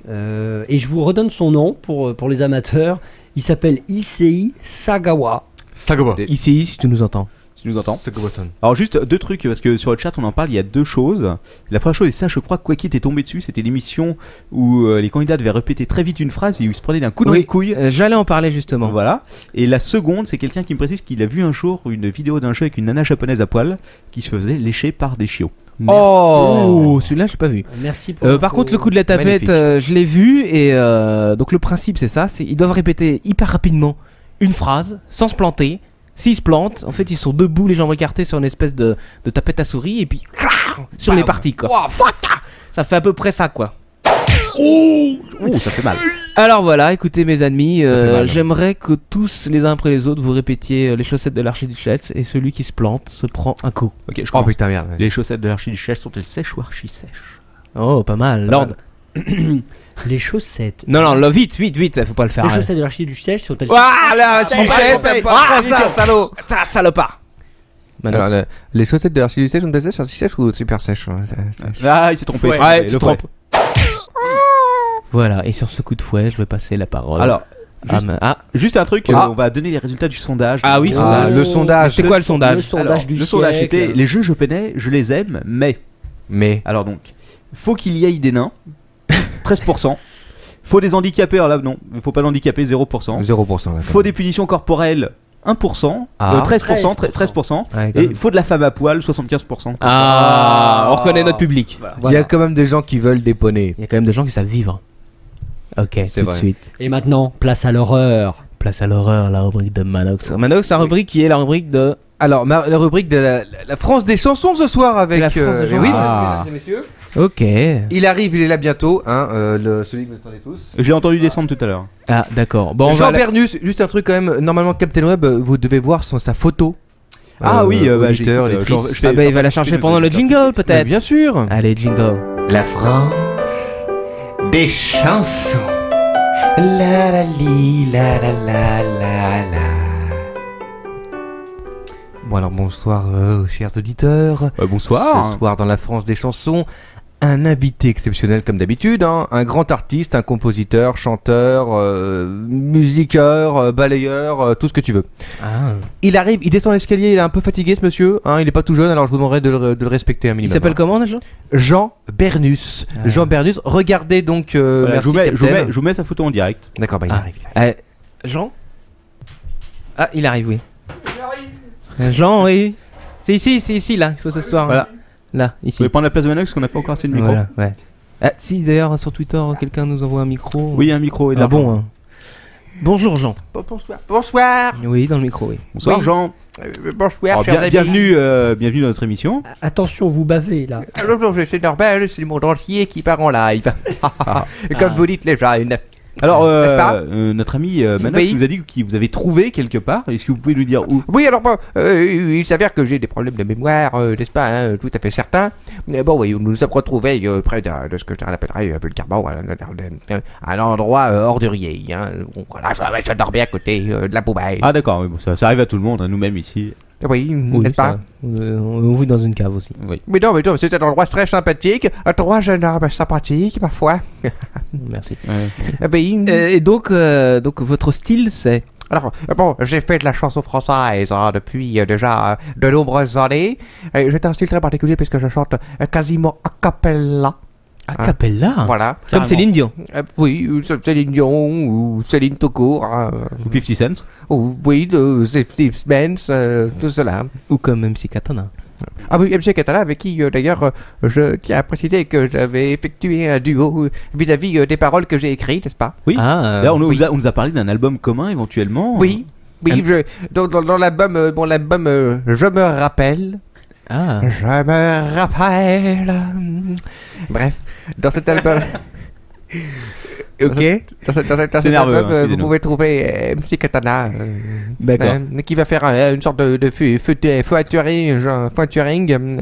Et je vous redonne son nom pour les amateurs. Il s'appelle Issei Sagawa. Sagawa. Ici, si tu nous entends. Tu nous entends? Sagawa-san. Alors juste deux trucs, parce que sur le chat on en parle, il y a deux choses. La première chose, et ça je crois que Quacky t'est tombé dessus, c'était l'émission où les candidats devaient répéter très vite une phrase et où ils se prenaient d'un coup dans Oui, les couilles. J'allais en parler justement. Voilà. Et la seconde, c'est quelqu'un qui me précise qu'il a vu un jour une vidéo d'un jeu avec une nana japonaise à poil qui se faisait lécher par des chiots. Oh, celui-là, j'ai pas vu. Merci pour Par contre, le coup de la tapette, je l'ai vu et donc le principe c'est ça, ils doivent répéter hyper rapidement une phrase sans se planter. S'ils se plantent, en fait, ils sont debout, les jambes écartées sur une espèce de tapette à souris et puis sur les parties quoi. Ça fait à peu près ça quoi. Oh, ça fait mal. Alors voilà, écoutez mes amis, Ça fait mal. j'aimerais que tous les uns après les autres vous répétiez les chaussettes de l'archiduchesse et celui qui se plante se prend un coup. Ok, je Oh commence. putain merde. Les chaussettes de l'archiduchesse sont-elles sèches ou archi-sèches? Oh, pas mal. Pas Lord. mal. les chaussettes. Non, non, là, vite, faut pas le faire. Les chaussettes de l'archiduchesse sont-elles Ah, là, ça, salaud. ça, salopard. Alors, les chaussettes de l'archiduchesse sont sèches, sèches ou super sèches? Ah, il s'est trompé. Ouais, Ouais, tu le te fouet. trompes. Voilà, et sur ce coup de fouet, je vais passer la parole. Alors, juste un truc, Ah. on va donner les résultats du sondage. Ah oui, sondage. Le sondage. C'était quoi le sondage? Le sondage du Le sondage siècle. était les jeux japonais, je les aime, mais. Mais. Alors donc, faut qu'il y ait des nains, 13%. Faut des handicapés, alors là non, il faut pas d'handicapés, 0%. 0% là. Faut des punitions corporelles, 1%. Ah. 13%. 13%. Ouais, quand Et même. faut de la femme à poil, 75%. Ah, on reconnaît notre public. Il y Voilà. a quand même des gens qui veulent des poneys. Il y a quand même des gens qui savent vivre. Ok, tout de vrai. suite. Et maintenant, place à l'horreur. Place à l'horreur, la rubrique de Manox. Manox, la rubrique qui est la rubrique de... Alors, la rubrique de la France des chansons ce soir avec. la France des mais oui, chansons. mesdames et messieurs. Ok. Il arrive, il est là bientôt, hein, celui que vous attendez tous. Je l'ai entendu descendre tout à l'heure. Ah, d'accord. Bon, on Jean va... Bernus, juste un truc quand même, normalement Captain Web, vous devez voir sa photo. Ah oui, bah, auditeur, j'écoute, lectrice. je fais- Ah bah, il va la chercher pendant le jingle, Mais peut-être. bien sûr. Allez, jingle. La France des chansons. La la li, la la la la la. Bon alors bonsoir chers auditeurs. Bonsoir. Ce soir dans la France des chansons, un invité exceptionnel comme d'habitude, hein, un grand artiste, un compositeur, chanteur, musiqueur, balayeur, tout ce que tu veux. Ah. Il arrive, il descend l'escalier, il est un peu fatigué ce monsieur, hein, il est pas tout jeune, alors je vous demanderai de le respecter un Il minimum. s'appelle hein. comment déjà? Jean Bernus. Ah. Jean Bernus, regardez donc. Voilà, merci, je Captain. vous mets sa photo en direct. D'accord, bah il Ah. arrive. Jean? Ah, il arrive, oui. Jean, oui. C'est ici, là, il faut s'asseoir. Voilà. Là, Vous ici. pouvez prendre la place de Manox parce qu'on n'a pas encore assez de micro. Voilà, ouais. Ah, si, d'ailleurs, sur Twitter, quelqu'un nous envoie un micro. Oui, un micro et de Ah l'argent. bon, hein. Bonjour, Jean. Bonsoir. Bonsoir. Oui, dans le micro, oui. Bonsoir Oui. Jean. Bonsoir, Alors, chers amis. bienvenue dans notre émission. Attention, vous bavez là. Alors, c'est normal, c'est le monde entier qui part en live. Comme vous dites les jeunes. Alors, N'est-ce pas notre ami Manox Oui. vous a dit qu'il vous avait trouvé quelque part. Est-ce que vous pouvez nous dire où? Oui, alors bon, il s'avère que j'ai des problèmes de mémoire, n'est-ce pas, hein, tout à fait certain. Bon, oui, nous nous sommes retrouvés près de ce que je appellerais vulgairement un endroit ordurier. Hein. Bon, voilà, je dormais à côté de la poubelle. Ah d'accord, oui, bon, ça arrive à tout le monde, hein, nous-mêmes ici. Oui, Oui, n'est-ce pas? on vit dans une cave aussi. Oui. Mais non, c'était un endroit très sympathique. Trois jeunes hommes sympathiques, ma foi. Merci. Oui. Et donc votre style, c'est... Alors, bon, j'ai fait de la chanson française hein, depuis déjà de nombreuses années. J'ai un style très particulier puisque je chante quasiment a cappella. A cappella. Voilà. Comme Carrément. Céline Dion. Oui, Céline Dion ou Céline tout court. Hein, 50 Cent. ou oui, de Steve Spence, tout cela. Ou comme MC Katana. Ah oui, MC Catala, avec qui d'ailleurs je tiens à préciser que j'avais effectué un duo vis-à-vis des paroles que j'ai écrites, n'est-ce pas? Oui. Ah, D'ailleurs, on oui. nous a parlé d'un album commun éventuellement. Oui. Oui, dans l'album, mon album Je me rappelle. ah. Je me rappelle. Bref, dans cet album. Ok. Dans cet C'est nerveux, album, hein, vous excusez-nous. pouvez trouver MC Katana. D'accord. Qui va faire une sorte de featuring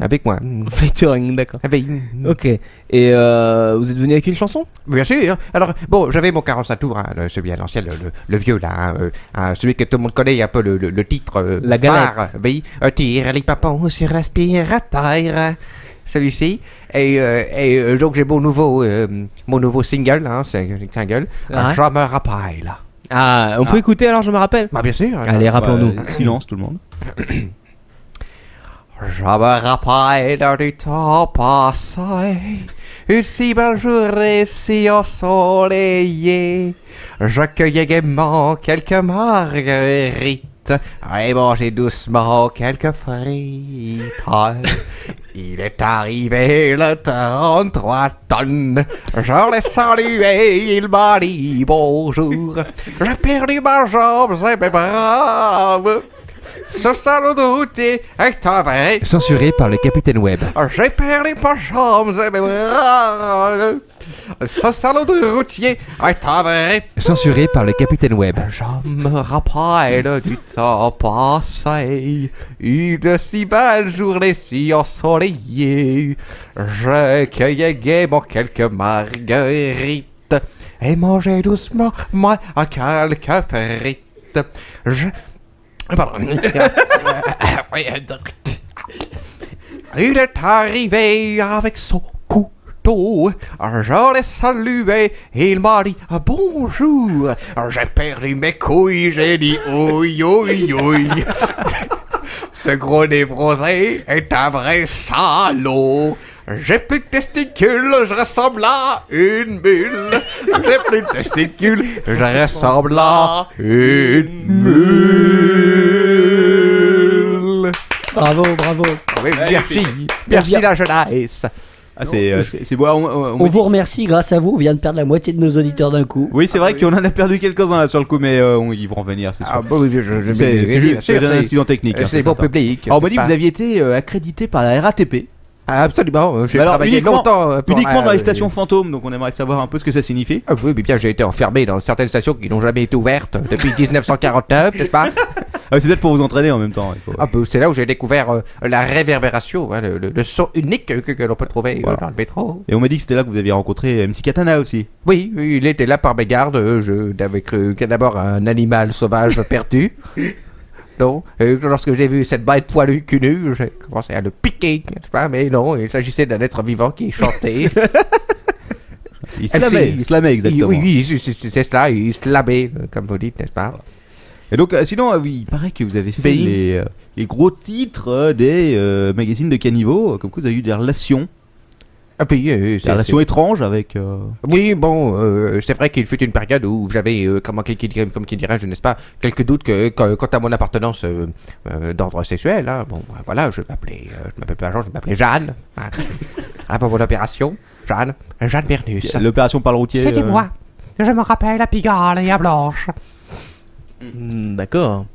avec moi. Featuring, d'accord. Avec- Ok. Et vous êtes venu avec une chanson? Bien sûr. Alors, bon, j'avais mon 45 tours, hein, celui à l'ancien, le vieux là, celui que tout le monde connaît, un peu le titre. La galette. phare, oui, tire les papons sur l'aspirateur. Celui-ci. Et donc j'ai mon nouveau single, hein, c'est un single. Ouais. Je me rappelle. Ah, on peut écouter alors, je me rappelle? Bah, bien sûr. Allez, rappelons-nous. Silence tout le monde. Je me rappelle du temps passé, une si belle journée si ensoleillée. Je cueillais gaiement quelques marguerites et mangeais doucement quelques frites. Il est arrivé le 33 tonnes, je l'ai salué, il m'a dit bonjour. J'ai perdu ma jambe et mes bras. Ce salaud de routier est un vrai. Censuré par le Capitaine Web. J'ai perdu ma jambe et mes bras. Ce salaud de routier est un vrai. Censuré par le Capitaine Web. Je me rappelle du temps passé, une si belle journée si ensoleillée. Je cueillais gaiement quelques marguerites et mangeais doucement moi quelques frites. Pardon. Il est arrivé avec son couteau. Je l'ai salué, il m'a dit bonjour. J'ai perdu mes couilles, j'ai dit ouïe, ouïe, ouïe. Ce gros névrosé est un vrai salaud. J'ai plus de testicules, je ressemble à une mule. J'ai plus de testicules, je ressemble à une mule. Bravo, bravo. Oui, merci, merci la jeunesse. Ah, c'est beau. On vous remercie, grâce à vous, on vient de perdre la moitié de nos auditeurs d'un coup. Oui, c'est vrai qu'on en a perdu quelques-uns là sur le coup, mais ils vont revenir, c'est sûr. Ah bah oui, C'est juste un incident technique. hein, c'est bon certain. public. Alors, on m'a dit que vous aviez été accrédité par la RATP. Absolument, j'ai Mais alors, travaillé uniquement- longtemps pour Uniquement dans la- les stations fantômes, donc on aimerait savoir un peu ce que ça signifie. Ah oui, mais bien j'ai été enfermé dans certaines stations qui n'ont jamais été ouvertes depuis 1949, n'est-ce pas? Ah, c'est peut-être pour vous entraîner en même temps. Il faut... Ah bah, c'est là où j'ai découvert la réverbération, hein, le son unique que l'on peut trouver Voilà. dans le métro. Et on m'a dit que c'était là que vous aviez rencontré MC Katana aussi. Oui, oui, il était là par mégarde, je n'avais cru que d'abord un animal sauvage perdu. non. Et lorsque j'ai vu cette bête poilue cul nu, j'ai commencé à le piquer, n'est-ce pas? Mais non, il s'agissait d'un être vivant qui chantait. Il slamait exactement. Oui, c'est ça, il slamait, comme vous dites, n'est-ce pas? Et donc, sinon, oui, il paraît que vous avez fait Oui. les gros titres des magazines de caniveaux, comme quoi vous avez eu des relations. Ah, puis, Des relations étranges avec. Oui, bon, c'est vrai qu'il fut une période où j'avais, comme qui dirais-je, n'est-ce pas, quelques doutes quant à mon appartenance d'ordre sexuel. Hein. Bon, voilà, je m'appelais pas Jean, je m'appelais Jeanne. Hein. Avant mon opération, Jeanne Bernus. L'opération par le routier. C'était moi. Je me rappelle à Pigalle et à Blanche. D'accord.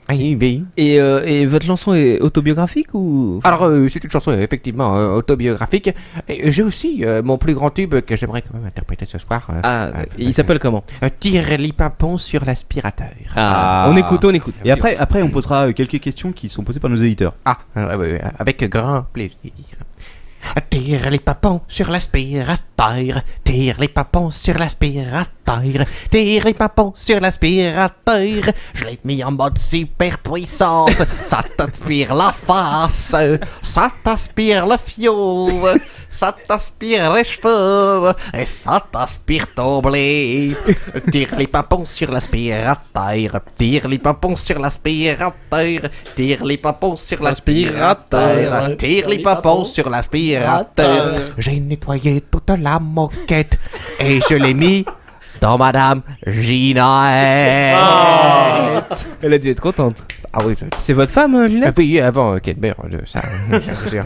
Oui, oui. Et votre chanson est autobiographique ou... Alors, c'est une chanson effectivement autobiographique. Et j'ai aussi mon plus grand tube que j'aimerais quand même interpréter ce soir. Il s'appelle comment? Tire les pimpons sur l'aspirateur. Ah. On écoute. Et après, on posera quelques questions qui sont posées par nos éditeurs. Ah, oui, avec grand plaisir. Tire les pimpons sur l'aspirateur. Tire les pimpons sur l'aspirateur. Tire les pimpons sur l'aspirateur. Je l'ai mis en mode super puissance. Ça t'aspire la face. Ça t'aspire le fioul. Ça t'aspire les cheveux. Et ça t'aspire ton blé. Tire les pimpons sur l'aspirateur. Tire les pimpons sur l'aspirateur. Tire les pimpons sur l'aspirateur. Tire les pimpons sur l'aspirateur. J'ai nettoyé toute la moquette et je l'ai mis dans Madame Ginette. Elle a dû être contente. Ah oui, C'est votre femme, Ginette? oui, avant qu'elle meure, ça, bien sûr.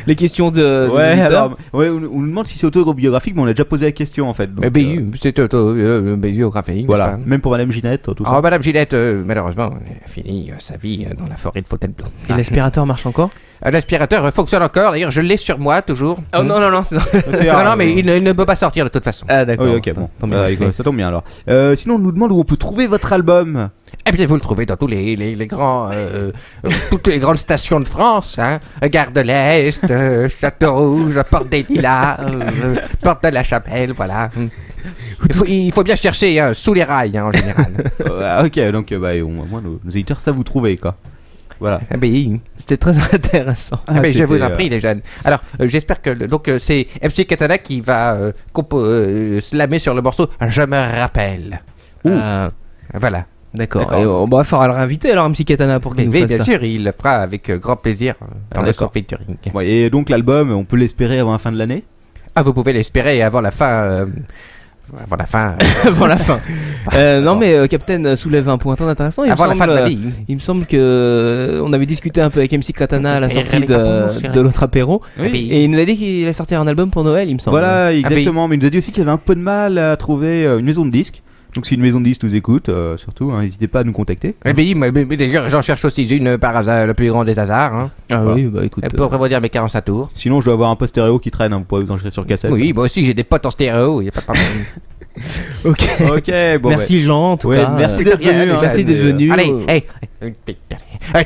Les questions de Ouais, auditeurs. alors, on nous demande si c'est autobiographique, mais on a déjà posé la question en fait. Donc, Oui, c'est autobiographique. voilà, même pour Madame Ginette, tout ça. Ah, Madame Ginette, malheureusement, a fini sa vie dans la forêt de Fontainebleau. Et l'aspirateur marche encore? L'aspirateur fonctionne encore, d'ailleurs, je l'ai sur moi toujours. Oh non, c'est... Non, mais il ne peut pas sortir de toute façon. Ah d'accord. Oui, ok, bon. Tant mieux. Ça tombe bien alors. Sinon, on nous demande où on peut trouver votre album. Eh bien, vous le trouvez dans tous les grands, toutes les grandes stations de France, hein. Gare de l'Est, Château-Rouge, Porte des Lilas, Porte de la Chapelle, voilà. Il faut bien chercher sous les rails, en général. Ok, donc au moins nos éditeurs savent vous trouver quoi. Voilà. Eh bien, C'était très intéressant. je vous en prie, les jeunes. Alors, j'espère que c'est MC Katana qui va slammer sur le morceau Je me rappelle. Voilà. D'accord. Et on va falloir le réinviter alors, MC Katana, pour qu'il nous Oui, fasse bien ça. sûr, il le fera avec grand plaisir dans le d'accord. son featuring. Ouais, et donc l'album, on peut l'espérer avant la fin de l'année. Ah, vous pouvez l'espérer avant la fin. Avant la fin. Avant la fin. Non mais Captain soulève un point très intéressant. Avant la fin de la vie. Il me semble que on avait discuté un peu avec MC Katana à la sortie de l'autre apéro. Et il nous a dit qu'il allait sortir un album pour Noël, il me semble. Voilà, exactement. Mais il nous a dit aussi qu'il avait un peu de mal à trouver une maison de disques. Donc si une maison de disques nous écoute, surtout, n'hésitez pas à nous contacter. Oui, mais d'ailleurs, j'en cherche aussi une par hasard, le plus grand des hasards. Hein. Ah oui, bah écoute. Pour prévoir mes 45 tours. Sinon, je dois avoir un poste stéréo qui traîne, vous pourrez vous enregistrer sur cassette. Oui, moi aussi j'ai des potes en stéréo, il n'y a pas de problème. Ok. Ok, bon. Merci Jean, en tout cas. Merci d'être venu. Merci d'être venu. Allez,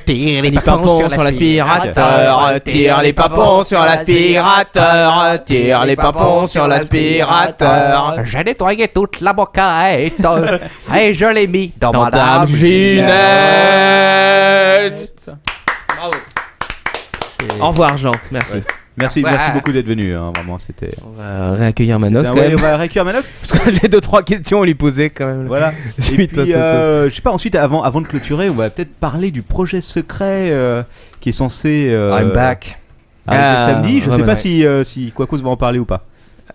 tire les Les papons sur l'aspirateur, tire les papons sur l'aspirateur, tire les papons sur l'aspirateur. J'ai nettoyé toute la moquette et je l'ai mis dans Madame Ginette. Bravo. Au revoir Jean, merci. Merci beaucoup d'être venu, vraiment, c'était... On va réaccueillir Manox quand Ouais, même. on va réaccueillir Manox. Parce que j'ai 2-3 questions à lui poser quand même. Voilà. Et Suite puis, à cette- je sais pas, ensuite, avant de clôturer, on va peut-être parler du projet secret qui est censé... I'm back. Samedi, je ouais, sais ouais. pas si Quacos va en parler ou pas.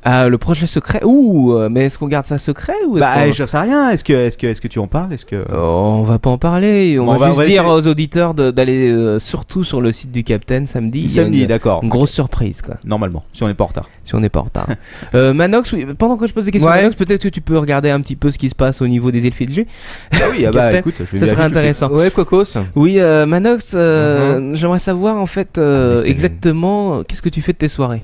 Ah, le projet secret. Ouh, mais est-ce qu'on garde ça secret ou est-ce qu'on- Je sais rien, est-ce que tu en parles? Est-ce que... On va pas en parler. On Bon, va juste dire essayer. aux auditeurs d'aller surtout sur le site du Captain samedi. Il y a Samedi, d'accord. une grosse surprise quoi. Normalement, si on n'est pas en retard. Si on n'est pas en retard. Manox, oui, pendant que je pose des questions, Ouais. Manox, peut-être que tu peux regarder un petit peu ce qui se passe au niveau des îles Fidji. Ah oui, Captain, écoute, je vais Ça vérifier serait tout de suite. intéressant. Ouais, Quacos. Oui, Manox, j'aimerais savoir en fait exactement qu'est-ce que tu fais de tes soirées.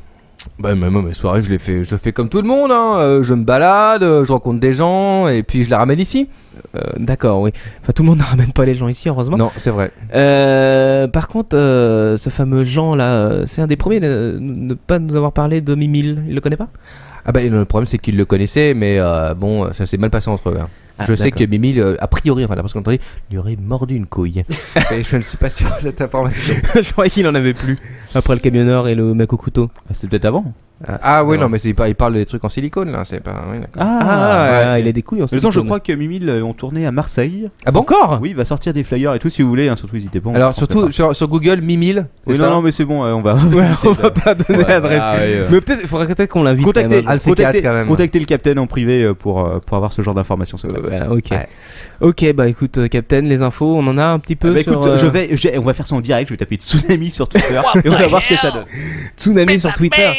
Bah, moi, mes soirées, je fais comme tout le monde, hein. Je me balade, je rencontre des gens, et puis je les ramène ici. D'accord, oui. Enfin, tout le monde ne ramène pas les gens ici, heureusement. Non, c'est vrai. Par contre, ce fameux Jean là, c'est un des premiers à ne pas nous avoir parlé de Mimile. Il le connaît pas? Ah bah, le problème, c'est qu'ils le connaissaient, mais bon, ça s'est mal passé entre eux. Hein. Je sais que Mimi, a priori, enfin, d'après ce qu'on entendait, lui aurait mordu une couille. Et je ne suis pas sûr de cette information. Je croyais qu'il en avait plus. Après le camionneur et le mec au couteau. C'était peut-être avant. Ah oui, non, mais il parle des trucs en silicone là, c'est pas. Oui, d'accord. Il a des couilles en Mais je crois que Mimi ont tourné à Marseille. Ah bon? Encore? Oui, il va sortir des flyers et tout si vous voulez, hein, surtout n'hésitez pas. Alors surtout sur Google, Mimile. Oui, non, mais c'est bon, on va. On va pas donner l'adresse. Mais peut-être, il faudrait peut-être qu'on l'invite. Contactez le capitaine en privé pour avoir ce genre d'informations. Voilà, ok. Ouais. Ok, bah écoute, capitaine, les infos, on en a un petit peu. Écoute, on va faire ça en direct. Je vais taper Tsunami sur Twitter et on va voir ce que ça donne. Tsunami sur Twitter.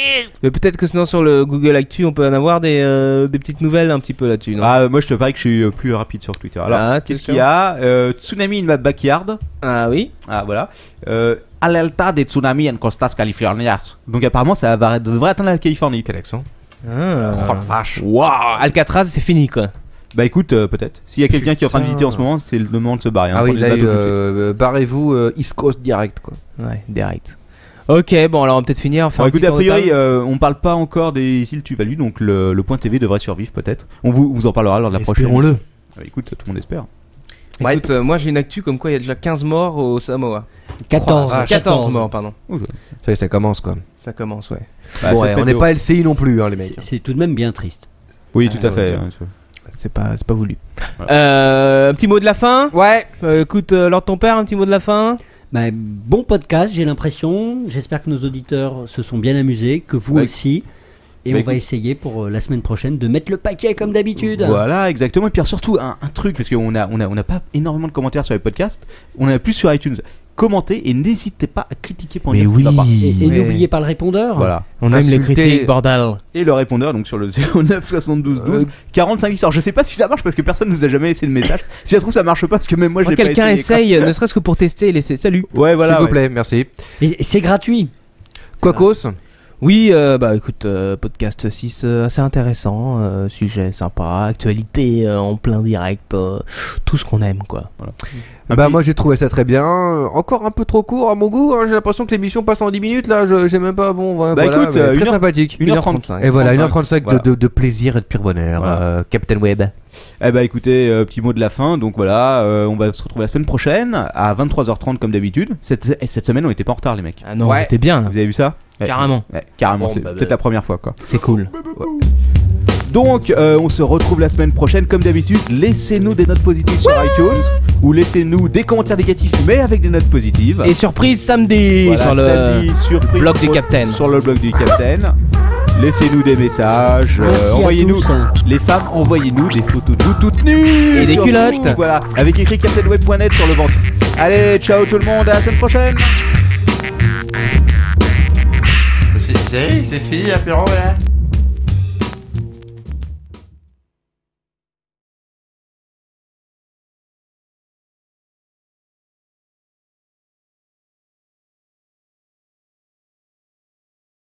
Mais peut-être que sinon sur le Google Actu, on peut en avoir des petites nouvelles un petit peu là-dessus. Non moi je te parie que je suis plus rapide sur Twitter. Alors, qu'est-ce qu'il y a? Tsunami in my backyard. Ah oui. Ah voilà. Alerta de tsunami en costas californias. Donc apparemment ça devrait atteindre la Californie. Quel accent? Oh la vache. Waouh, Alcatraz, c'est fini quoi. Bah écoute, peut-être. S'il y a quelqu'un qui est en train de visiter en ce moment, c'est le moment de se barrer. Ah oui, là, barrez-vous East Coast direct quoi. Ouais, direct. Ok, bon alors on va peut-être finir. Écoutez, a priori, on parle pas encore des îles Tuvalu, donc le point TV devrait survivre peut-être. On vous en parlera lors de la prochaine. Espérons-le. Écoute, tout le monde espère. Écoute, moi j'ai une actu comme quoi il y a déjà 15 morts au Samoa. 14 morts, pardon. Ça y est, ça commence quoi. Ça commence, ouais. Bon, on n'est pas LCI non plus, hein, les mecs. C'est tout de même bien triste. Oui, tout à fait. C'est pas voulu. Voilà. Un petit mot de la fin. Ouais. Écoute, Lord ton père, un petit mot de la fin. Bah, bon podcast, j'ai l'impression. J'espère que nos auditeurs se sont bien amusés, que vous aussi. Et on va essayer pour la semaine prochaine de mettre le paquet comme d'habitude. Voilà, exactement. Et puis surtout un truc, parce qu'on a pas énormément de commentaires sur les podcasts, on en a plus sur iTunes. Commentez et n'hésitez pas à critiquer pour dire ce qui va pas. Et n'oubliez pas le répondeur. Voilà. On aime les critiques, bordel. Et le répondeur donc sur le 09 72 12 45 800. Je sais pas si ça marche parce que personne nous a jamais laissé de message. Si ça se trouve ça marche pas parce que même moi je l'ai pas essayé. Quelqu'un essaye, ne serait-ce que pour tester et laisser salut. Ouais, voilà. S'il vous plaît, merci. Et c'est gratuit. Quacos. Oui, bah écoute, podcast 6 assez intéressant, sujet sympa, actualité en plein direct, tout ce qu'on aime quoi. Voilà. Bah moi j'ai trouvé ça très bien, encore un peu trop court à mon goût, hein. J'ai l'impression que l'émission passe en 10 minutes là, j'ai même pas écoute, très sympathique. 1h35. Et voilà, 1h35 voilà. de plaisir et de pur bonheur, voilà. Captain Web. Eh bah écoutez, petit mot de la fin, donc voilà, on va se retrouver la semaine prochaine à 23h30 comme d'habitude. Cette semaine on était pas en retard les mecs. Ah non, on était bien. Vous avez vu ça? Carrément. Carrément, c'est peut-être la première fois quoi. C'est cool. Ouais. Donc on se retrouve la semaine prochaine comme d'habitude. Laissez-nous des notes positives sur iTunes ou laissez-nous des commentaires négatifs mais avec des notes positives. Et surprise samedi, voilà, sur le blog du Capitaine. Sur le blog du Capitaine. Laissez-nous des messages, envoyez-nous les femmes, envoyez-nous des photos de vous toutes nues et des culottes. Voilà, avec écrit captainweb.net sur le ventre. Allez, ciao tout le monde, à la semaine prochaine. C'est fini l'apéro là.